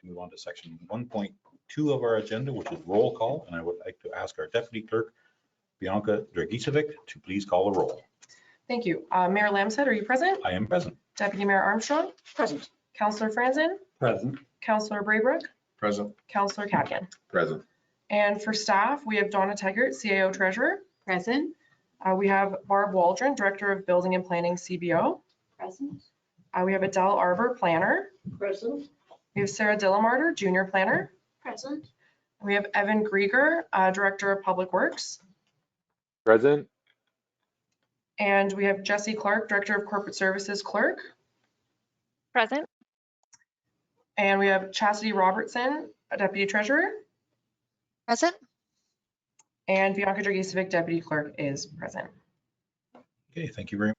to move on to section 1.2 of our agenda, which is roll call. And I would like to ask our Deputy Clerk, Bianca Dragicevic, to please call the roll. Thank you. Mayor Lamstead, are you present? I am present. Deputy Mayor Armstrong? Present. Councillor Franzen? Present. Councillor Braybrook? Present. Councillor Cadigan? Present. And for staff, we have Donna Tegert, CAO Treasurer. Present. We have Barb Waldron, Director of Building and Planning, CBO. Present. We have Adele Arbor, Planner. Present. We have Sarah Dillamarter, Junior Planner. Present. We have Evan Grieger, Director of Public Works. Present. And we have Jesse Clark, Director of Corporate Services, Clerk. Present. And we have Chastity Robertson, Deputy Treasurer. Present. And Bianca Dragicevic, Deputy Clerk, is present. Okay, thank you very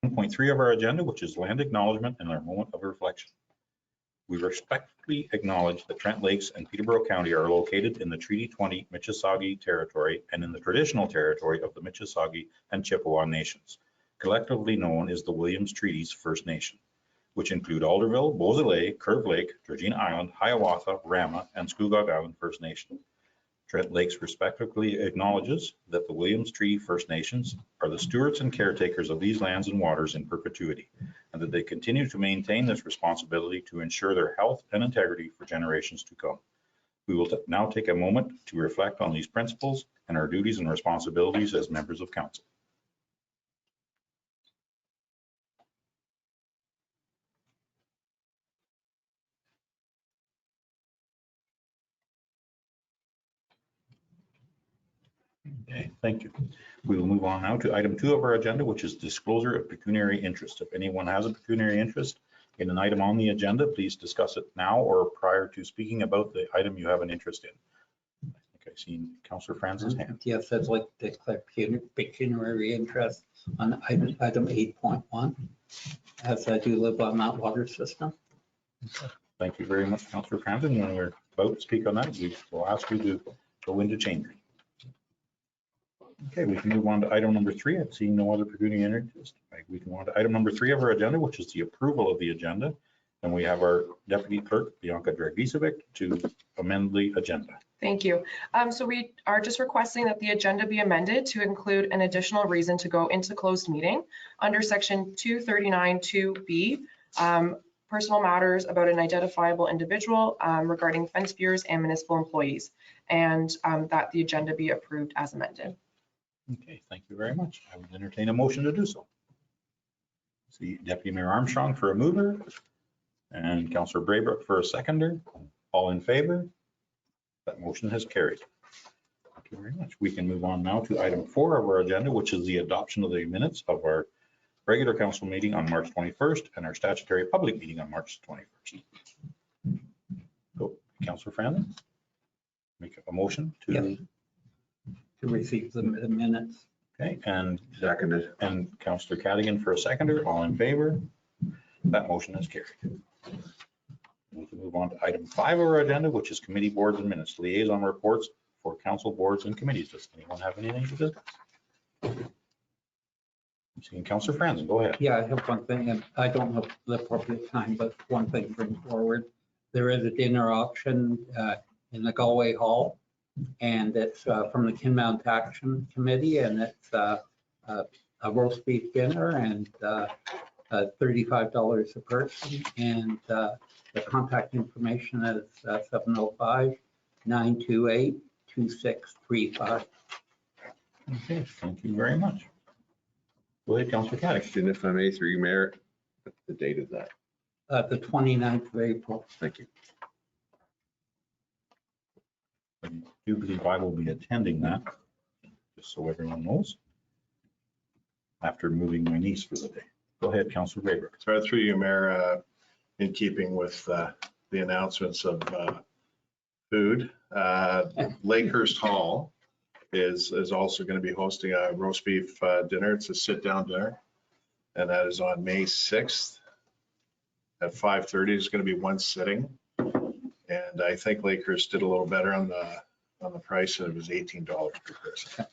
much. 1.3 of our agenda, which is land acknowledgement and our moment of reflection. We respectfully acknowledge that Trent Lakes and Peterborough County are located in the Treaty 20 Mississauga territory and in the traditional territory of the Mississauga and Chippewa nations, collectively known as the Williams Treaties First Nation, which include Alderville, Beausoleil, Curve Lake, Georgina Island, Hiawatha, Rama, and Scugog Island First Nation. Trent Lakes respectfully acknowledges that the Williams Treaty First Nations are the stewards and caretakers of these lands and waters in perpetuity, and that they continue to maintain this responsibility to ensure their health and integrity for generations to come. We will now take a moment to reflect on these principles and our duties and responsibilities as members of council. Okay, thank you. We will move on now to item 2 of our agenda, which is disclosure of pecuniary interest. If anyone has a pecuniary interest in an item on the agenda, please discuss it now or prior to speaking about the item you have an interest in. I think I've seen Councillor Franzen's hand. Yes, I'd like to declare pecuniary interest on item 8.1, as I do live on that water system. Thank you very much, Councillor Franzen. When we're about to speak on that, we will ask you to go into chamber. Okay, we can move on to item number 3. I've seen no other pecuniary interest. We can move on to item number 3 of our agenda, which is the approval of the agenda. And we have our Deputy Clerk, Bianca Dragicevic, to amend the agenda. Thank you. So we are just requesting that the agenda be amended to include an additional reason to go into closed meeting under section 239(2)(b, personal matters about an identifiable individual regarding fence viewers and municipal employees, and that the agenda be approved as amended. Okay, thank you very much. I would entertain a motion to do so. See Deputy Mayor Armstrong for a mover and Councillor Braybrook for a seconder. All in favor? That motion has carried. Thank you very much. We can move on now to item 4 of our agenda, which is the adoption of the minutes of our regular council meeting on March 21st and our statutory public meeting on March 21st. So, Councillor Franzen, make a motion to... Yes. To receive the minutes. Okay, and Seconded. And Councillor Cadigan for a seconder. All in favor? That motion is carried. We can move on to item 5 of our agenda, which is committee boards and minutes, liaison reports for council boards and committees. Does anyone have anything to discuss? I'm seeing Councillor Franzen, go ahead. Yeah, I have one thing, and I don't know the appropriate time, but one thing to bring forward. There is a dinner auction in the Galway Hall, and it's from the Kinmount Action Committee, and it's a roast beef dinner and $35 a person. And the contact information is 705-928-2635. Okay, thank you very much. Go ahead, Councillor Cadigan. Question, if I may, through you, Mayor, the date of that. The 29th of April. Thank you. I do believe I will be attending that, just so everyone knows, after moving my niece for the day. Go ahead, Councillor Braybrook. So through you, Mayor, in keeping with the announcements of food, Lakehurst Hall is also going to be hosting a roast beef dinner. It's a sit-down dinner, and that is on May 6th at 5:30. It's going to be one sitting, and I think Lakehurst did a little better on the price, and it was $18 per person.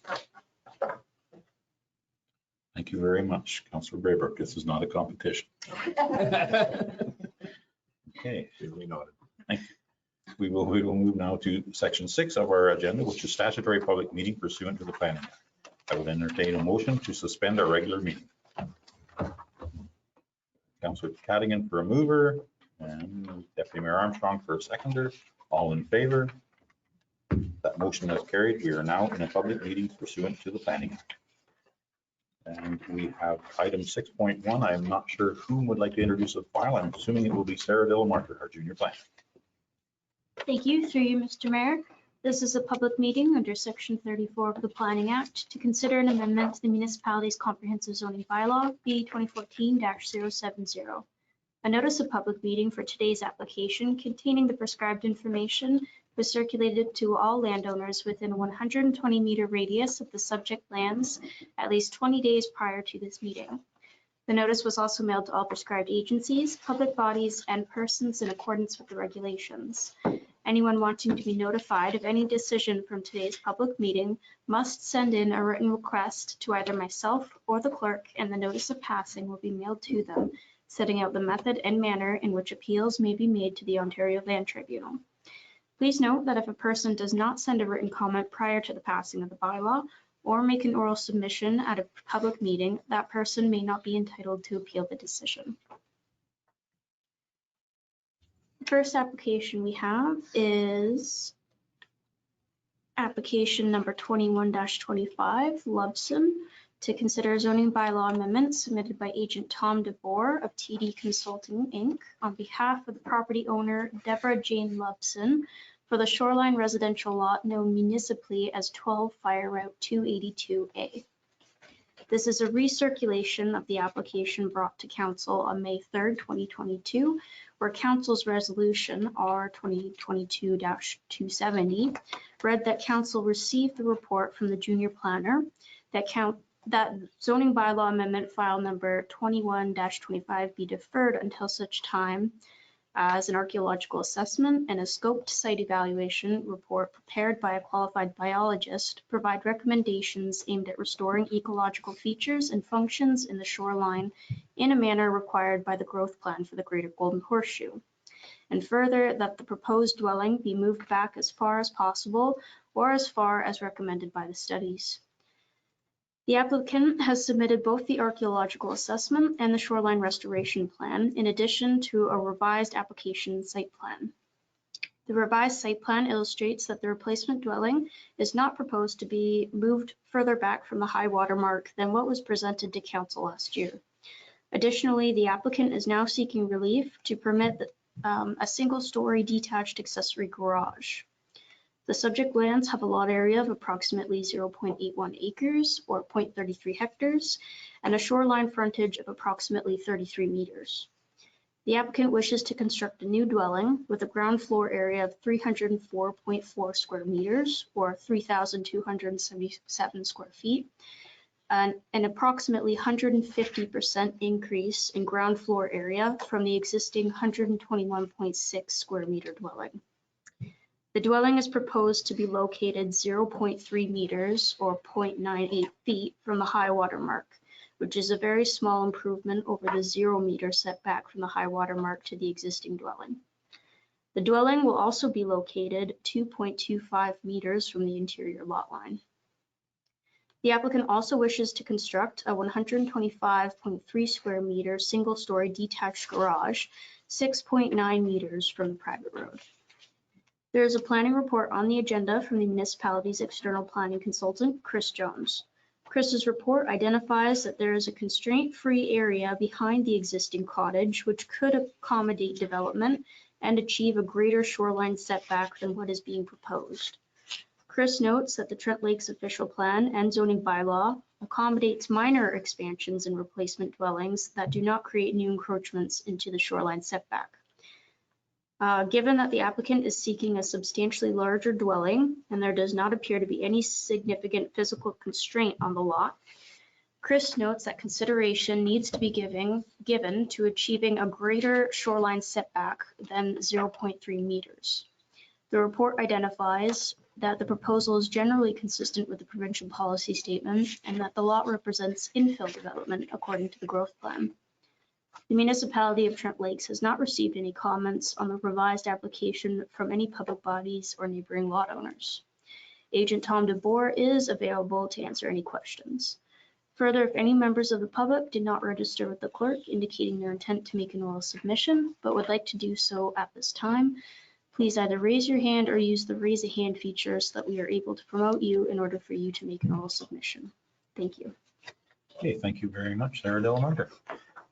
Thank you very much, Councillor Braybrook. This is not a competition. Okay, Duly noted. we will move now to section 6 of our agenda, which is statutory public meeting pursuant to the Planning Act. I will entertain a motion to suspend our regular meeting. Councillor Cadigan for a mover and Deputy Mayor Armstrong for a seconder. All in favor? That motion is carried. We are now in a public meeting pursuant to the Planning Act. And we have item 6.1. I am not sure whom would like to introduce the file. I'm assuming it will be Sarah Delamarter, our junior planner. Thank you. Through you, Mr. Mayor. This is a public meeting under Section 34 of the Planning Act to consider an amendment to the municipality's comprehensive zoning bylaw, B 2014-070. A notice of public meeting for today's application containing the prescribed information was circulated to all landowners within a 120-meter radius of the subject lands at least 20 days prior to this meeting. The notice was also mailed to all prescribed agencies, public bodies, and persons in accordance with the regulations. Anyone wanting to be notified of any decision from today's public meeting must send in a written request to either myself or the clerk, and the notice of passing will be mailed to them, setting out the method and manner in which appeals may be made to the Ontario Land Tribunal. Please note that if a person does not send a written comment prior to the passing of the bylaw or make an oral submission at a public meeting, that person may not be entitled to appeal the decision. The first application we have is application number 21-25, Lubson, to consider zoning bylaw amendments submitted by agent Tom DeBoer of TD Consulting, Inc. on behalf of the property owner Deborah Jane Lubson for the shoreline residential lot known municipally as 12 Fire Route 282A. This is a recirculation of the application brought to council on May 3rd, 2022, where council's resolution R 2022-270 read that council received the report from the junior planner that zoning bylaw amendment file number 21-25 be deferred until such time as an archaeological assessment and a scoped site evaluation report prepared by a qualified biologist provide recommendations aimed at restoring ecological features and functions in the shoreline in a manner required by the growth plan for the Greater Golden Horseshoe. And further, that the proposed dwelling be moved back as far as possible or as far as recommended by the studies. The applicant has submitted both the archaeological assessment and the shoreline restoration plan, in addition to a revised application site plan. The revised site plan illustrates that the replacement dwelling is not proposed to be moved further back from the high water mark than what was presented to council last year. Additionally, the applicant is now seeking relief to permit a single-story detached accessory garage. The subject lands have a lot area of approximately 0.81 acres or 0.33 hectares and a shoreline frontage of approximately 33 meters. The applicant wishes to construct a new dwelling with a ground floor area of 304.4 square meters or 3,277 square feet, and an approximately 150% increase in ground floor area from the existing 121.6 square meter dwelling. The dwelling is proposed to be located 0.3 meters or 0.98 feet from the high water mark, which is a very small improvement over the 0 meter setback from the high water mark to the existing dwelling. The dwelling will also be located 2.25 meters from the interior lot line. The applicant also wishes to construct a 125.3 square meter single-story detached garage, 6.9 meters from the private road. There is a planning report on the agenda from the municipality's external planning consultant, Chris Jones. Chris's report identifies that there is a constraint-free area behind the existing cottage, which could accommodate development and achieve a greater shoreline setback than what is being proposed. Chris notes that the Trent Lakes official plan and zoning bylaw accommodates minor expansions and replacement dwellings that do not create new encroachments into the shoreline setback. Given that the applicant is seeking a substantially larger dwelling and there does not appear to be any significant physical constraint on the lot, Chris notes that consideration needs to be given to achieving a greater shoreline setback than 0.3 meters. The report identifies that the proposal is generally consistent with the provincial policy statement and that the lot represents infill development according to the growth plan. The Municipality of Trent Lakes has not received any comments on the revised application from any public bodies or neighboring lot owners. Agent Tom DeBoer is available to answer any questions. Further, if any members of the public did not register with the clerk indicating their intent to make an oral submission, but would like to do so at this time, please either raise your hand or use the raise a hand feature so that we are able to promote you in order for you to make an oral submission. Thank you. Okay, thank you very much, Sarah Delamarter.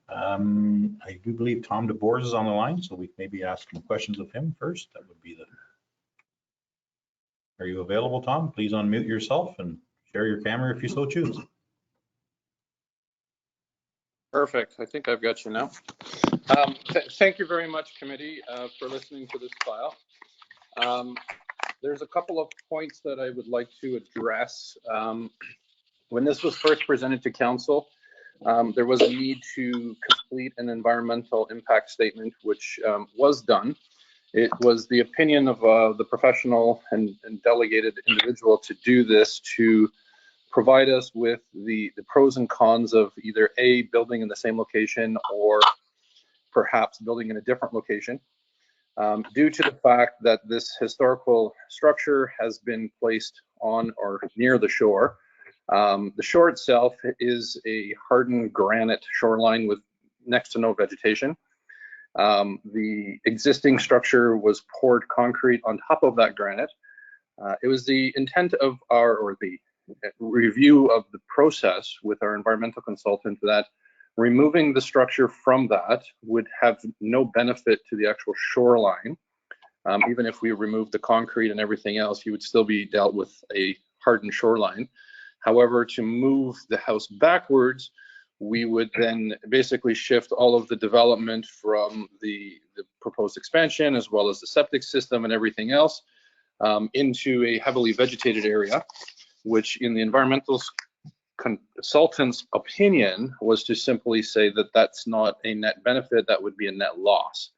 I do believe Tom DeBoer is on the line, so we can maybe ask some questions of him first. That would be the. Are you available, Tom? Please unmute yourself and share your camera if you so choose. Perfect. I think I've got you now. Thank you very much, committee, for listening to this file. There's a couple of points that I would like to address. When this was first presented to council, there was a need to complete an environmental impact statement, which was done. It was the opinion of the professional and delegated individual to do this to provide us with the pros and cons of either A, building in the same location or perhaps building in a different location. Due to the fact that this historical structure has been placed on or near the shore itself is a hardened granite shoreline with next to no vegetation. The existing structure was poured concrete on top of that granite. It was the intent of the review of the process with our environmental consultant that removing the structure from that would have no benefit to the actual shoreline. Even if we remove the concrete and everything else, you would still be dealt with a hardened shoreline. However, to move the house backwards, we would then basically shift all of the development from the proposed expansion as well as the septic system and everything else into a heavily vegetated area, which in the environmental consultant's opinion was to simply say that that's not a net benefit, that would be a net loss.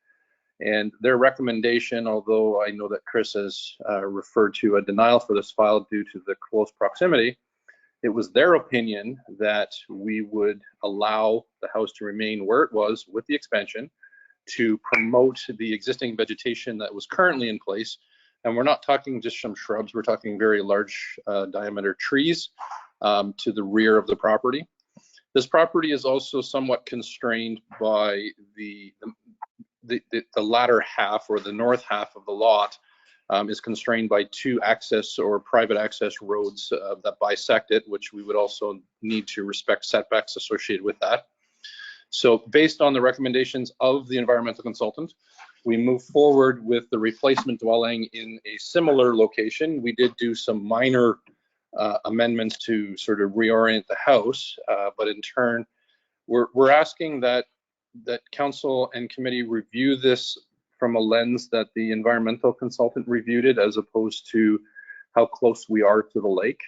And their recommendation, although I know that Chris has referred to a denial for this file due to the close proximity, it was their opinion that we would allow the house to remain where it was with the expansion to promote the existing vegetation that was currently in place. And we're not talking just some shrubs, we're talking very large diameter trees to the rear of the property. This property is also somewhat constrained by the latter half, or the north half of the lot is constrained by two access or private access roads that bisect it, which we would also need to respect setbacks associated with that. So based on the recommendations of the environmental consultant, we move forward with the replacement dwelling in a similar location. We did do some minor amendments to sort of reorient the house, but in turn, we're asking that council and committee review this from a lens that the environmental consultant reviewed it, as opposed to how close we are to the lake.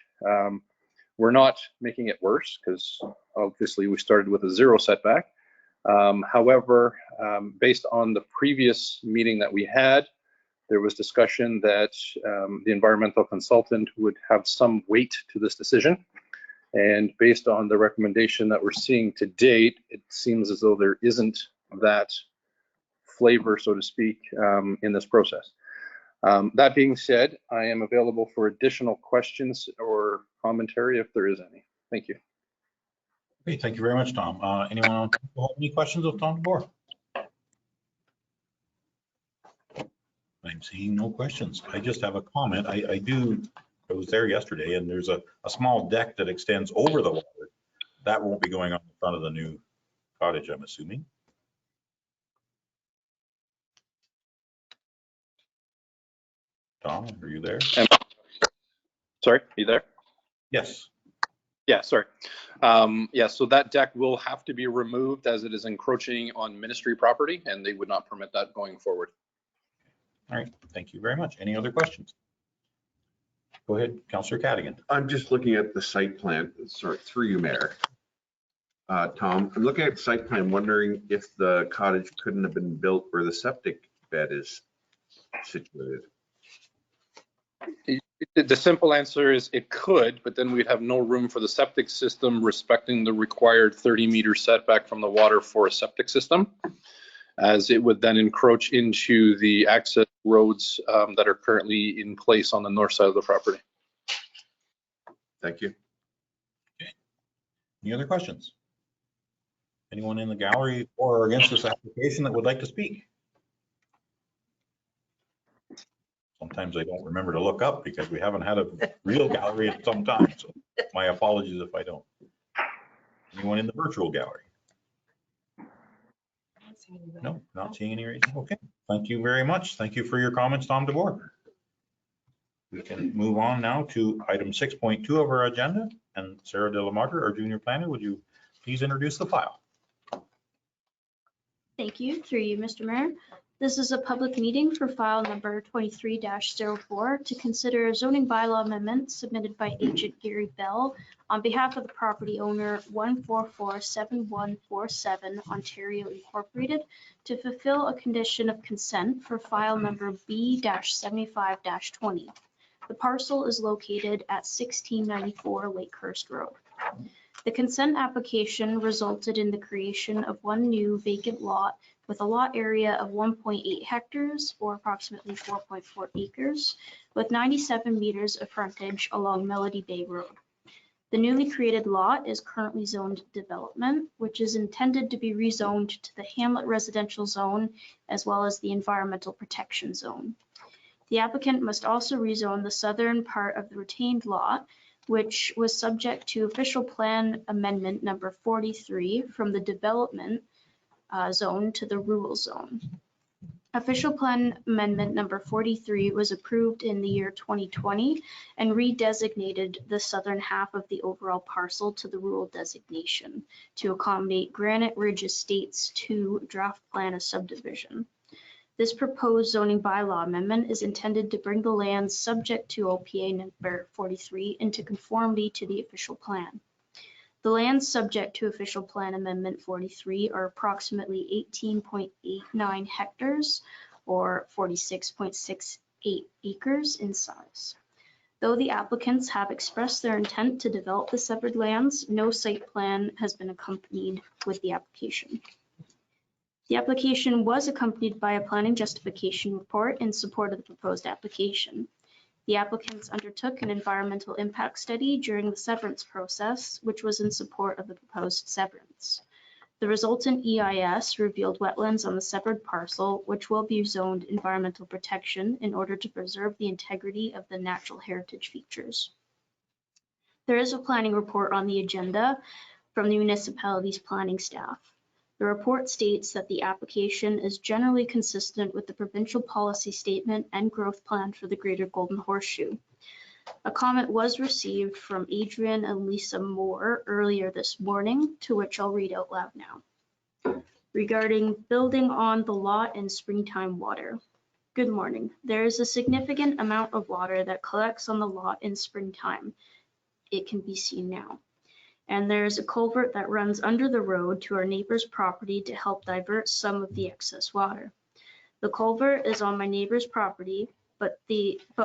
We're not making it worse because obviously we started with a 0 setback. However, based on the previous meeting that we had, there was discussion that the environmental consultant would have some weight to this decision. And based on the recommendation that we're seeing to date, it seems as though there isn't that flavor, so to speak, in this process. That being said, I am available for additional questions or commentary if there is any. Thank you. Okay, thank you very much, Tom. Anyone on have any questions of Tom DeBoer? I'm seeing no questions. I just have a comment. I was there yesterday, and there's a small deck that extends over the water. That won't be going on the front of the new cottage, I'm assuming. Tom, are you there? Sorry, are you there? Yes. Yeah, sorry. Yeah, so that deck will have to be removed as it is encroaching on ministry property, and they would not permit that going forward. All right, thank you very much. Any other questions? Go ahead, Councillor Cadigan. I'm just looking at the site plan, sorry, through you, Mayor. Tom, I'm looking at the site plan, wondering if the cottage couldn't have been built where the septic bed is situated. The simple answer is it could, but then we'd have no room for the septic system respecting the required 30-meter setback from the water for a septic system, as it would then encroach into the access roads that are currently in place on the north side of the property. Thank you. Any other questions? Anyone in the gallery for or against this application that would like to speak? Sometimes I don't remember to look up because we haven't had a real gallery in some time, so my apologies if I don't. Anyone in the virtual gallery? No, not seeing any reason. Okay, thank you very much. Thank you for your comments, Tom DeBoer. We can move on now to item 6.2 of our agenda, and Sarah De La Marter, our junior planner, would you please introduce the file? Thank you, through you, Mr. Mayor. This is a public meeting for file number 23-04 to consider a zoning bylaw amendment submitted by Agent Gary Bell on behalf of the property owner 1447147 Ontario Incorporated to fulfill a condition of consent for file number B-75-20. The parcel is located at 1694 Lakehurst Road. The consent application resulted in the creation of one new vacant lot with a lot area of 1.8 hectares or approximately 4.4 acres with 97 meters of frontage along Melody Bay Road. The newly created lot is currently zoned development, which is intended to be rezoned to the Hamlet Residential Zone as well as the Environmental Protection Zone. The applicant must also rezone the southern part of the retained lot, which was subject to official plan amendment number 43 from the development zone to the rural zone. Official plan amendment number 43 was approved in the year 2020 and redesignated the southern half of the overall parcel to the rural designation to accommodate Granite Ridge Estates 2 draft plan of subdivision. This proposed zoning bylaw amendment is intended to bring the lands subject to OPA number 43 into conformity to the official plan. The lands subject to official plan amendment 43 are approximately 18.89 hectares or 46.68 acres in size. Though the applicants have expressed their intent to develop the severed lands, no site plan has been accompanied with the application. The application was accompanied by a planning justification report in support of the proposed application. The applicants undertook an environmental impact study during the severance process, which was in support of the proposed severance. The resultant EIS revealed wetlands on the severed parcel, which will be zoned environmental protection in order to preserve the integrity of the natural heritage features. There is a planning report on the agenda from the municipality's planning staff. The report states that the application is generally consistent with the provincial policy statement and growth plan for the Greater Golden Horseshoe. A comment was received from Adrian and Lisa Moore earlier this morning, to which I'll read out loud now. Regarding building on the lot in springtime water. Good morning. There is a significant amount of water that collects on the lot in springtime. It can be seen now. And there's a culvert that runs under the road to our neighbor's property to help divert some of the excess water. The culvert is on my neighbor's property, but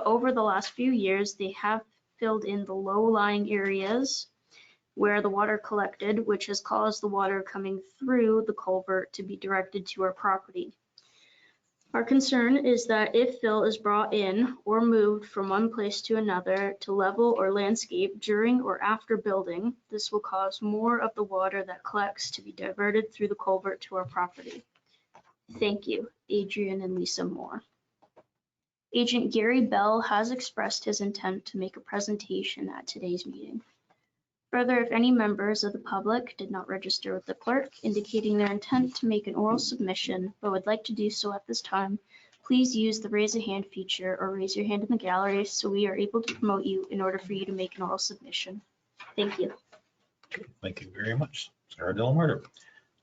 over the last few years, they have filled in the low-lying areas where the water collected, which has caused the water coming through the culvert to be directed to our property. Our concern is that if fill is brought in or moved from one place to another to level or landscape during or after building, this will cause more of the water that collects to be diverted through the culvert to our property. Thank you, Adrian and Lisa Moore. Agent Gary Bell has expressed his intent to make a presentation at today's meeting. Further, if any members of the public did not register with the clerk indicating their intent to make an oral submission but would like to do so at this time, please use the raise a hand feature or raise your hand in the gallery so we are able to promote you in order for you to make an oral submission. Thank you. Thank you very much, Sarah De La Marter.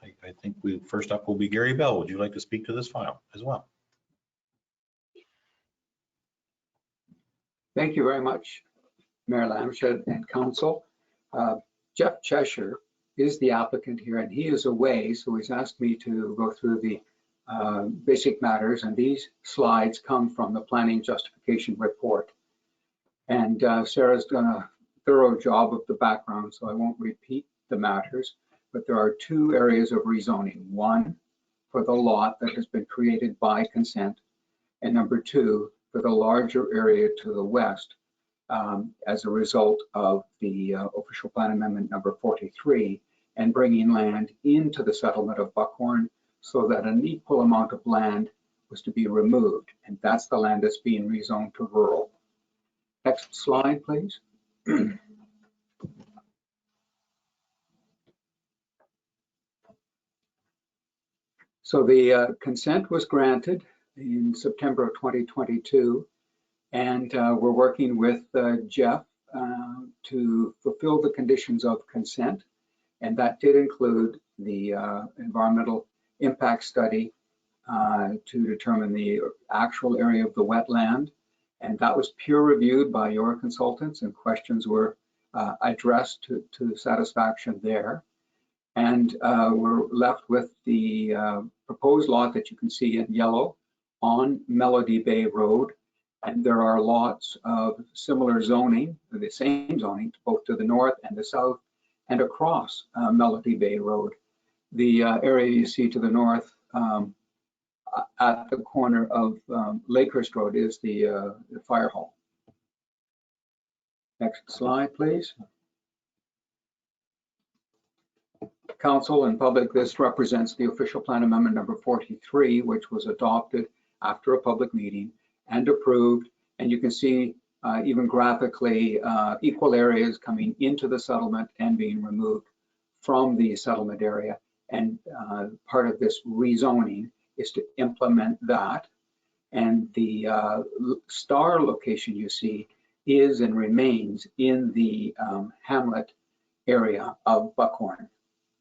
I think first up will be Gary Bell. Would you like to speak to this file as well? Thank you very much, Mayor Lamshed and Council. Jeff Cheshire is the applicant here, and he is away, so he's asked me to go through the basic matters, and these slides come from the planning justification report. And Sarah's done a thorough job of the background, so I won't repeat the matters, but there are two areas of rezoning. One, for the lot that has been created by consent, and number two, for the larger area to the west as a result of the official plan amendment number 43 and bringing land into the settlement of Buckhorn so that an equal amount of land was to be removed. And that's the land that's being rezoned to rural. Next slide, please. So the consent was granted in September of 2022, and we're working with Jeff to fulfill the conditions of consent, and that did include the environmental impact study to determine the actual area of the wetland, and that was peer reviewed by your consultants, and questions were addressed to satisfaction there. And we're left with the proposed lot that you can see in yellow on Melody Bay Road. And there are lots of similar zoning, the same zoning, both to the north and the south and across Melody Bay Road. The area you see to the north at the corner of Lakehurst Road is the fire hall. Next slide, please. Council and public, this represents the official plan amendment number 43, which was adopted after a public meeting and approved. And you can see even graphically equal areas coming into the settlement and being removed from the settlement area. And part of this rezoning is to implement that. And the star location you see is and remains in the hamlet area of Buckhorn.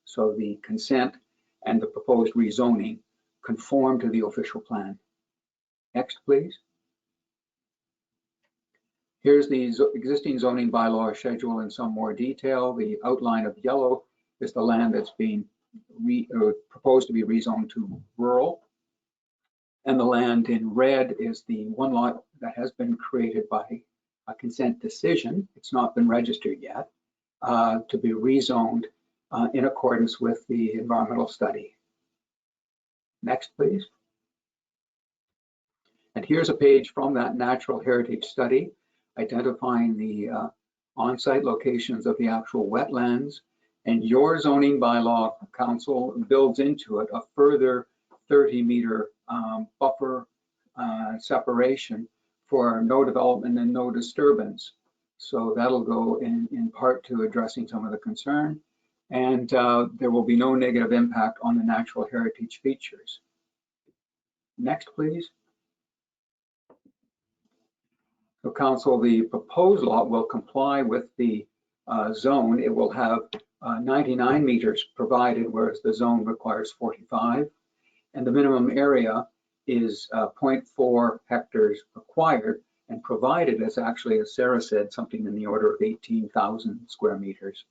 So the consent and the proposed rezoning conform to the official plan. Next, please. Here's the existing zoning bylaw schedule in some more detail. The outline of yellow is the land that's being proposed to be rezoned to rural. And the land in red is the one lot that has been created by a consent decision. It's not been registered yet to be rezoned in accordance with the environmental study. Next, please. And here's a page from that natural heritage study identifying the on-site locations of the actual wetlands. And your zoning bylaw, council, builds into it a further 30-meter buffer separation for no development and no disturbance. So that'll go in part to addressing some of the concern. And there will be no negative impact on the natural heritage features. Next, please. So council, the proposed lot will comply with the zone. It will have 99 meters provided, whereas the zone requires 45. And the minimum area is 0.4 hectares required, and provided is actually, as Sarah said, something in the order of 18,000 square meters.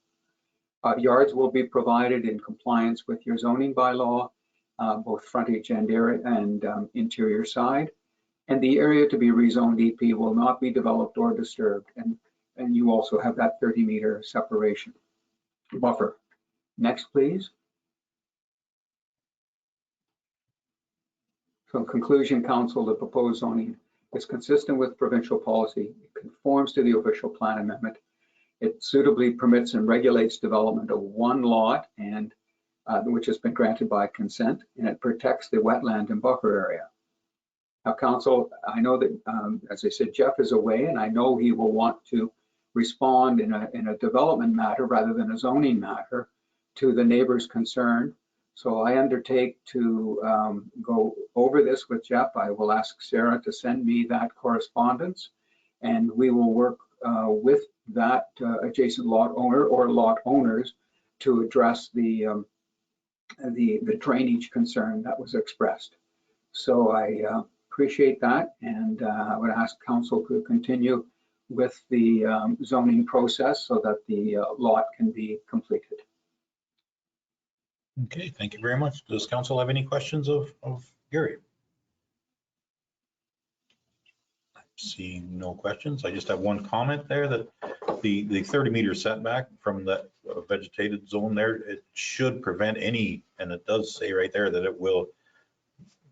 Yards will be provided in compliance with your zoning bylaw, both frontage and area and interior side. And the area to be rezoned EP will not be developed or disturbed. And you also have that 30-meter separation buffer. Next, please. So in conclusion, council, the proposed zoning is consistent with provincial policy. It conforms to the official plan amendment. It suitably permits and regulates development of one lot, and which has been granted by consent, and it protects the wetland and buffer area. Now, council, I know that, as I said, Jeff is away, and I know he will want to respond in a development matter rather than a zoning matter to the neighbors concerned. So I undertake to go over this with Jeff. I will ask Sarah to send me that correspondence, and we will work with that adjacent lot owner or lot owners to address the drainage concern that was expressed. So I appreciate that, and I would ask council to continue with the zoning process so that the lot can be completed. Okay, thank you very much. Does council have any questions of Gary? Seeing no questions, I just have one comment there that the 30-meter setback from that vegetated zone there, it should prevent any, and it does say right there that it will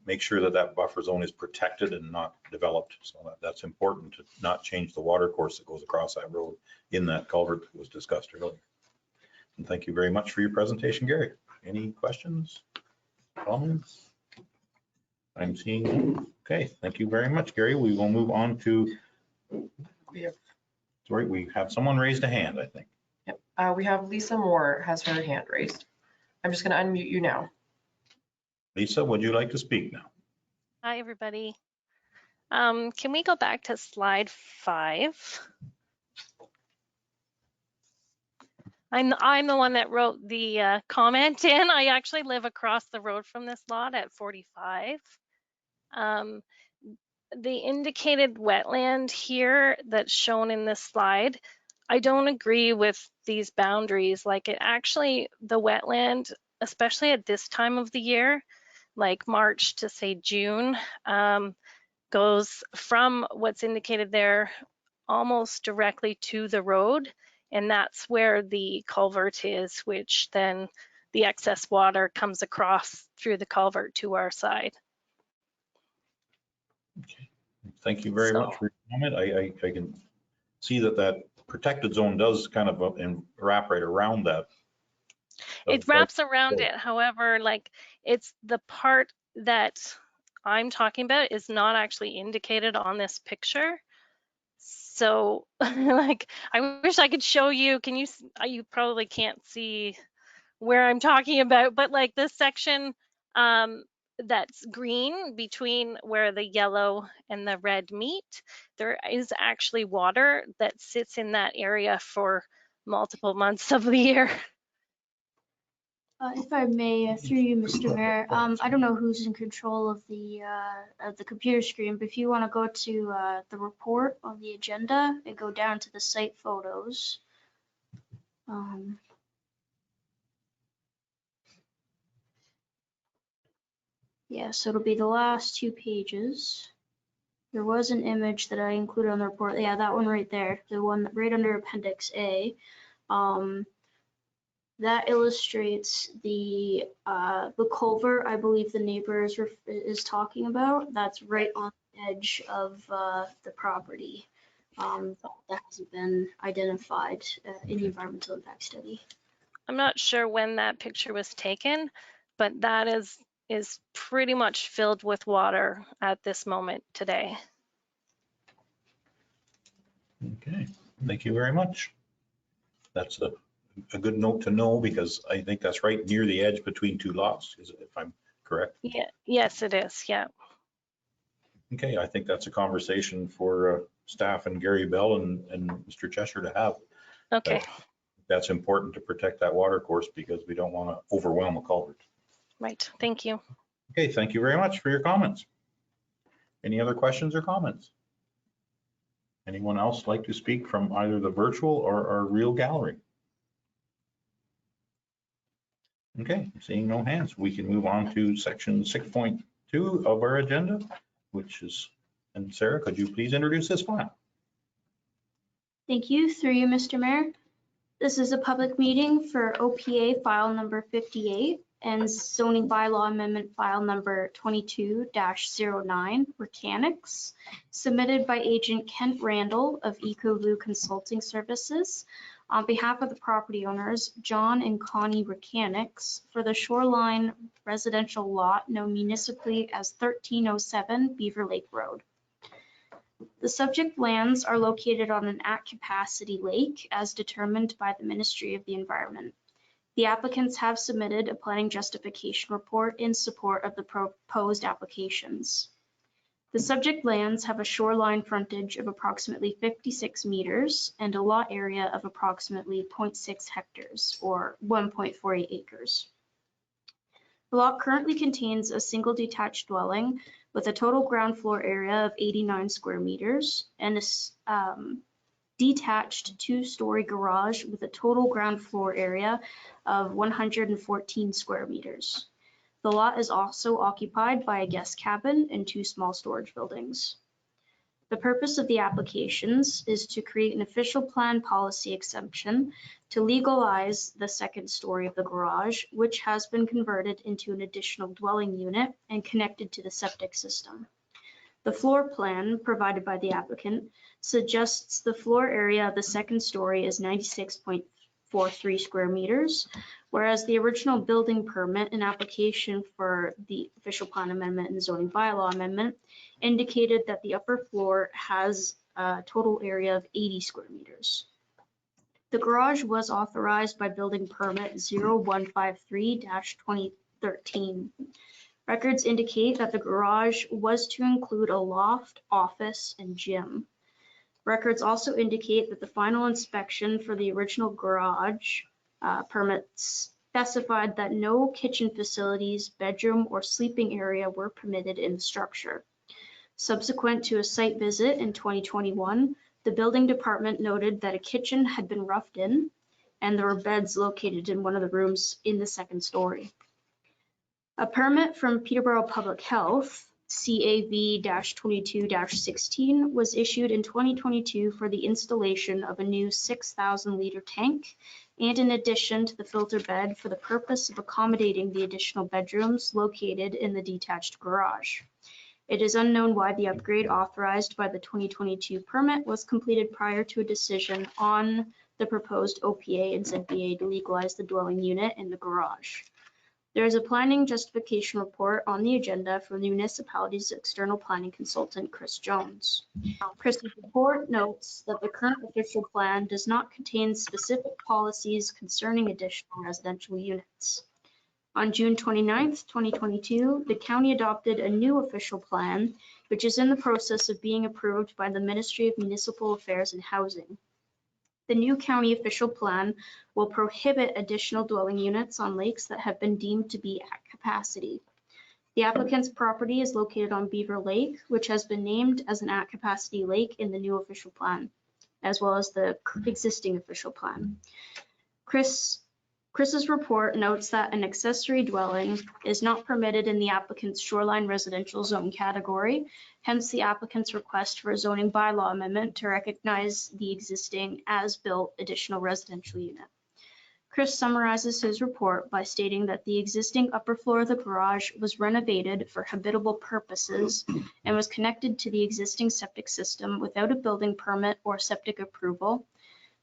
make sure that that buffer zone is protected and not developed. So that's important to not change the water course that goes across that road in that culvert that was discussed earlier. And thank you very much for your presentation, Gary. Any questions, comments? I'm seeing, okay, thank you very much, Gary. We will move on to, sorry, we have someone raised a hand, I think. Yep. We have Lisa Moore has her hand raised. I'm just going to unmute you now. Lisa, would you like to speak now? Hi, everybody. Can we go back to slide 5? I'm the one that wrote the comment in. I actually live across the road from this lot at 45. The indicated wetland here that's shown in this slide, I don't agree with these boundaries. Like it actually, the wetland, especially at this time of the year, like March to say June, goes from what's indicated there almost directly to the road. And that's where the culvert is, which then the excess water comes across through the culvert to our side. Okay. Thank you very much for your comment. I can see that that protected zone does kind of wrap right around that. It wraps around it. However, like it's the part that I'm talking about is not actually indicated on this picture. So like, I wish I could show you, you probably can't see where I'm talking about, but like this section that's green between where the yellow and the red meet, there is actually water that sits in that area for multiple months of the year. If I may, through you, Mr. Mayor, I don't know who's in control of the computer screen, but if you want to go to the report on the agenda and go down to the site photos. Yeah, so it'll be the last 2 pages. There was an image that I included on the report. Yeah, that one right there, the one right under Appendix A. That illustrates the culvert I believe the neighbor is talking about. That's right on the edge of the property. That hasn't been identified in the environmental impact study. I'm not sure when that picture was taken, but that is pretty much filled with water at this moment today. Okay, thank you very much. That's a good note to know because I think that's right near the edge between 2 lots, if I'm correct. Yeah, yes, it is. Yeah. Okay, I think that's a conversation for staff and Gary Bell and Mr. Cheshire to have. Okay. That's important to protect that water course because we don't want to overwhelm a culvert. Right. Thank you. Okay, thank you very much for your comments. Any other questions or comments? Anyone else like to speak from either the virtual or our real gallery? Okay, seeing no hands, we can move on to section 6.2 of our agenda, which is, and Sarah, could you please introduce this file? Thank you. Through you, Mr. Mayor. This is a public meeting for OPA file number 58 and zoning bylaw amendment file number 22-09 Mechanics, submitted by agent Kent Randall of EcoView Consulting Services on behalf of the property owners, John and Connie Mechanics, for the shoreline residential lot known municipally as 1307 Beaver Lake Road. The subject lands are located on an at-capacity lake as determined by the Ministry of the Environment. The applicants have submitted a planning justification report in support of the proposed applications. The subject lands have a shoreline frontage of approximately 56 meters and a lot area of approximately 0.6 hectares or 1.48 acres. The lot currently contains a single detached dwelling with a total ground floor area of 89 square meters and a detached 2-story garage with a total ground floor area of 114 square meters. The lot is also occupied by a guest cabin and 2 small storage buildings. The purpose of the applications is to create an official plan policy exemption to legalize the second story of the garage, which has been converted into an additional dwelling unit and connected to the septic system. The floor plan provided by the applicant suggests the floor area of the second story is 96.43 square meters, whereas the original building permit and application for the official plan amendment and zoning bylaw amendment indicated that the upper floor has a total area of 80 square meters. The garage was authorized by building permit 0153-2013. Records indicate that the garage was to include a loft, office, and gym. Records also indicate that the final inspection for the original garage permits specified that no kitchen facilities, bedroom, or sleeping area were permitted in the structure. Subsequent to a site visit in 2021, the building department noted that a kitchen had been roughed in and there were beds located in one of the rooms in the second story. A permit from Peterborough Public Health, CAV-22-16, was issued in 2022 for the installation of a new 6,000 liter tank and in addition to the filter bed for the purpose of accommodating the additional bedrooms located in the detached garage. It is unknown why the upgrade authorized by the 2022 permit was completed prior to a decision on the proposed OPA and ZBA to legalize the dwelling unit in the garage. There is a planning justification report on the agenda from the municipality's external planning consultant, Chris Jones. Chris's report notes that the current official plan does not contain specific policies concerning additional residential units. On June 29th, 2022, the county adopted a new official plan, which is in the process of being approved by the Ministry of Municipal Affairs and Housing. The new county official plan will prohibit additional dwelling units on lakes that have been deemed to be at capacity. The applicant's property is located on Beaver Lake, which has been named as an at capacity lake in the new official plan, as well as the existing official plan. Chris's report notes that an accessory dwelling is not permitted in the applicant's shoreline residential zone category, hence the applicant's request for a zoning bylaw amendment to recognize the existing as-built additional residential unit. Chris summarizes his report by stating that the existing upper floor of the garage was renovated for habitable purposes and was connected to the existing septic system without a building permit or septic approval,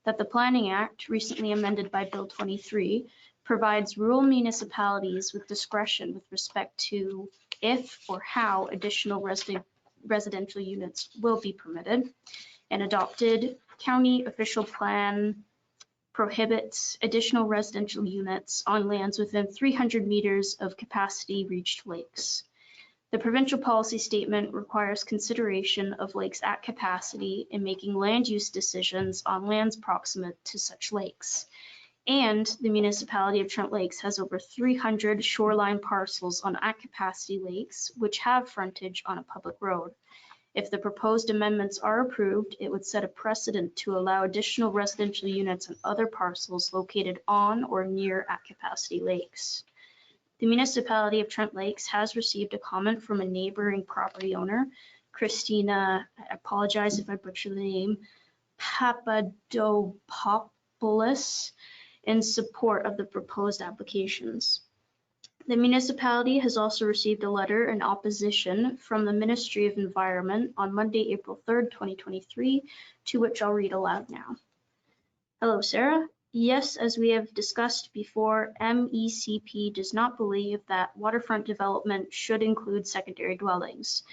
that the Planning Act, recently amended by Bill 23, provides rural municipalities with discretion with respect to if or how additional residential units will be permitted. An adopted county official plan prohibits additional residential units on lands within 300 meters of capacity reached lakes. The provincial policy statement requires consideration of lakes at capacity in making land use decisions on lands proximate to such lakes. And the municipality of Trent Lakes has over 300 shoreline parcels on at capacity lakes, which have frontage on a public road. If the proposed amendments are approved, it would set a precedent to allow additional residential units on other parcels located on or near at capacity lakes. The municipality of Trent Lakes has received a comment from a neighboring property owner, Christina, I apologize if I butcher the name, Papadopoulos, in support of the proposed applications. The municipality has also received a letter in opposition from the Ministry of Environment on Monday, April 3rd, 2023, to which I'll read aloud now. Hello, Sarah. Yes, as we have discussed before, MECP does not believe that waterfront development should include secondary dwellings.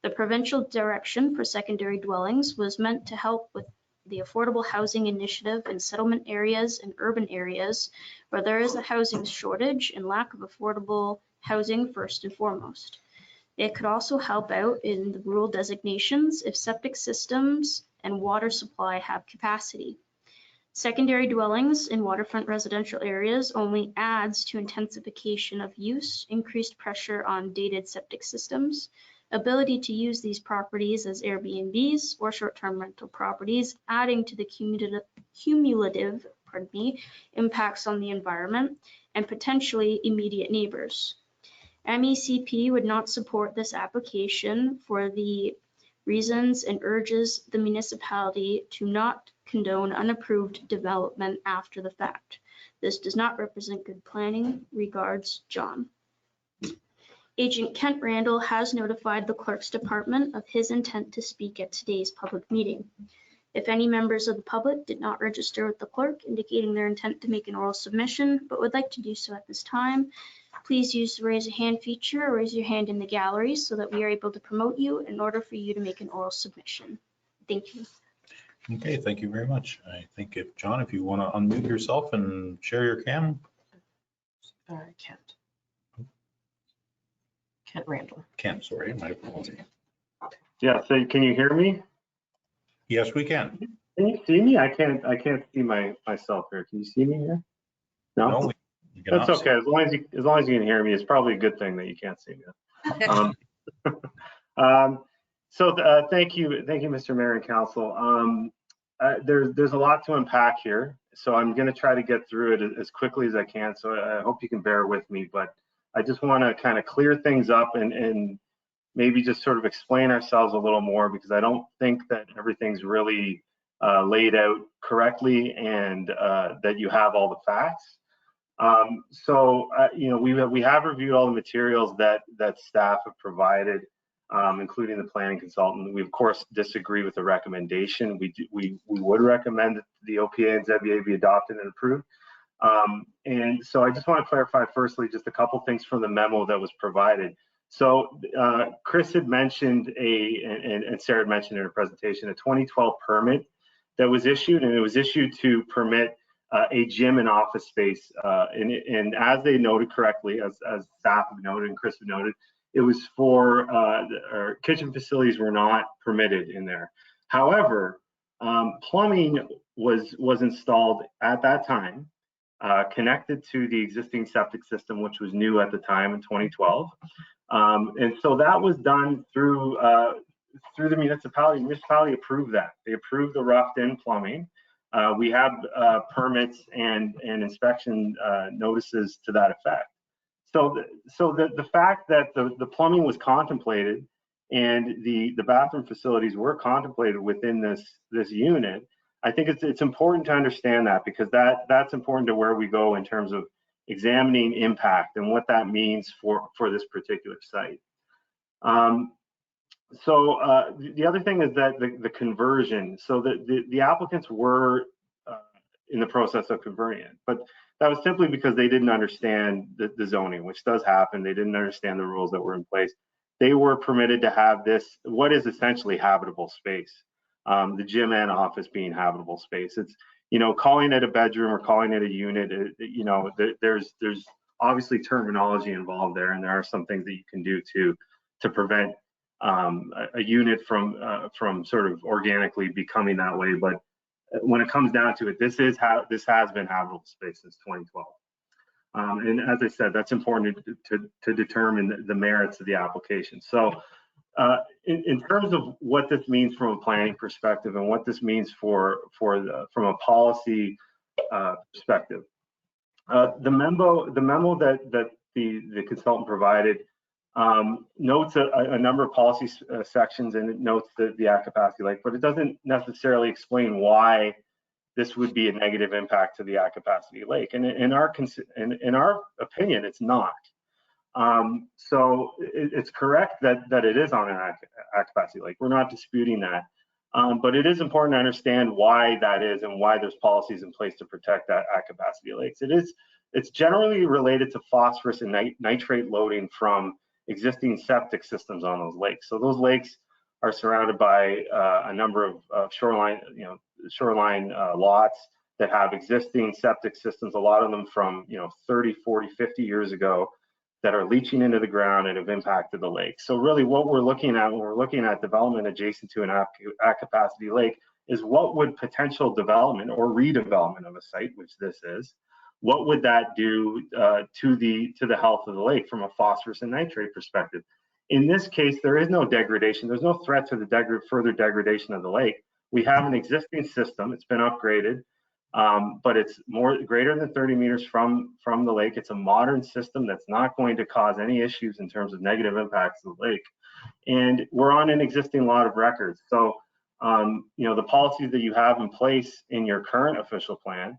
The provincial direction for secondary dwellings was meant to help with the affordable housing initiative in settlement areas and urban areas where there is a housing shortage and lack of affordable housing first and foremost. It could also help out in the rural designations if septic systems and water supply have capacity. Secondary dwellings in waterfront residential areas only adds to intensification of use, increased pressure on dated septic systems, ability to use these properties as Airbnbs or short-term rental properties, adding to the cumulative impacts on the environment and potentially immediate neighbors. MECP would not support this application for the reasons and urges the municipality to not condone unapproved development after the fact. This does not represent good planning. Regards, John. Agent Kent Randall has notified the clerk's department of his intent to speak at today's public meeting. If any members of the public did not register with the clerk indicating their intent to make an oral submission but would like to do so at this time, please use the raise a hand feature or raise your hand in the gallery so that we are able to promote you in order for you to make an oral submission. Thank you. Okay, thank you very much. I think if, John, if you want to unmute yourself and share your cam. Kent Randall. Cam, sorry, my apologies. Yeah, so can you hear me? Yes, we can. Can you see me? I can't see myself here. Can you see me here? No? You cannot That's see. okay. As long as you can hear me, it's probably a good thing that you can't see me. Thank you, Mr. Mayor and Council. There's a lot to unpack here, so I'm going to try to get through it as quickly as I can. So I hope you can bear with me, but I just want to kind of clear things up and maybe just sort of explain ourselves a little more, because I don't think that everything's really laid out correctly and that you have all the facts. We have reviewed all the materials that staff have provided, including the planning consultant. We of course disagree with the recommendation. We would recommend that the OPA and ZBA be adopted and approved. And so I just want to clarify firstly just a couple things from the memo that was provided. So Chris had mentioned and Sarah had mentioned in her presentation, a 2012 permit that was issued, and it was issued to permit a gym and office space. And as they noted correctly, as staff have noted and Chris have noted, it was for our kitchen facilities were not permitted in there. However, plumbing was installed at that time, connected to the existing septic system, which was new at the time in 2012. And so that was done through the municipality. The municipality approved that. They approved the roughed-in plumbing. We have permits and inspection notices to that effect. So the fact that the plumbing was contemplated and the bathroom facilities were contemplated within this unit, I think it's important to understand that, because that's important to where we go in terms of examining impact and what that means for this particular site. The other thing is that the conversion, so the applicants were in the process of converting it, but that was simply because they didn't understand the zoning, which does happen. They didn't understand the rules that were in place. They were permitted to have this, what is essentially habitable space. The gym and office being habitable space. It's, calling it a bedroom or calling it a unit, there's obviously terminology involved there, and there are some things that you can do to prevent a unit from sort of organically becoming that way. But when it comes down to it, this has been habitable space since 2012. And as I said, that's important to determine the merits of the application. So in terms of what this means from a planning perspective and what this means from a policy perspective, the memo that the consultant provided notes a number of policy sections, and it notes the Act Capacity Lake, but it doesn't necessarily explain why this would be a negative impact to the Act Capacity Lake. And in our opinion, it's not. So it's correct that it is on an Act Capacity Lake. We're not disputing that. But it is important to understand why that is and why there's policies in place to protect that Act Capacity Lakes. It's generally related to phosphorus and nitrate loading from existing septic systems on those lakes. So those lakes are surrounded by a number of shoreline lots that have existing septic systems, a lot of them from 30, 40, 50 years ago, that are leaching into the ground and have impacted the lake. So really what we're looking at when we're looking at development adjacent to an Act Capacity Lake is what would potential development or redevelopment of a site, which this is, what would that do to the health of the lake from a phosphorus and nitrate perspective? In this case, there is no degradation. There's no threat to the further degradation of the lake. We have an existing system. It's been upgraded. but it's greater than 30 meters from the lake. It's a modern system that's not going to cause any issues in terms of negative impacts to the lake. And we're on an existing lot of records. So, the policies that you have in place in your current official plan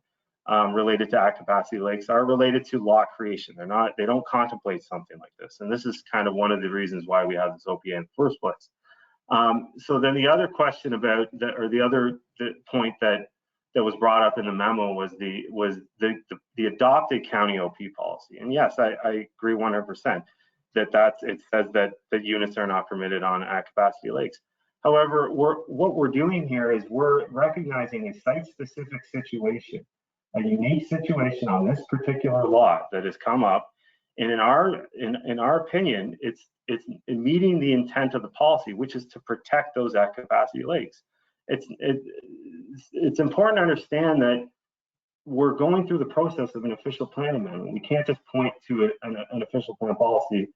related to at capacity lakes are related to lot creation. They don't contemplate something like this. And this is kind of one of the reasons why we have this OPA in the first place. So then the other question about that, or the point that was brought up in the memo was the adopted county OP policy. And yes, I agree 100% that it says that units are not permitted on at capacity lakes. However, what we're doing here is we're recognizing a site-specific situation, a unique situation on this particular lot that has come up. And in our opinion, it's meeting the intent of the policy, which is to protect those at capacity lakes. It's important to understand that we're going through the process of an official plan amendment. We can't just point to an official plan policy,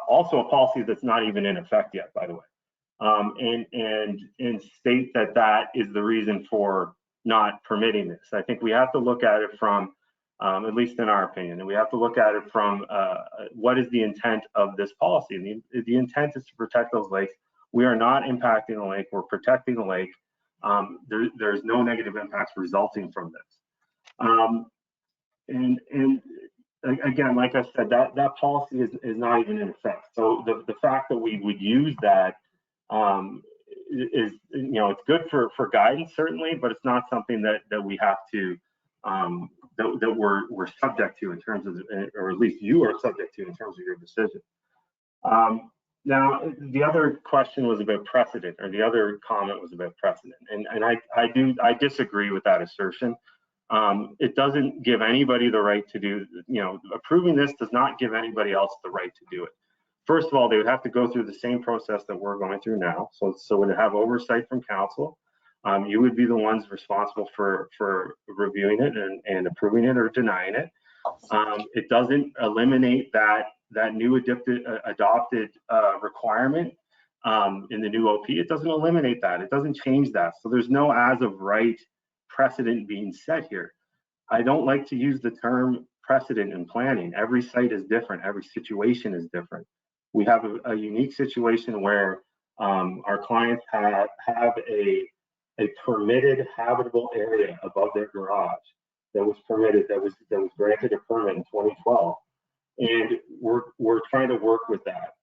also a policy that's not even in effect yet, by the way, and state that is the reason for not permitting this. I think we have to look at it from, at least in our opinion, and we have to look at it from what is the intent of this policy. And the intent is to protect those lakes. We are not impacting the lake. We're protecting the lake. There's no negative impacts resulting from this. And again, like I said, that policy is not even in effect. So the fact that we would use that is, it's good for guidance certainly, but it's not something that we have to that we're subject to in terms of, or at least you are subject to in terms of your decision. Now, the other question was about precedent, or the other comment was about precedent, and I disagree with that assertion. It doesn't give anybody the right to do, approving this does not give anybody else the right to do it. First of all, they would have to go through the same process that we're going through now. So would have oversight from council. You would be the ones responsible for reviewing it and approving it or denying it. It doesn't eliminate that new adopted requirement in the new OP. It doesn't eliminate that. It doesn't change that. So there's no as of right precedent being set here. I don't like to use the term precedent in planning. Every site is different. Every situation is different. We have a unique situation where our clients have a permitted habitable area above their garage that was permitted, that was granted a permit in 2012, and we're trying to work with that.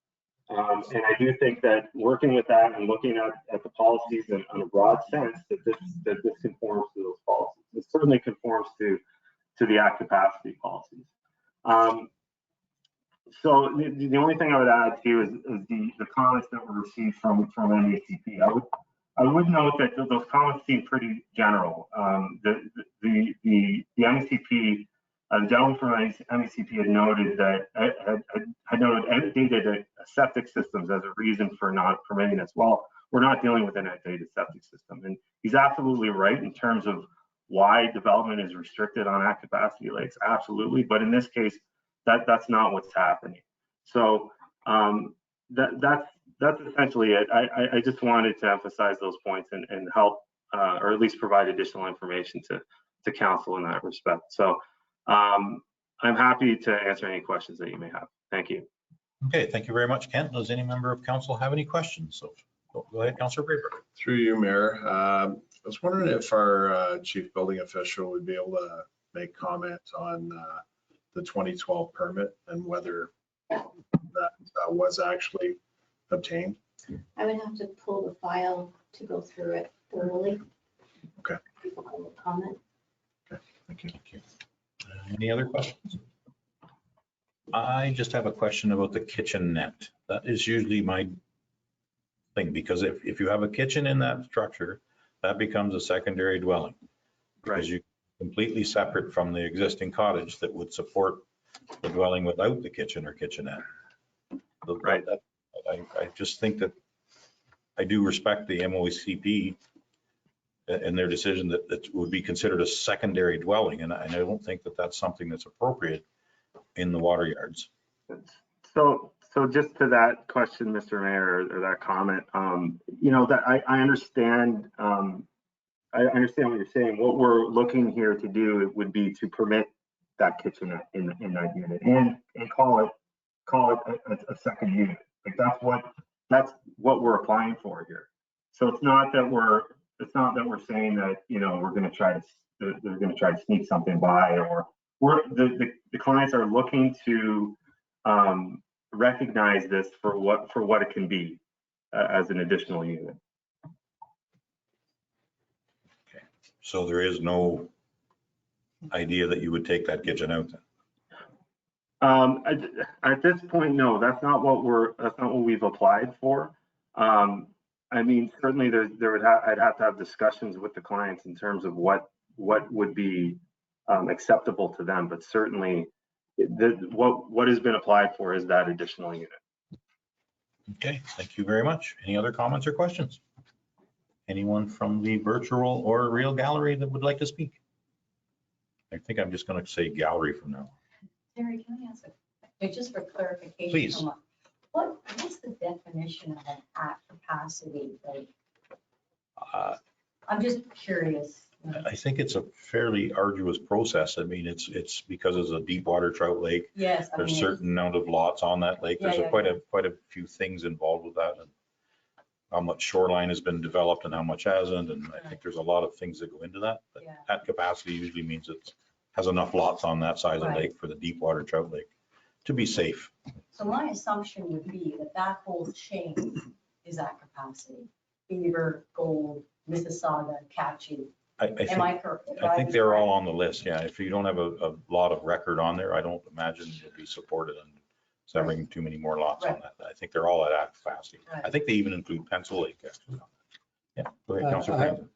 And I do think that working with that and looking at the policies in a broad sense, that this conforms to those policies. It certainly conforms to the at capacity policies. So the only thing I would add to is the comments that were received from MACP. I would note that those comments seem pretty general. The MACP, the gentleman from MACP had noted that had noted outdated septic systems as a reason for not permitting this. Well, we're not dealing with an outdated septic system, and he's absolutely right in terms of why development is restricted on at capacity lakes. Absolutely, but in this case, that's not what's happening. So that's essentially it. I just wanted to emphasize those points and help, or at least provide additional information to council in that respect. So I'm happy to answer any questions that you may have. Thank you. Okay, thank you very much, Kent. Does any member of council have any questions? So go ahead, Councillor Braver. Through you, Mayor. I was wondering if our chief building official would be able to make comment on the 2012 permit and whether that was actually obtained. I would have to pull the file to go through it thoroughly. Okay. Comment. Okay, thank you. Any other questions? I just have a question about the kitchenette. That is usually my thing, because if you have a kitchen in that structure, that becomes a secondary dwelling. Because you're completely separate from the existing cottage that would support the dwelling without the kitchen or kitchenette. Right. I just think that I do respect the MOCP and their decision that it would be considered a secondary dwelling, and I don't think that that's something that's appropriate in the water yards. So just to that question, Mr. Mayor, or that comment, that I understand I understand what you're saying. What we're looking here to do would be to permit that kitchen in that unit and call it a second unit. Like that's what we're applying for here. So it's not that we're saying that, you know, we're going to try to, they're going to try to sneak something by, or the clients are looking to recognize this for what it can be as an additional unit. Okay. So there is no idea that you would take that kitchen out then? At this point, no, that's not what we've applied for. I mean, certainly I'd have to have discussions with the clients in terms of what would be acceptable to them, but certainly what has been applied for is that additional unit. Okay, thank you very much. Any other comments or questions? Anyone from the virtual or real gallery that would like to speak? I think I'm just going to say gallery from now. Terry, can I ask just for clarification? Please. What's the definition of an at capacity? Like, I'm just curious. I think it's a fairly arduous process. I mean, it's because it's a deep water trout lake. Yes. There's a certain amount of lots on that lake. There's quite a few things involved with that, and how much shoreline has been developed and how much hasn't. And I think there's a lot of things that go into that. But at capacity usually means it has enough lots on that size of lake for the deep water trout lake to be safe. So my assumption would be that whole chain is at capacity. Beaver, Gold, Mississauga, Catchy. Am I correct? I think they're all on the list. Yeah. If you don't have a lot of record on there, I don't imagine you'll be supported in severing too many more lots on that. I think they're all at capacity. I think they even include Pencil Lake actually. Yeah. Go ahead, Councilor Franzen.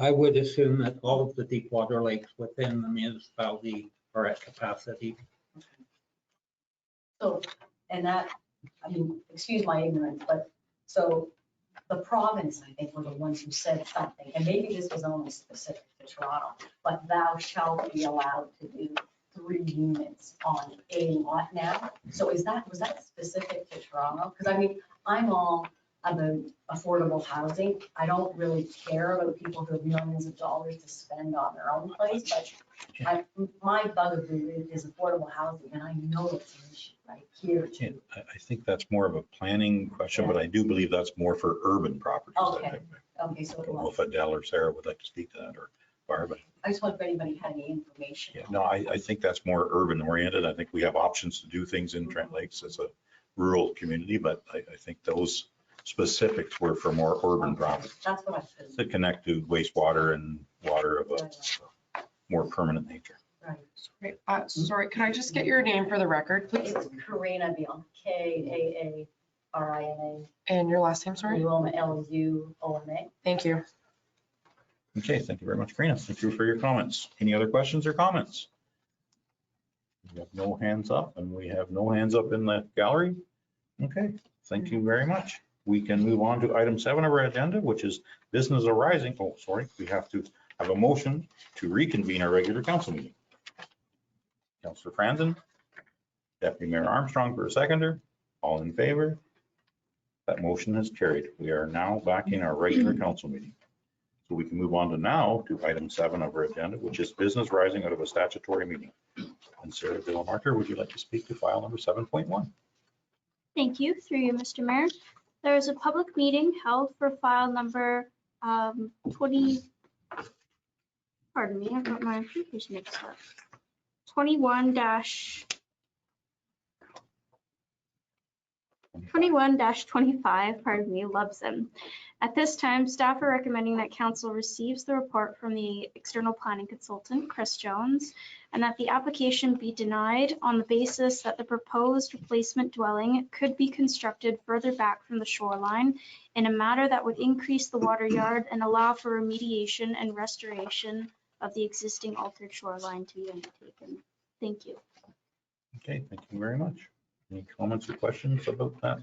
I would assume that all of the deep water lakes within the municipality are at capacity. So, and that, I mean, excuse my ignorance, but so the province, I think, were the ones who said something, and maybe this was only specific to Toronto, but thou shalt be allowed to do 3 units on a lot now. So was that specific to Toronto? Because I mean, I'm all about affordable housing. I don't really care about people who have millions of dollars to spend on their own place, but my bugaboo is affordable housing, and I know it's an issue right here too. I think that's more of a planning question, but I do believe that's more for urban properties. Okay. Okay, so I don't know if Adele or Sarah would like to speak to that, or Barb. I just wonder if anybody had any information. Yeah, no, I think that's more urban oriented. I think we have options to do things in Trent Lakes as a rural community, but I think those specifics were for more urban properties. That's what I said. That connect to wastewater and water of a more permanent nature. Right. Sorry, could I just get your name for the record, please? It's Karina Bion, Kaarina. And your last name, sorry? Luoma, Luoma. Thank you. Okay, thank you very much, Karina. Thank you for your comments. Any other questions or comments? We have no hands up, and we have no hands up in the gallery. Okay, thank you very much. We can move on to item 7 of our agenda, which is business arising. Oh, sorry, we have to have a motion to reconvene our regular council meeting. Councilor Franzen, Deputy Mayor Armstrong for a seconder. All in favor? That motion has carried. We are now back in our regular council meeting. So we can move on to item 7 of our agenda, which is business rising out of a statutory meeting. And Sarah Delamarter, would you like to speak to file number 7.1? Thank you, through you, Mr. Mayor. There is a public meeting held for file number 20, pardon me, I've got my papers mixed up. 21-25, pardon me, Lubson. At this time, staff are recommending that council receives the report from the external planning consultant, Chris Jones, and that the application be denied on the basis that the proposed replacement dwelling could be constructed further back from the shoreline in a manner that would increase the water yard and allow for remediation and restoration of the existing altered shoreline to be undertaken. Thank you. Okay, thank you very much. Any comments or questions about that?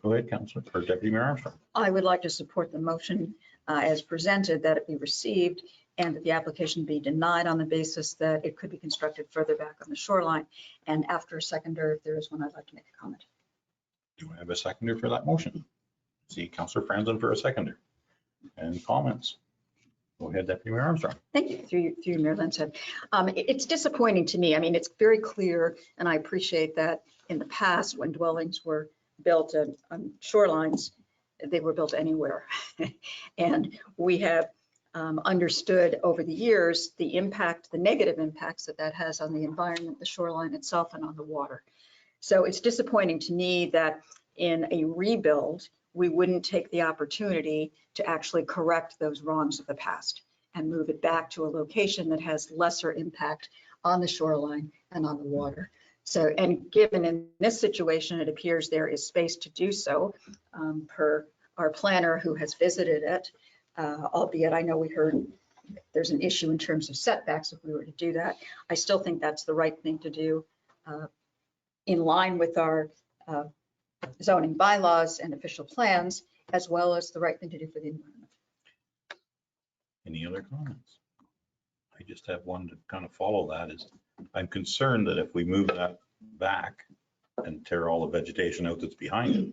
Go ahead, Councilor, or Deputy Mayor Armstrong. I would like to support the motion as presented, that it be received and that the application be denied on the basis that it could be constructed further back on the shoreline. And after a seconder, if there is one, I'd like to make a comment. Do I have a seconder for that motion? See Councilor Franzen for a seconder. Any comments? Go ahead, Deputy Mayor Armstrong. Thank you, through you, Mayor Linstead. It's disappointing to me. I mean, it's very clear, and I appreciate that in the past, when dwellings were built on shorelines, they were built anywhere. And we have understood over the years the impact, the negative impacts that that has on the environment, the shoreline itself, and on the water. So it's disappointing to me that in a rebuild, we wouldn't take the opportunity to actually correct those wrongs of the past and move it back to a location that has lesser impact on the shoreline and on the water. So, and given in this situation, it appears there is space to do so, per our planner who has visited it, albeit I know we heard there's an issue in terms of setbacks if we were to do that. I still think that's the right thing to do, in line with our zoning bylaws and official plans, as well as the right thing to do for the environment. Any other comments? I just have one to kind of follow that is, I'm concerned that if we move that back and tear all the vegetation out that's behind it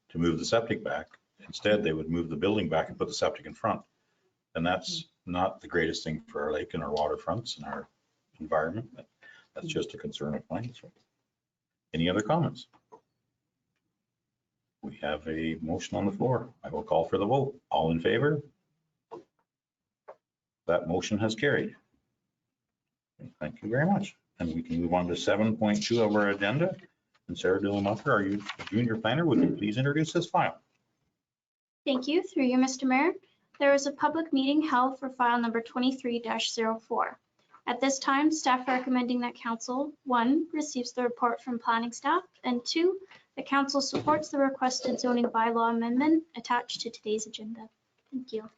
to move the septic back, instead they would move the building back and put the septic in front. And that's not the greatest thing for our lake and our waterfronts and our environment. That's just a concern of mine. So, any other comments? We have a motion on the floor. I will call for the vote. All in favor? That motion has carried. Thank you very much. And we can move on to 7.2 of our agenda. And Sarah Dillon-Mucker, are you a junior planner? Would you please introduce this file? Thank you. Through you, Mr. Mayor. There was a public meeting held for file number 23-04. At this time, staff recommending that council, 1, receives the report from planning staff, and 2, the council supports the requested zoning bylaw amendment attached to today's agenda. Thank you.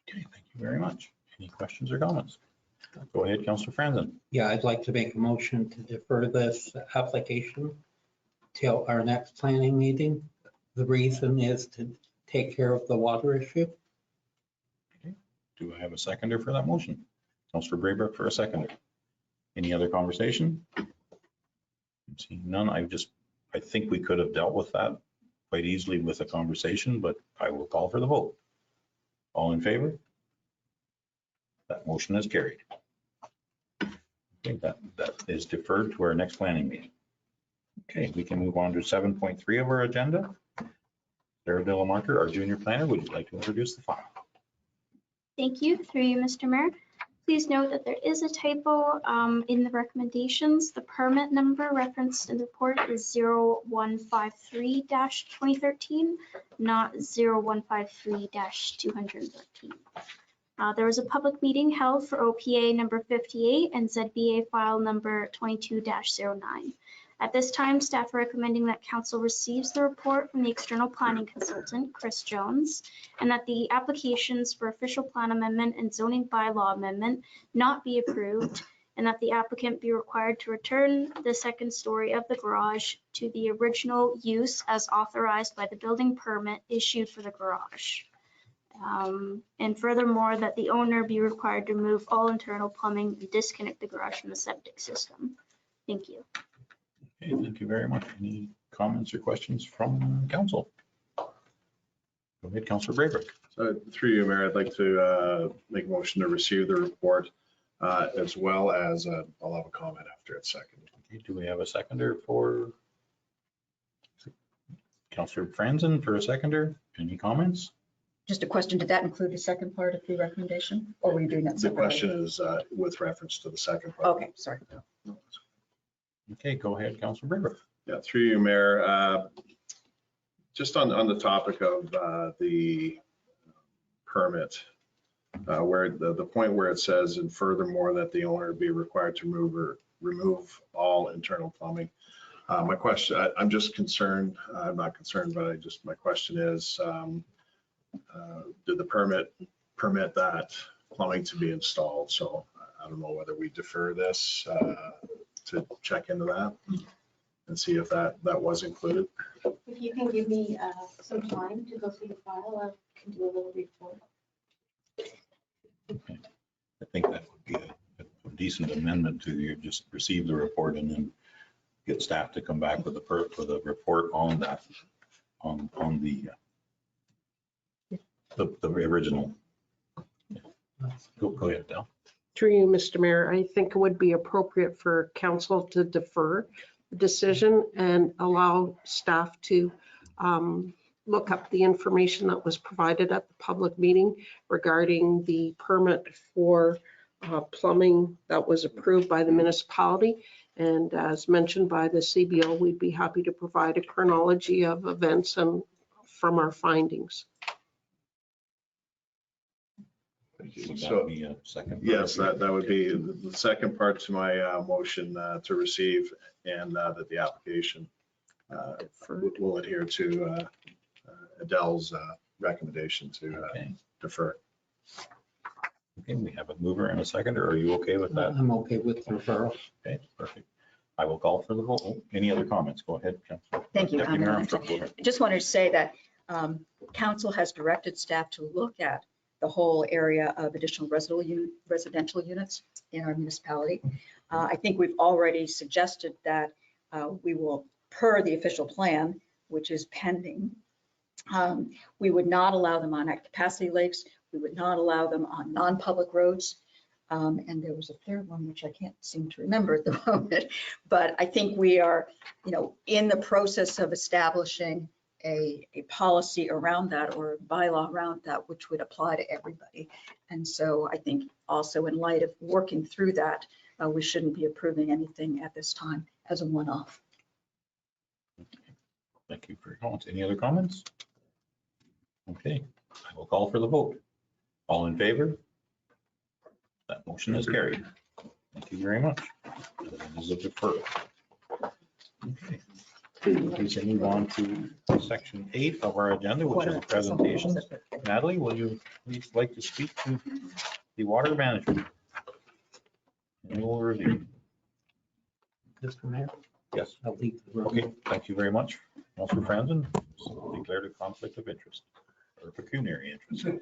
Okay, thank you very much. Any questions or comments? Go ahead, Councillor Franzen. Yeah, I'd like to make a motion to defer this application till our next planning meeting. The reason is to take care of the water issue. Okay. Do I have a seconder for that motion? Councillor Braybrook for a seconder. Any other conversation? Seeing none, I think we could have dealt with that quite easily with a conversation, but I will call for the vote. All in favor? That motion is carried. Okay, that is deferred to our next planning meeting. Okay, we can move on to 7.3 of our agenda. Sarah Dillon-Mucker, our junior planner, would you like to introduce the file? Thank you. Through you, Mr. Mayor. Please note that there is a typo in the recommendations. The permit number referenced in the report is 0153-2013, not 0153-213. There was a public meeting held for OPA number 58 and ZBA file number 22-09. At this time, staff are recommending that council receives the report from the external planning consultant, Chris Jones, and that the applications for official plan amendment and zoning bylaw amendment not be approved, and that the applicant be required to return the second story of the garage to the original use as authorized by the building permit issued for the garage. And furthermore, that the owner be required to remove all internal plumbing and disconnect the garage from the septic system. Thank you. Okay, thank you very much. Any comments or questions from council? Go ahead, Councillor Braybrook. So through you, Mayor, I'd like to make a motion to receive the report as well as I'll have a comment after it's seconded. Okay, do we have a seconder for Councillor Franzen for a seconder? Any comments? Just a question, did that include the second part of the recommendation, or were you doing that The separately? question is with reference to the second part. Okay, sorry. Okay, go ahead, Councillor Braybrook. Yeah, through you, Mayor. Just on the topic of the permit, where the point where it says, and furthermore, that the owner be required to remove all internal plumbing. My question, I'm just concerned, I'm not concerned, but my question is, did the permit permit that plumbing to be installed? So I don't know whether we defer this to check into that and see if that was included. If you can give me some time to go through the file, I can do a little report. Okay. I think that would be a decent amendment to you just receive the report and then get staff to come back with a report on that, on the the original. Go ahead, Del. Through you, Mr. Mayor, I think it would be appropriate for council to defer the decision and allow staff to look up the information that was provided at the public meeting regarding the permit for plumbing that was approved by the municipality. And as mentioned by the CBO, we'd be happy to provide a chronology of events and from our findings. Would So- that be a second? Yes, that would be the second part to my motion to receive and that the application will adhere to Adele's recommendation to Okay. defer. Okay, we have a mover and a seconder. Are you okay with that? I'm okay with referral. Okay, perfect. I will call for the vote. Any other comments? Go ahead, Councilor. Thank you, Deputy Mayor Mayor. Armstrong, go ahead. Just wanted to say that council has directed staff to look at the whole area of additional residential units in our municipality. I think we've already suggested that we will, per the official plan, which is pending, we would not allow them on at capacity lakes. We would not allow them on non-public roads. And there was a third one, which I can't seem to remember at the moment. But I think we are, in the process of establishing a policy around that or a bylaw around that, which would apply to everybody. And so I think also in light of working through that, we shouldn't be approving anything at this time as a one-off. Thank you for your comments. Any other comments? Okay, I will call for the vote. All in favor? That motion is carried. Thank you very much. That is a deferral. Okay. Please move on to section 8 of our agenda, which is presentations. Natalie, will you please like to speak to the water management annual review? Mr. Mayor? Yes. I'll leave the room. Okay, thank you very much. Councilor Franzen, declared a conflict of interest or pecuniary interest.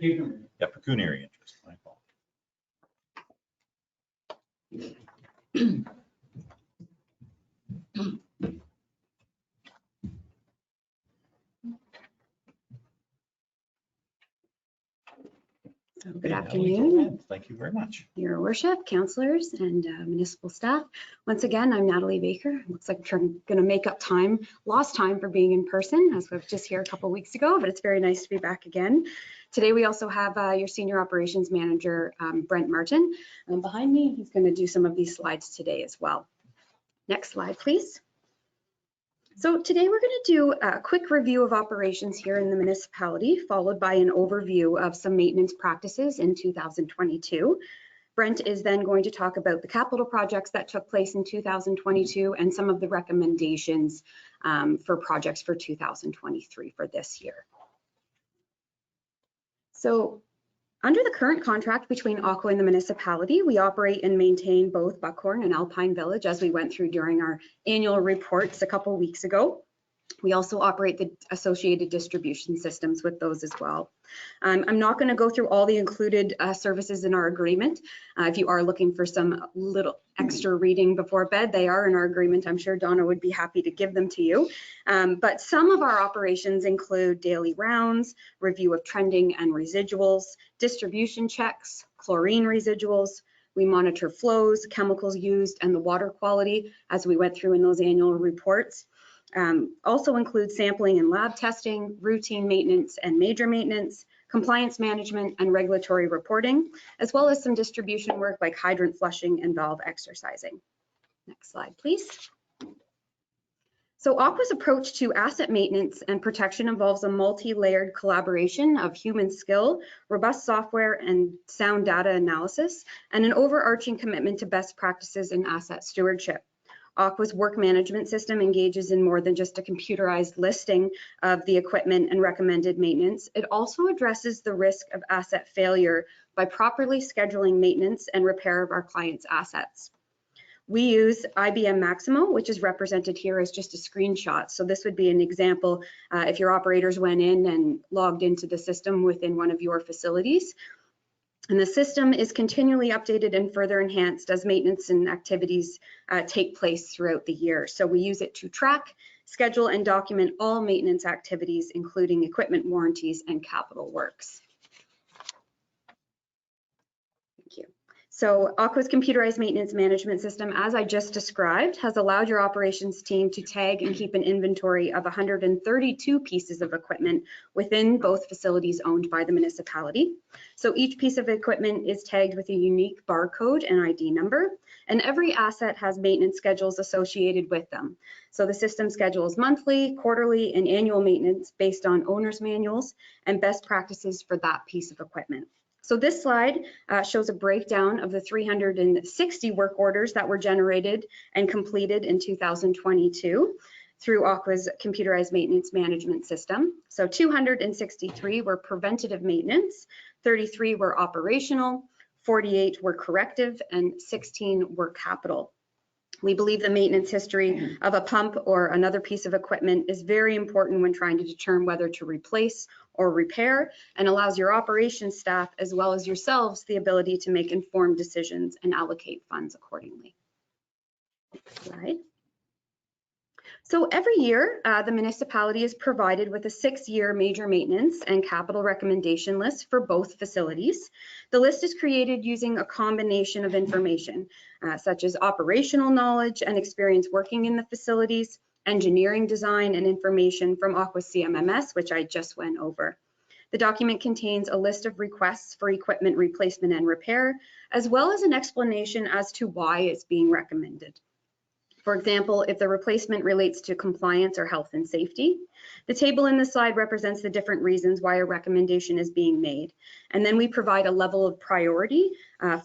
Yeah, pecuniary interest. My fault. Good Okay, Natalie, go afternoon, ahead. Thank you very much. Your Worship, councillors, and municipal staff. Once again, I'm Natalie Baker. Looks like I'm going to make up time, lost time for being in person, as we was just here a couple weeks ago, but it's very nice to be back again. Today, we also have your Senior Operations Manager, Brent Martin, behind me. He's going to do some of these slides today as well. Next slide, please. So today we're going to do a quick review of operations here in the municipality, followed by an overview of some maintenance practices in 2022. Brent is then going to talk about the capital projects that took place in 2022 and some of the recommendations for projects for 2023 for this year. So under the current contract between Aqua and the municipality, we operate and maintain both Buckhorn and Alpine Village, as we went through during our annual reports a couple weeks ago. We also operate the associated distribution systems with those as well. I'm not going to go through all the included services in our agreement. If you are looking for some little extra reading before bed, they are in our agreement. I'm sure Donna would be happy to give them to you. But some of our operations include daily rounds, review of trending and residuals, distribution checks, chlorine residuals. We monitor flows, chemicals used, and the water quality, as we went through in those annual reports. Also includes sampling and lab testing, routine maintenance and major maintenance, compliance management and regulatory reporting, as well as some distribution work like hydrant flushing and valve exercising. Next slide, please. So Aqua's approach to asset maintenance and protection involves a multi-layered collaboration of human skill, robust software and sound data analysis, and an overarching commitment to best practices in asset stewardship. Aqua's work management system engages in more than just a computerized listing of the equipment and recommended maintenance. It also addresses the risk of asset failure by properly scheduling maintenance and repair of our clients' assets. We use IBM Maximo, which is represented here as just a screenshot. So this would be an example if your operators went in and logged into the system within one of your facilities. And the system is continually updated and further enhanced as maintenance and activities take place throughout the year. So we use it to track, schedule, and document all maintenance activities, including equipment warranties and capital works. So Aqua's computerized maintenance management system, as I just described, has allowed your operations team to tag and keep an inventory of 132 pieces of equipment within both facilities owned by the municipality. So each piece of equipment is tagged with a unique barcode and ID number, and every asset has maintenance schedules associated with them. So the system schedules monthly, quarterly, and annual maintenance based on owner's manuals and best practices for that piece of equipment. So this slide shows a breakdown of the 360 work orders that were generated and completed in 2022 through Aqua's computerized maintenance management system. So 263 were preventative maintenance, 33 were operational, 48 were corrective, and 16 were capital. We believe the maintenance history of a pump or another piece of equipment is very important when trying to determine whether to replace or repair, and allows your operations staff as well as yourselves the ability to make informed decisions and allocate funds accordingly. Slide. So every year, the municipality is provided with a 6-year major maintenance and capital recommendation list for both facilities. The list is created using a combination of information, such as operational knowledge and experience working in the facilities, engineering design, and information from Aqua's CMMS, which I just went over. The document contains a list of requests for equipment replacement and repair, as well as an explanation as to why it's being recommended. For example, if the replacement relates to compliance or health and safety, the table in this slide represents the different reasons why a recommendation is being made. And then we provide a level of priority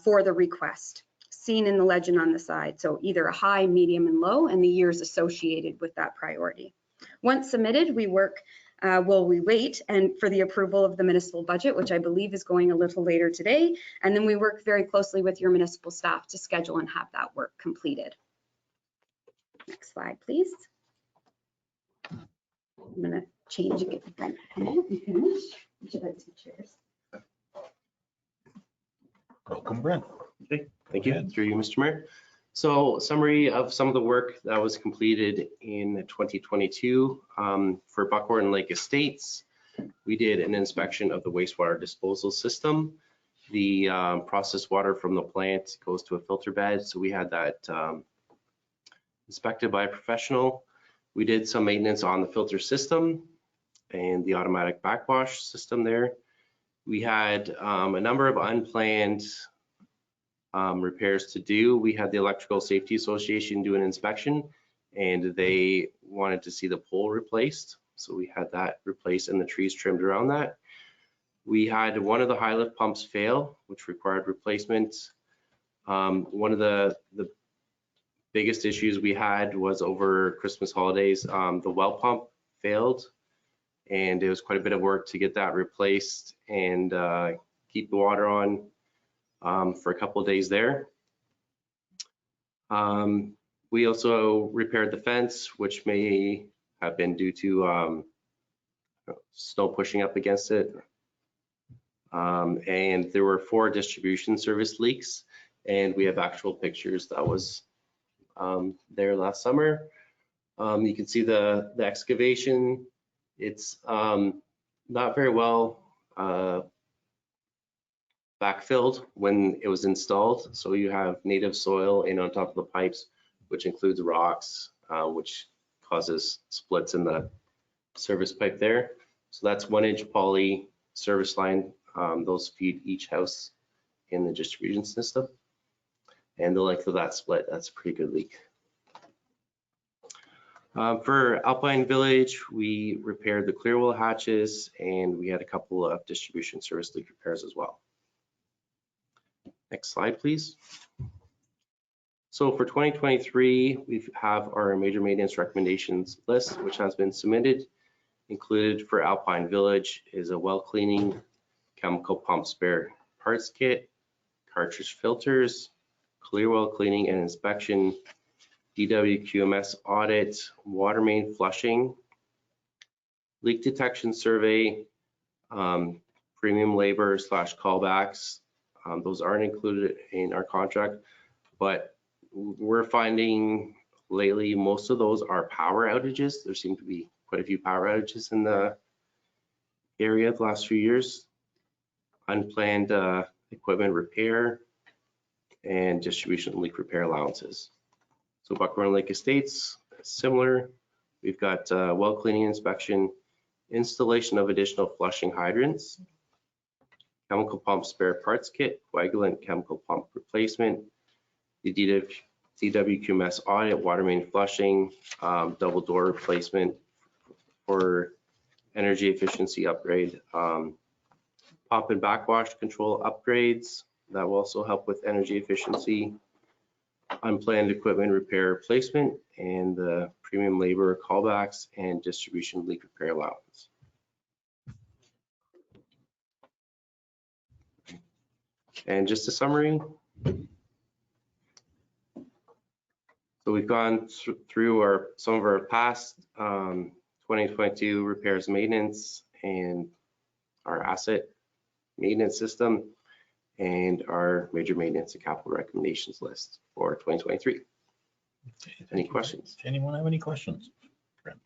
for the request, seen in the legend on the side. So either a high, medium, and low, and the years associated with that priority. Once submitted, we wait for the approval of the municipal budget, which I believe is going a little later today. And then we work very closely with your municipal staff to schedule and have that work completed. Next slide, please. I'm going to change and get the front panel. Would you like some chairs? Welcome, Brent. Okay, thank you. Through you, Mr. Mayor. So summary of some of the work that was completed in 2022 for Buckhorn Lake Estates. We did an inspection of the wastewater disposal system. The processed water from the plant goes to a filter bed, so we had that inspected by a professional. We did some maintenance on the filter system and the automatic backwash system there. We had a number of unplanned repairs to do. We had the Electrical Safety Association do an inspection, and they wanted to see the pole replaced. So we had that replaced and the trees trimmed around that. We had one of the high lift pumps fail, which required replacement. One of the biggest issues we had was over Christmas holidays. The well pump failed, and it was quite a bit of work to get that replaced and keep the water on for a couple of days there. We also repaired the fence, which may have been due to snow pushing up against it. And there were 4 distribution service leaks, and we have actual pictures that was there last summer. You can see the excavation. It's not very well backfilled when it was installed. So you have native soil in on top of the pipes, which includes rocks, which causes splits in the service pipe there. So that's 1-inch poly service line. Those feed each house in the distribution system. And the length of that split, that's a pretty good leak. For Alpine Village, we repaired the clear well hatches, and we had a couple of distribution service leak repairs as well. Next slide, please. So for 2023, we have our major maintenance recommendations list, which has been submitted. Included for Alpine Village is a well cleaning, chemical pump spare parts kit, cartridge filters, clear well cleaning and inspection, DWQMS audit, water main flushing, leak detection survey, premium labor / callbacks. Those aren't included in our contract, but we're finding lately most of those are power outages. There seem to be quite a few power outages in the area the last few years. Unplanned equipment repair, and distribution leak repair allowances. So Buckhorn Lake Estates, similar. We've got well cleaning inspection, installation of additional flushing hydrants, chemical pump spare parts kit, coagulant chemical pump replacement, the DWQMS audit, water main flushing, double door replacement for energy efficiency upgrade, pump and backwash control upgrades that will also help with energy efficiency, unplanned equipment repair replacement, and the premium labor callbacks and distribution leak repair allowance. And just a summary. So we've gone through some of our past 2022 repairs, maintenance, and our asset maintenance system, and our major maintenance and capital recommendations list for 2023. Any questions? Anyone have any questions? Trent.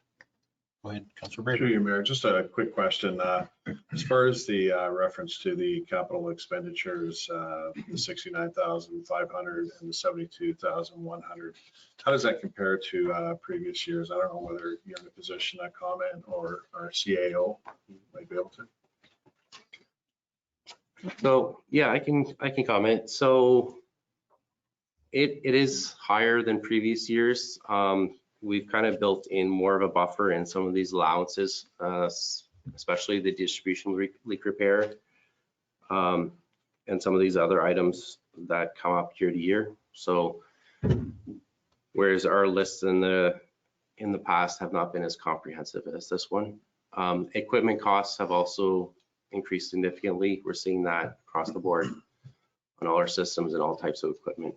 Go ahead, Councilor Brady. Through you, Mayor, just a quick question. As far as the reference to the capital expenditures, the 69,500 and the 72,100, how does that compare to previous years? I don't know whether you're in a position to comment or our CAO might be able to. So yeah, I can comment. So it is higher than previous years. We've kind of built in more of a buffer in some of these allowances, especially the distribution leak repair, and some of these other items that come up year to year. So whereas our lists in the past have not been as comprehensive as this one. Equipment costs have also increased significantly. We're seeing that across the board on all our systems and all types of equipment.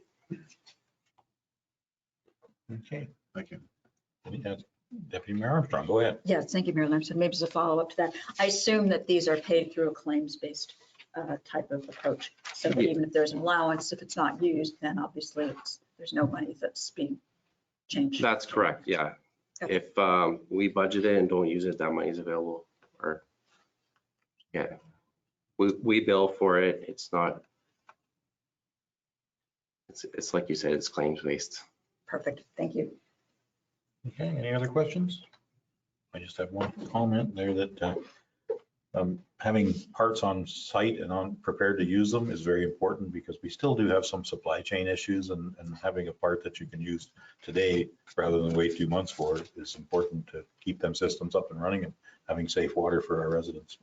Okay, thank you. Deputy Mayor Armstrong, go ahead. Yes, thank you, Mayor Lamson. Maybe as a follow-up to that, I assume that these are paid through a claims-based type of approach. So that even if there's an allowance, if it's not used, then obviously there's no money that's being changed. That's correct, yeah. Okay. If we budget it and don't use it, that money is available. Or yeah, we bill for it. It's not, it's like you said, it's claims based. Perfect, thank you. Okay, any other questions? I just have one comment there that having parts on site and prepared to use them is very important, because we still do have some supply chain issues, and having a part that you can use today rather than wait 2 months for it is important to keep them systems up and running and having safe water for our residents.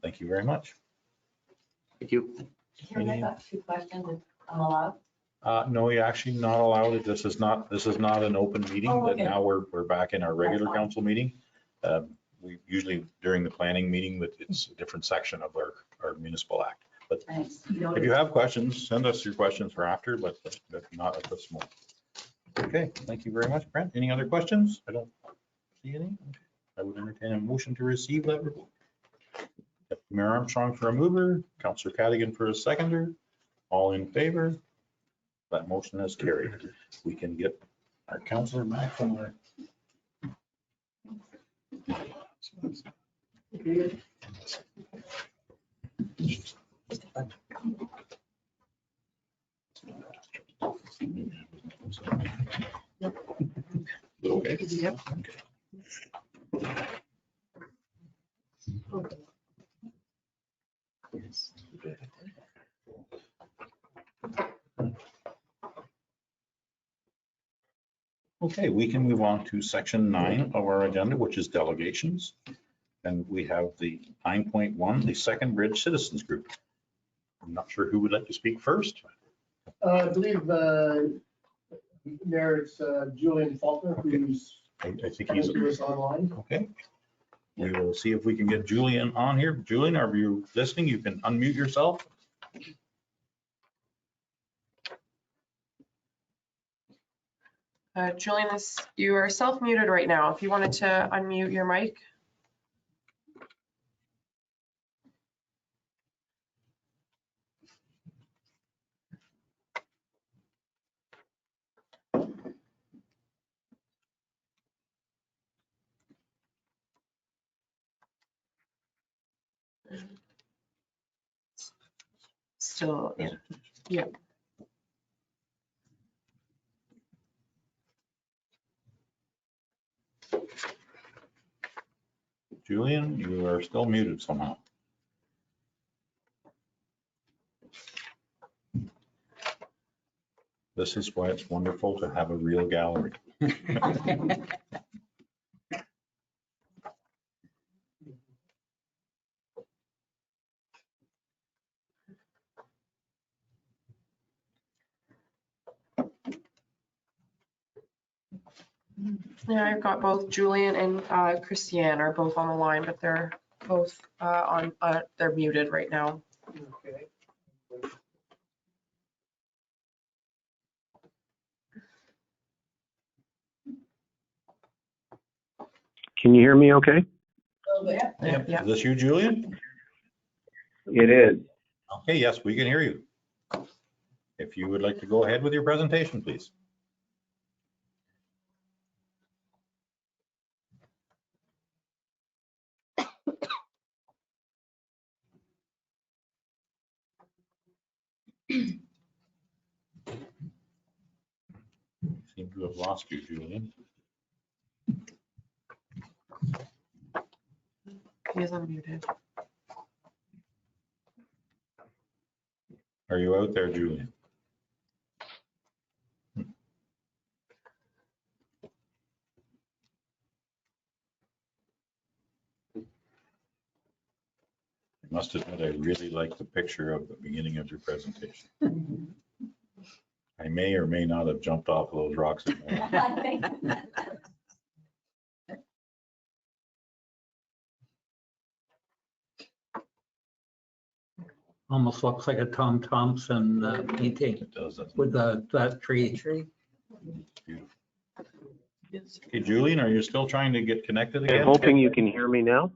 Thank you very much. Thank you. Karen, I got 2 questions if I'm allowed. No, you're actually not allowed. This is not an open meeting, Oh, but okay. now we're back in our regular fine. council meeting. We usually during the planning meeting, but it's a different section of our municipal act. But Thanks. if you have questions, send us your questions for after, but not at this moment. Okay, thank you very much, Brent. Any other questions? I don't see any. I would entertain a motion to receive that report. Deputy Mayor Armstrong for a mover, Councillor Cadigan for a seconder. All in favor? That motion is carried. We can get our councillor back from our. Okay. Yep. Okay, we can move on to section 9 of our agenda, which is delegations. And we have the 9.1, the Second Bridge Citizens Group. I'm not sure who would like to speak first. I believe there's Julian Faulkner, who's I think coming he's to us online. okay. We will see if we can get Julian on here. Julian, are you listening? You can unmute yourself. Julian, you are self-muted right now. If you wanted to unmute your mic. Still, yeah. Julian, you are still muted somehow. This is why it's wonderful to have a real gallery. Yeah, I've got both Julian and Christiane are both on the line, but they're both they're muted right now. Okay. Can you hear me okay? Yep. Is this you, Julian? It is. Okay, yes, we can hear you. If you would like to go ahead with your presentation, please. Seem to have lost you, Julian. He is unmuted. Are you out there, Julian? I must admit, I really like the picture of the beginning of your presentation. I may or may not have jumped off of those rocks. Almost looks like a Tom Thompson painting. It does, doesn't it? With that tree. Beautiful. Okay, Julian, are you still trying to get connected again? I'm hoping you can hear me now.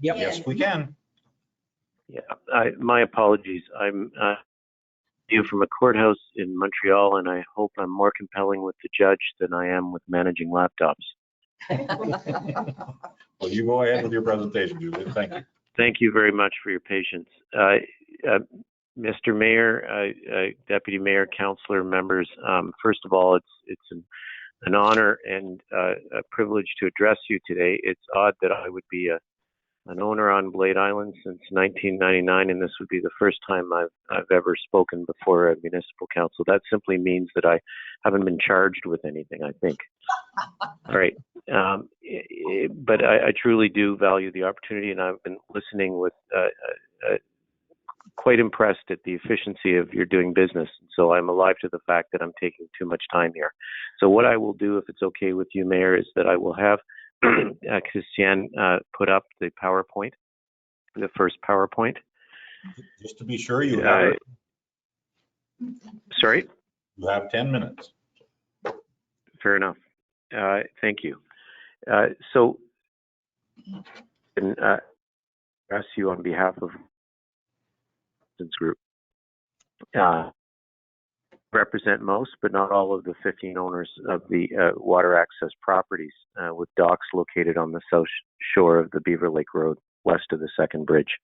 Yep. Yes, we can. Yeah, my apologies. I'm you from a courthouse in Montreal, and I hope I'm more compelling with the judge than I am with managing laptops. Well, you go ahead with your presentation, Julian. Thank you. Thank you very much for your patience. Mr. Mayor, Deputy Mayor, Councillor, members, first of all, it's an honor and a privilege to address you today. It's odd that I would be an owner on Blade Island since 1999, and this would be the first time I've ever spoken before a municipal council. That simply means that I haven't been charged with anything, I think. All right. But I truly do value the opportunity, and I've been listening with quite impressed at the efficiency of your doing business. So I'm alive to the fact that I'm taking too much time here. So what I will do, if it's okay with you, Mayor, is that I will have Christiane put up the PowerPoint, the first PowerPoint. Just to be sure, you have it. Sorry? You have 10 minutes. Fair enough. Thank you. So, ask you on behalf of this group. Represent most, but not all of the 15 owners of the water access properties with docks located on the south shore of the Beaver Lake Road, west of the second bridge.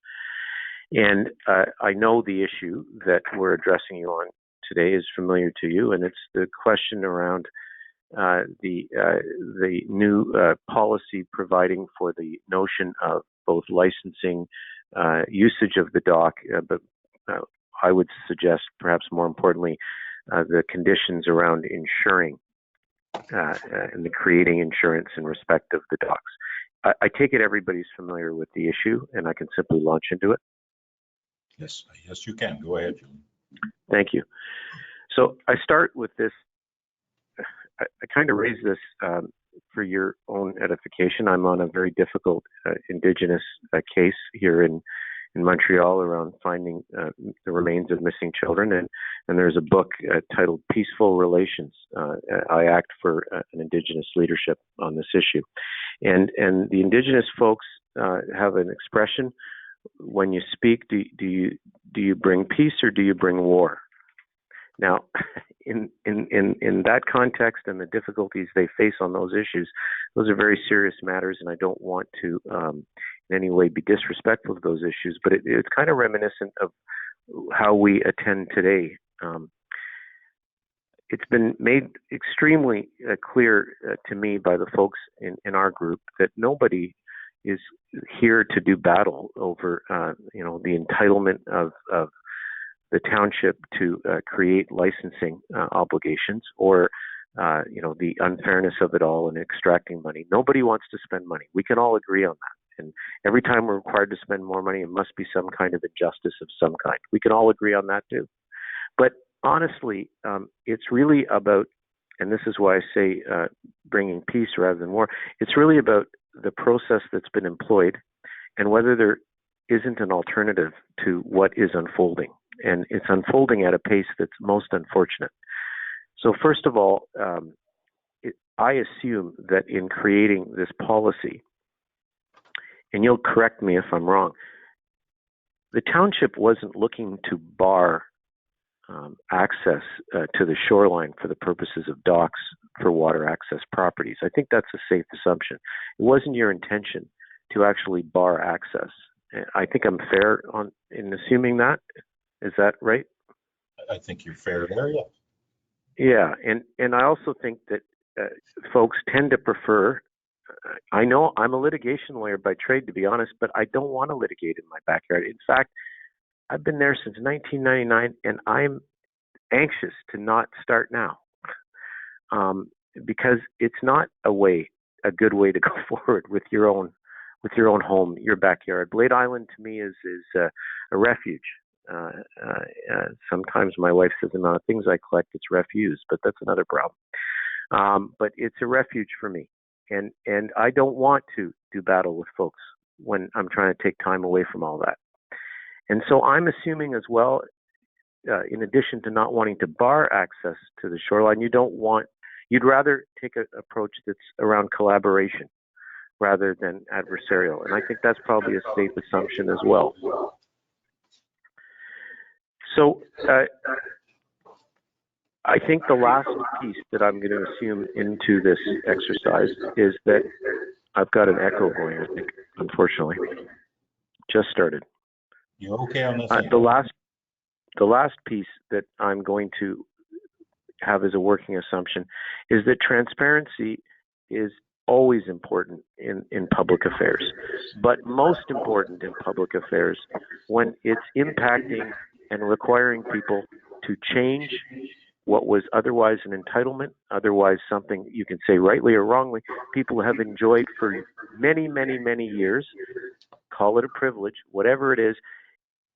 And I know the issue that we're addressing you on today is familiar to you, and it's the question around the new policy providing for the notion of both licensing usage of the dock, but I would suggest perhaps more importantly, the conditions around insuring and the creating insurance in respect of the docks. I take it everybody's familiar with the issue, and I can simply launch into it. Yes, yes, you can. Go ahead, Julian. Thank you. So I start with this. I kind of raise this for your own edification. I'm on a very difficult Indigenous case here in Montreal around finding the remains of missing children. And there's a book titled Peaceful Relations. I act for an Indigenous leadership on this issue. And the Indigenous folks have an expression: when you speak, do you bring peace or do you bring war? Now, in that context and the difficulties they face on those issues, those are very serious matters, and I don't want to in any way be disrespectful of those issues, but it's kind of reminiscent of how we attend today. It's been made extremely clear to me by the folks in our group that nobody here to do battle over, the entitlement of the township to create licensing obligations, or the unfairness of it all and extracting money. Nobody wants to spend money. We can all agree on that. And every time we're required to spend more money, it must be some kind of injustice of some kind. We can all agree on that too. But honestly, it's really about, and this is why I say bringing peace rather than war, it's really about the process that's been employed and whether there isn't an alternative to what is unfolding. And it's unfolding at a pace that's most unfortunate. So first of all, I assume that in creating this policy, and you'll correct me if I'm wrong, the township wasn't looking to bar access to the shoreline for the purposes of docks for water access properties. I think that's a safe assumption. It wasn't your intention to actually bar access. I think I'm fair in assuming that. Is that right? I think you're fair there, yeah. Yeah, and I also think that folks tend to prefer, I know I'm a litigation lawyer by trade, to be honest, but I don't want to litigate in my backyard. In fact, I've been there since 1999, and I'm anxious to not start now, because it's not a good way to go forward with your own home, your backyard. Blade Island to me is a refuge. Sometimes my wife says the amount of things I collect, it's refuse, but that's another problem. But it's a refuge for me, and I don't want to do battle with folks when I'm trying to take time away from all that. And so I'm assuming as well, in addition to not wanting to bar access to the shoreline, you'd rather take an approach that's around collaboration rather than adversarial. And I think that's probably a safe assumption as well. So I think the last piece that I'm going to assume into this exercise is that I've got an echo going, I think, unfortunately. Just started. You're okay on this? The last piece that I'm going to have as a working assumption is that transparency is always important in public affairs, but most important in public affairs when it's impacting and requiring people to change what was otherwise an entitlement, otherwise something you can say rightly or wrongly, people have enjoyed for many, many, many years. Call it a privilege, whatever it is.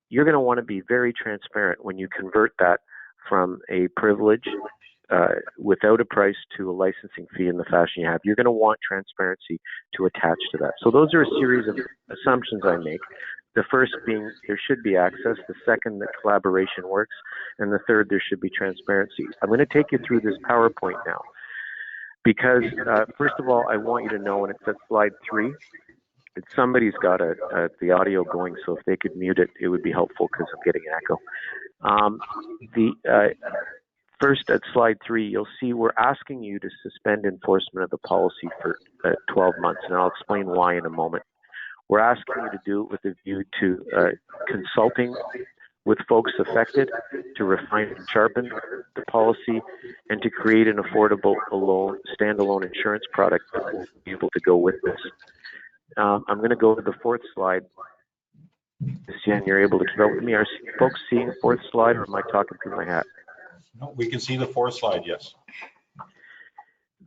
You're going to want to be very transparent when you convert that from a privilege without a price to a licensing fee in the fashion you have. You're going to want transparency to attach to that. So those are a series of assumptions I make. The first being there should be access, the second that collaboration works, and the third there should be transparency. I'm going to take you through this PowerPoint now because first of all, I want you to know, and it's at slide 3, that somebody's got the audio going, so if they could mute it, it would be helpful because I'm getting an echo. First, at slide 3, you'll see we're asking you to suspend enforcement of the policy for 12 months, and I'll explain why in a moment. We're asking you to do it with a view to consulting with folks affected, to refine and sharpen the policy, and to create an affordable standalone insurance product that will be able to go with this. I'm going to go to the 4th slide. Jen, you're able to keep up with me. Are folks seeing the 4th slide, or am I talking through my hat? No, we can see the 4th slide, yes.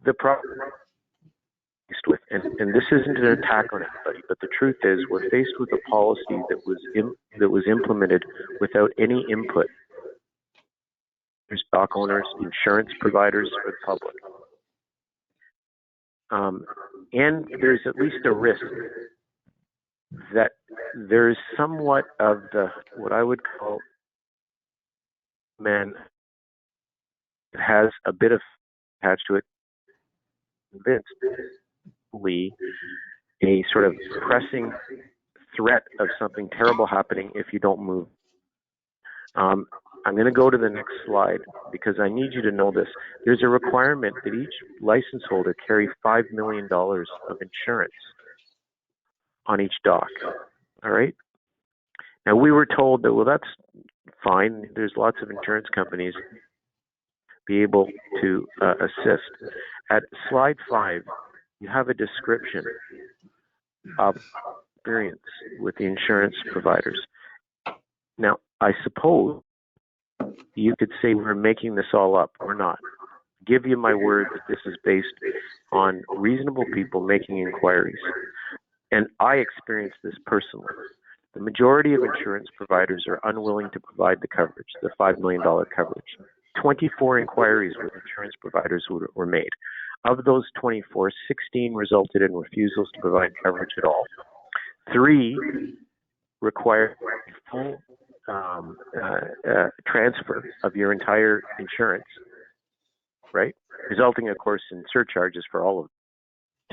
The problem with, and this isn't an attack on anybody, but the truth is we're faced with a policy that was implemented without any input. There's dock owners, insurance providers, or the public. And there's at least a risk that there's somewhat of what I would call man has a bit of attached to it, convinced a sort of pressing threat of something terrible happening if you don't move. I'm going to go to the next slide because I need you to know this. There's a requirement that each license holder carry $5 million of insurance on each dock. All right? Now, we were told that, well, that's fine. There's lots of insurance companies be able to assist. At slide 5, you have a description experience with the insurance providers. Now, I suppose you could say we're making this all up. We're not. Give you my word that this is based on reasonable people making inquiries. And I experienced this personally. The majority of insurance providers are unwilling to provide the coverage, the $5 million coverage. 24 inquiries with insurance providers were made. Of those 24, 16 resulted in refusals to provide coverage at all. 3 required full transfer of your entire insurance, right? Resulting, of course, in surcharges for all of them.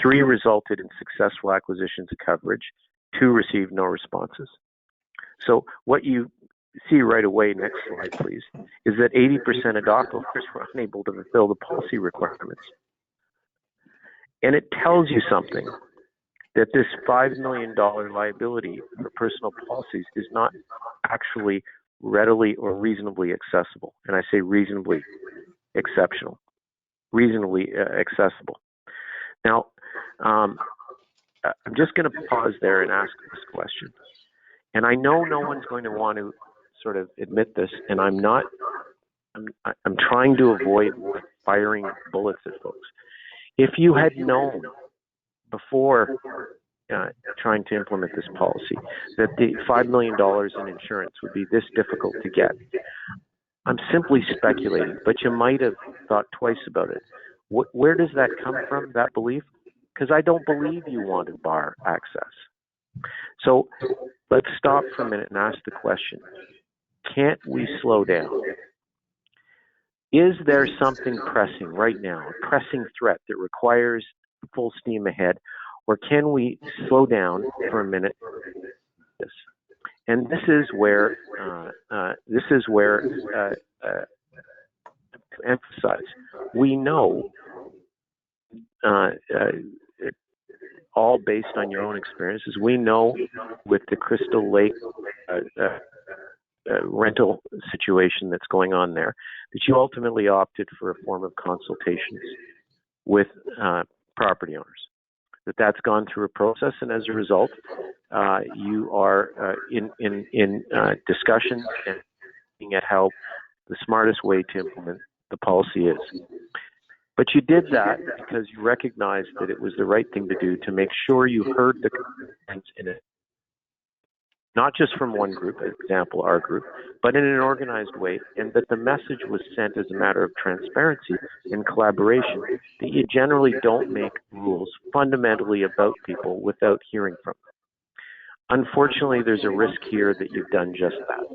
3 resulted in successful acquisitions of coverage. 2 received no responses. So what you see right away, next slide please, is that 80% of dock owners were unable to fulfill the policy requirements. And it tells you something, that this $5 million liability for personal policies is not actually readily or reasonably accessible. And I say reasonably accessible. Now, I'm just going to pause there and ask this question. And I know no one's going to want to sort of admit this, and I'm trying to avoid firing bullets at folks. If you had known before trying to implement this policy that the $5 million in insurance would be this difficult to get, I'm simply speculating, but you might have thought twice about it. Where does that come from, that belief? Because I don't believe you wanted bar access. So let's stop for a minute and ask the question, can't we slow down? Is there something pressing right now, a pressing threat that requires full steam ahead, or can we slow down for a minute? And this is where to emphasize, we know, all based on your own experiences, we know with the Crystal Lake rental situation that's going on there, that you ultimately opted for a form of consultations with property owners. That's gone through a process, and as a result, you are in discussion and looking at how the smartest way to implement the policy is. But you did that because you recognized that it was the right thing to do to make sure you heard the complaints in it, not just from one group, for example, our group, but in an organized way, and that the message was sent as a matter of transparency and collaboration, that you generally don't make rules fundamentally about people without hearing from them. Unfortunately, there's a risk here that you've done just that.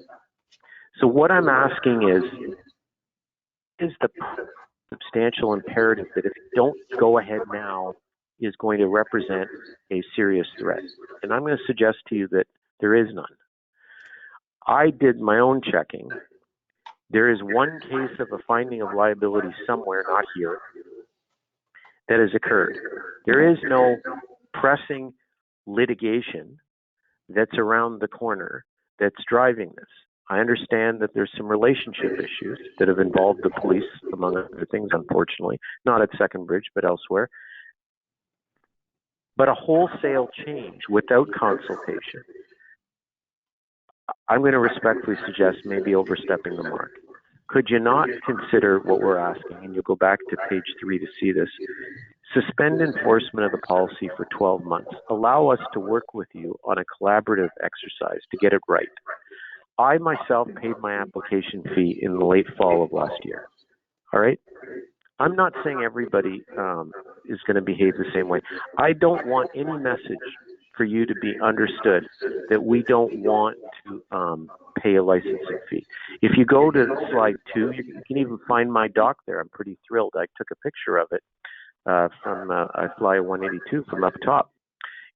So what I'm asking is the substantial imperative that if you don't go ahead now is going to represent a serious threat? And I'm going to suggest to you that there is none. I did my own checking. There is one case of a finding of liability somewhere, not here, that has occurred. There is no pressing litigation that's around the corner that's driving this. I understand that there's some relationship issues that have involved the police, among other things, unfortunately, not at Second Bridge, but elsewhere. But a wholesale change without consultation, I'm going to respectfully suggest maybe overstepping the mark. Could you not consider what we're asking, and you'll go back to page 3 to see this, suspend enforcement of the policy for 12 months. Allow us to work with you on a collaborative exercise to get it right. I myself paid my application fee in the late fall of last year. All right? I'm not saying everybody is going to behave the same way. I don't want any message for you to be understood that we don't want to pay a licensing fee. If you go to slide 2, you can even find my doc there. I'm pretty thrilled. I took a picture of it from I fly 182 from up top.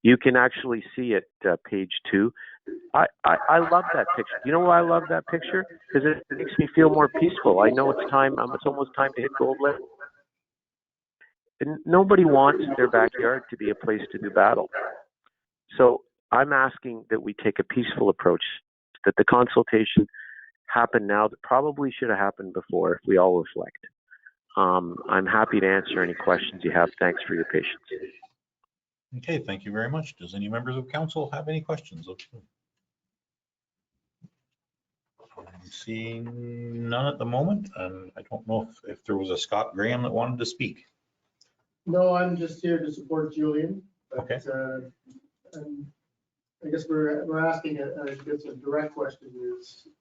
You can actually see it, page 2. I love that picture. You know why I love that picture? Because it makes me feel more peaceful. I know it's time. It's almost time to hit gold level. And nobody wants their backyard to be a place to do battle. So I'm asking that we take a peaceful approach, that the consultation happen now that probably should have happened before if we all reflect. I'm happy to answer any questions you have. Thanks for your patience. Okay, thank you very much. Does any members of council have any questions? I'm seeing none at the moment, and I don't know if there was a Scott Graham that wanted to speak. No, I'm just here to support Julian. But, Okay. and I guess we're asking I guess a direct question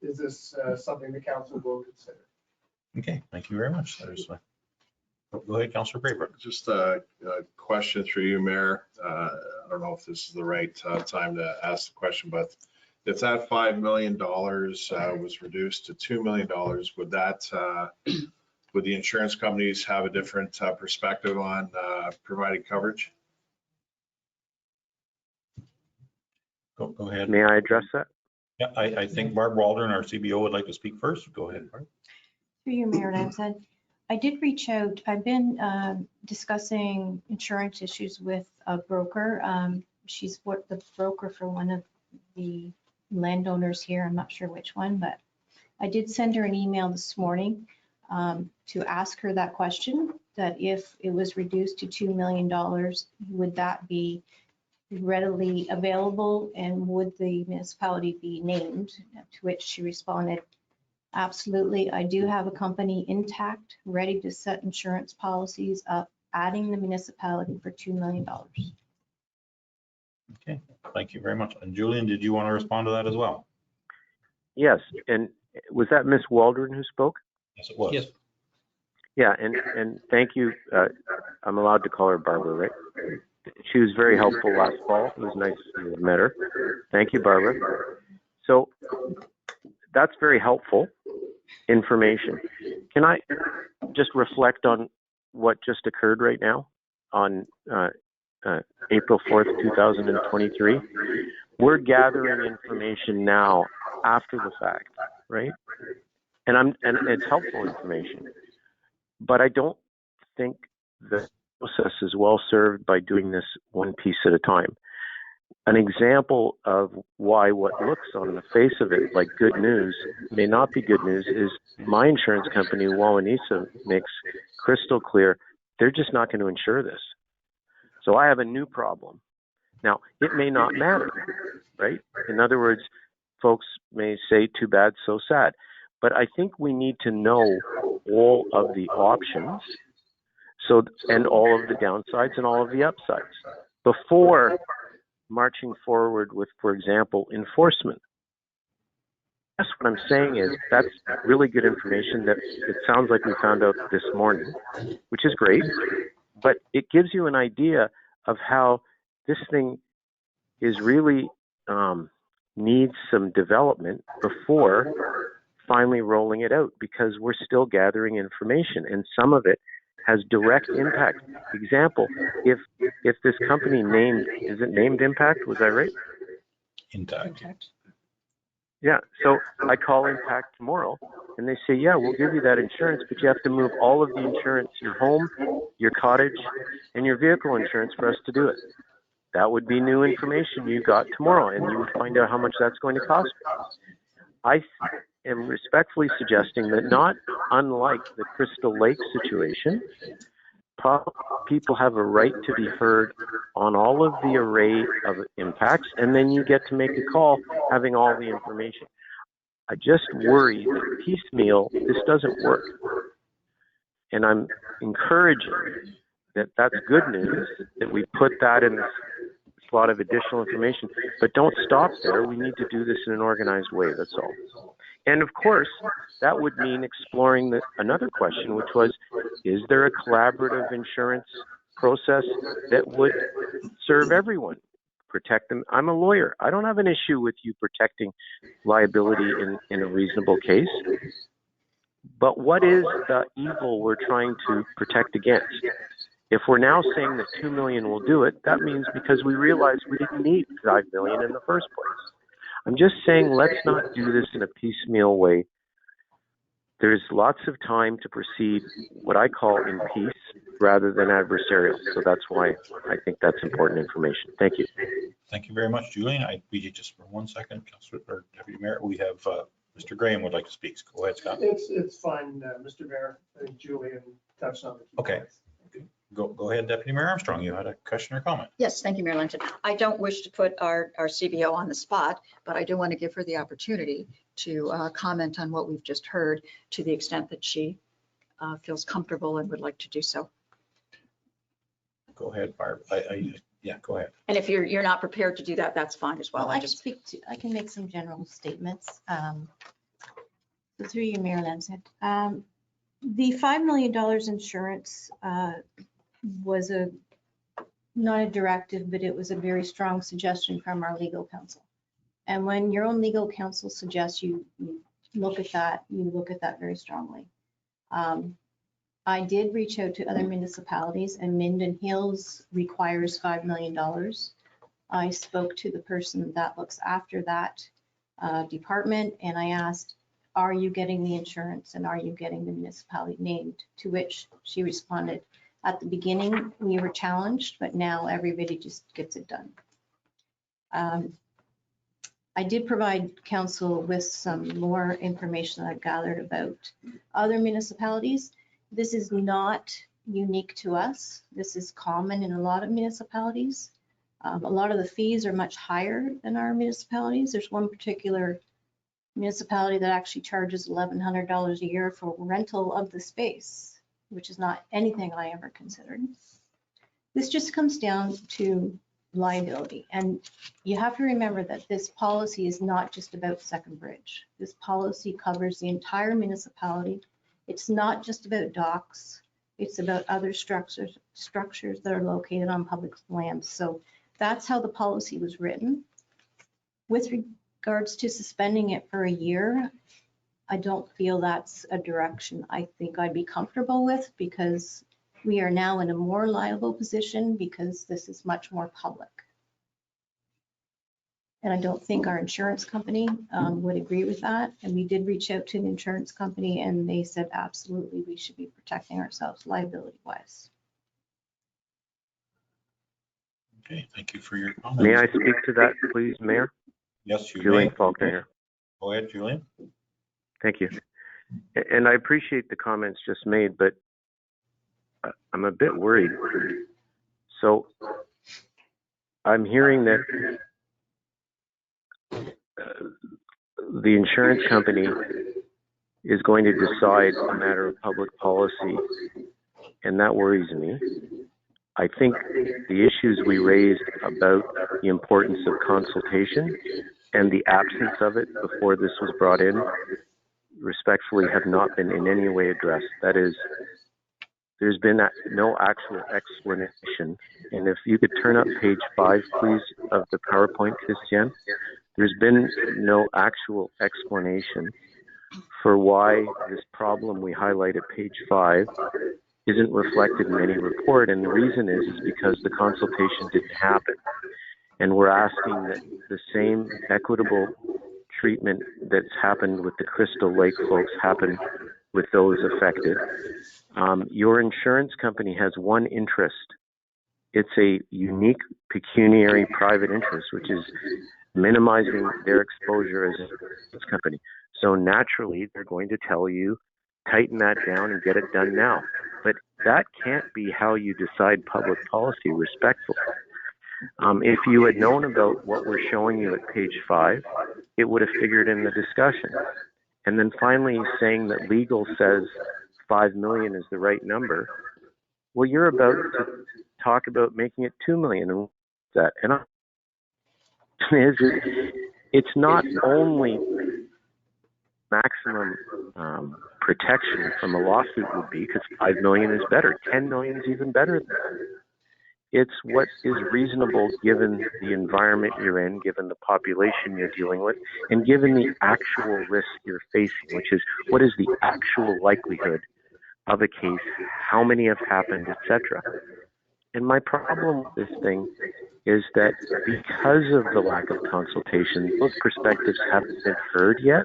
is this something the council will consider? Okay, thank you very much. Go ahead, Councillor Braybrook. Just a question through you, Mayor. I don't know if this is the right time to ask the question, but if that $5 million was reduced to $2 million, would the insurance companies have a different perspective on providing coverage? Go ahead. May I address that? Yeah, I think Barb Waldron, our CBO, would like to speak first. Go ahead, Barb. Through you, Mayor Lamson. I did reach out. I've been discussing insurance issues with a broker. She's the broker for one of the landowners here. I'm not sure which one, but I did send her an email this morning to ask her that question, that if it was reduced to $2 million, would that be readily available and would the municipality be named? To which she responded, absolutely. I do have a company intact, ready to set insurance policies up, adding the municipality for $2 million. Okay, thank you very much. And Julian, did you want to respond to that as well? Yes, and was that Miss Waldron who spoke? Yes, it was. Yes. Yeah, and thank you. I'm allowed to call her Barbara, right? She was very helpful last fall. It was nice to have met her. Thank you, Barbara. So that's very helpful information. Can I just reflect on what just occurred right now on April 4th, 2023? We're gathering information now after the fact, right? And it's helpful information, but I don't think the process is well served by doing this one piece at a time. An example of why what looks on the face of it like good news may not be good news is my insurance company, Wawanesa, makes crystal clear they're just not going to insure this. So I have a new problem. Now, it may not matter, right? In other words, folks may say, too bad, so sad. But I think we need to know all of the options, and all of the downsides and all of the upsides before marching forward with, for example, enforcement. That's what I'm saying is that's really good information that it sounds like we found out this morning, which is great, but it gives you an idea of how this thing is really needs some development before finally rolling it out, because we're still gathering information and some of it has direct impact. Example, if this company is it named Impact? Was I right? Intact. Yeah, so I call Impact tomorrow and they say, yeah, we'll give you that insurance, but you have to move all of the insurance, your home, your cottage, and your vehicle insurance for us to do it. That would be new information you got tomorrow, and you would find out how much that's going to cost. I am respectfully suggesting that, not unlike the Crystal Lake situation, people have a right to be heard on all of the array of impacts, and then you get to make a call having all the information. I just worry that piecemeal, this doesn't work. And I'm encouraging that that's good news, that we put that in this slot of additional information, but don't stop there. We need to do this in an organized way, that's all. And of course, that would mean exploring another question, which was, is there a collaborative insurance process that would serve everyone, protect them? I'm a lawyer. I don't have an issue with you protecting liability in a reasonable case. But what is the evil we're trying to protect against? If we're now saying that 2 million will do it, that means because we realized we didn't need 5 million in the first place. I'm just saying, let's not do this in a piecemeal way. There's lots of time to proceed what I call in peace rather than adversarial. So that's why I think that's important information. Thank you. Thank you very much, Julian. Just for 1 second, Councillor or Deputy Mayor, we have Mr. Graham would like to speak. Go ahead, Scott. It's fine, Mr. Mayor. I think Julian touched on it. Okay. Go ahead, Deputy Mayor Armstrong. You had a question or comment? Yes, thank you, Mayor Linton. I don't wish to put our CBO on the spot, but I do want to give her the opportunity to comment on what we've just heard to the extent that she feels comfortable and would like to do so. Go ahead, Barb. Yeah, go ahead. And if you're not prepared to do that, that's fine as well. Well, I can make some general statements. So through you, Mayor Lansing. The $5 million insurance was not a directive, but it was a very strong suggestion from our legal counsel. And when your own legal counsel suggests you look at that, you look at that very strongly. I did reach out to other municipalities, and Minden Hills requires $5 million. I spoke to the person that looks after that department, and I asked, are you getting the insurance and are you getting the municipality named? To which she responded, at the beginning, we were challenged, but now everybody just gets it done. I did provide council with some more information that I've gathered about other municipalities. This is not unique to us. This is common in a lot of municipalities. A lot of the fees are much higher than our municipalities. There's one particular municipality that actually charges $1,100 a year for rental of the space, which is not anything I ever considered. This just comes down to liability. And you have to remember that this policy is not just about Second Bridge. This policy covers the entire municipality. It's not just about docks. It's about other structures that are located on public lands. So that's how the policy was written. With regards to suspending it for a year, I don't feel that's a direction I think I'd be comfortable with, because we are now in a more liable position because this is much more public. And I don't think our insurance company would agree with that. And we did reach out to the insurance company and they said, absolutely, we should be protecting ourselves liability wise. Okay, thank you for your comments. May I speak to that, please, Mayor? Yes, you Julian may. Faulkner here. Go ahead, Julian. Thank you. And I appreciate the comments just made, but I'm a bit worried. So I'm hearing that the insurance company is going to decide a matter of public policy, and that worries me. I think the issues we raised about the importance of consultation and the absence of it before this was brought in, respectfully, have not been in any way addressed. That is, there's been no actual explanation. And if you could turn up page 5, please, of the PowerPoint, Christian. There's been no actual explanation for why this problem we highlight at page 5 isn't reflected in any report. And the reason is because the consultation didn't happen. And we're asking that the same equitable treatment that's happened with the Crystal Lake folks happen with those affected. Your insurance company has one interest. It's a unique pecuniary private interest, which is minimizing their exposure as an insurance company. So naturally, they're going to tell you, tighten that down and get it done now. But that can't be how you decide public policy respectfully. If you had known about what we're showing you at page 5, it would have figured in the discussion. And then finally saying that legal says 5 million is the right number. Well, you're about to talk about making it 2 million and that. And it's not only maximum protection from a lawsuit would be, because 5 million is better. 10 million is even better than that. It's what is reasonable given the environment you're in, given the population you're dealing with, and given the actual risk you're facing, which is what is the actual likelihood of a case, how many have happened, etc. And my problem with this thing is that because of the lack of consultation, those perspectives haven't been heard yet.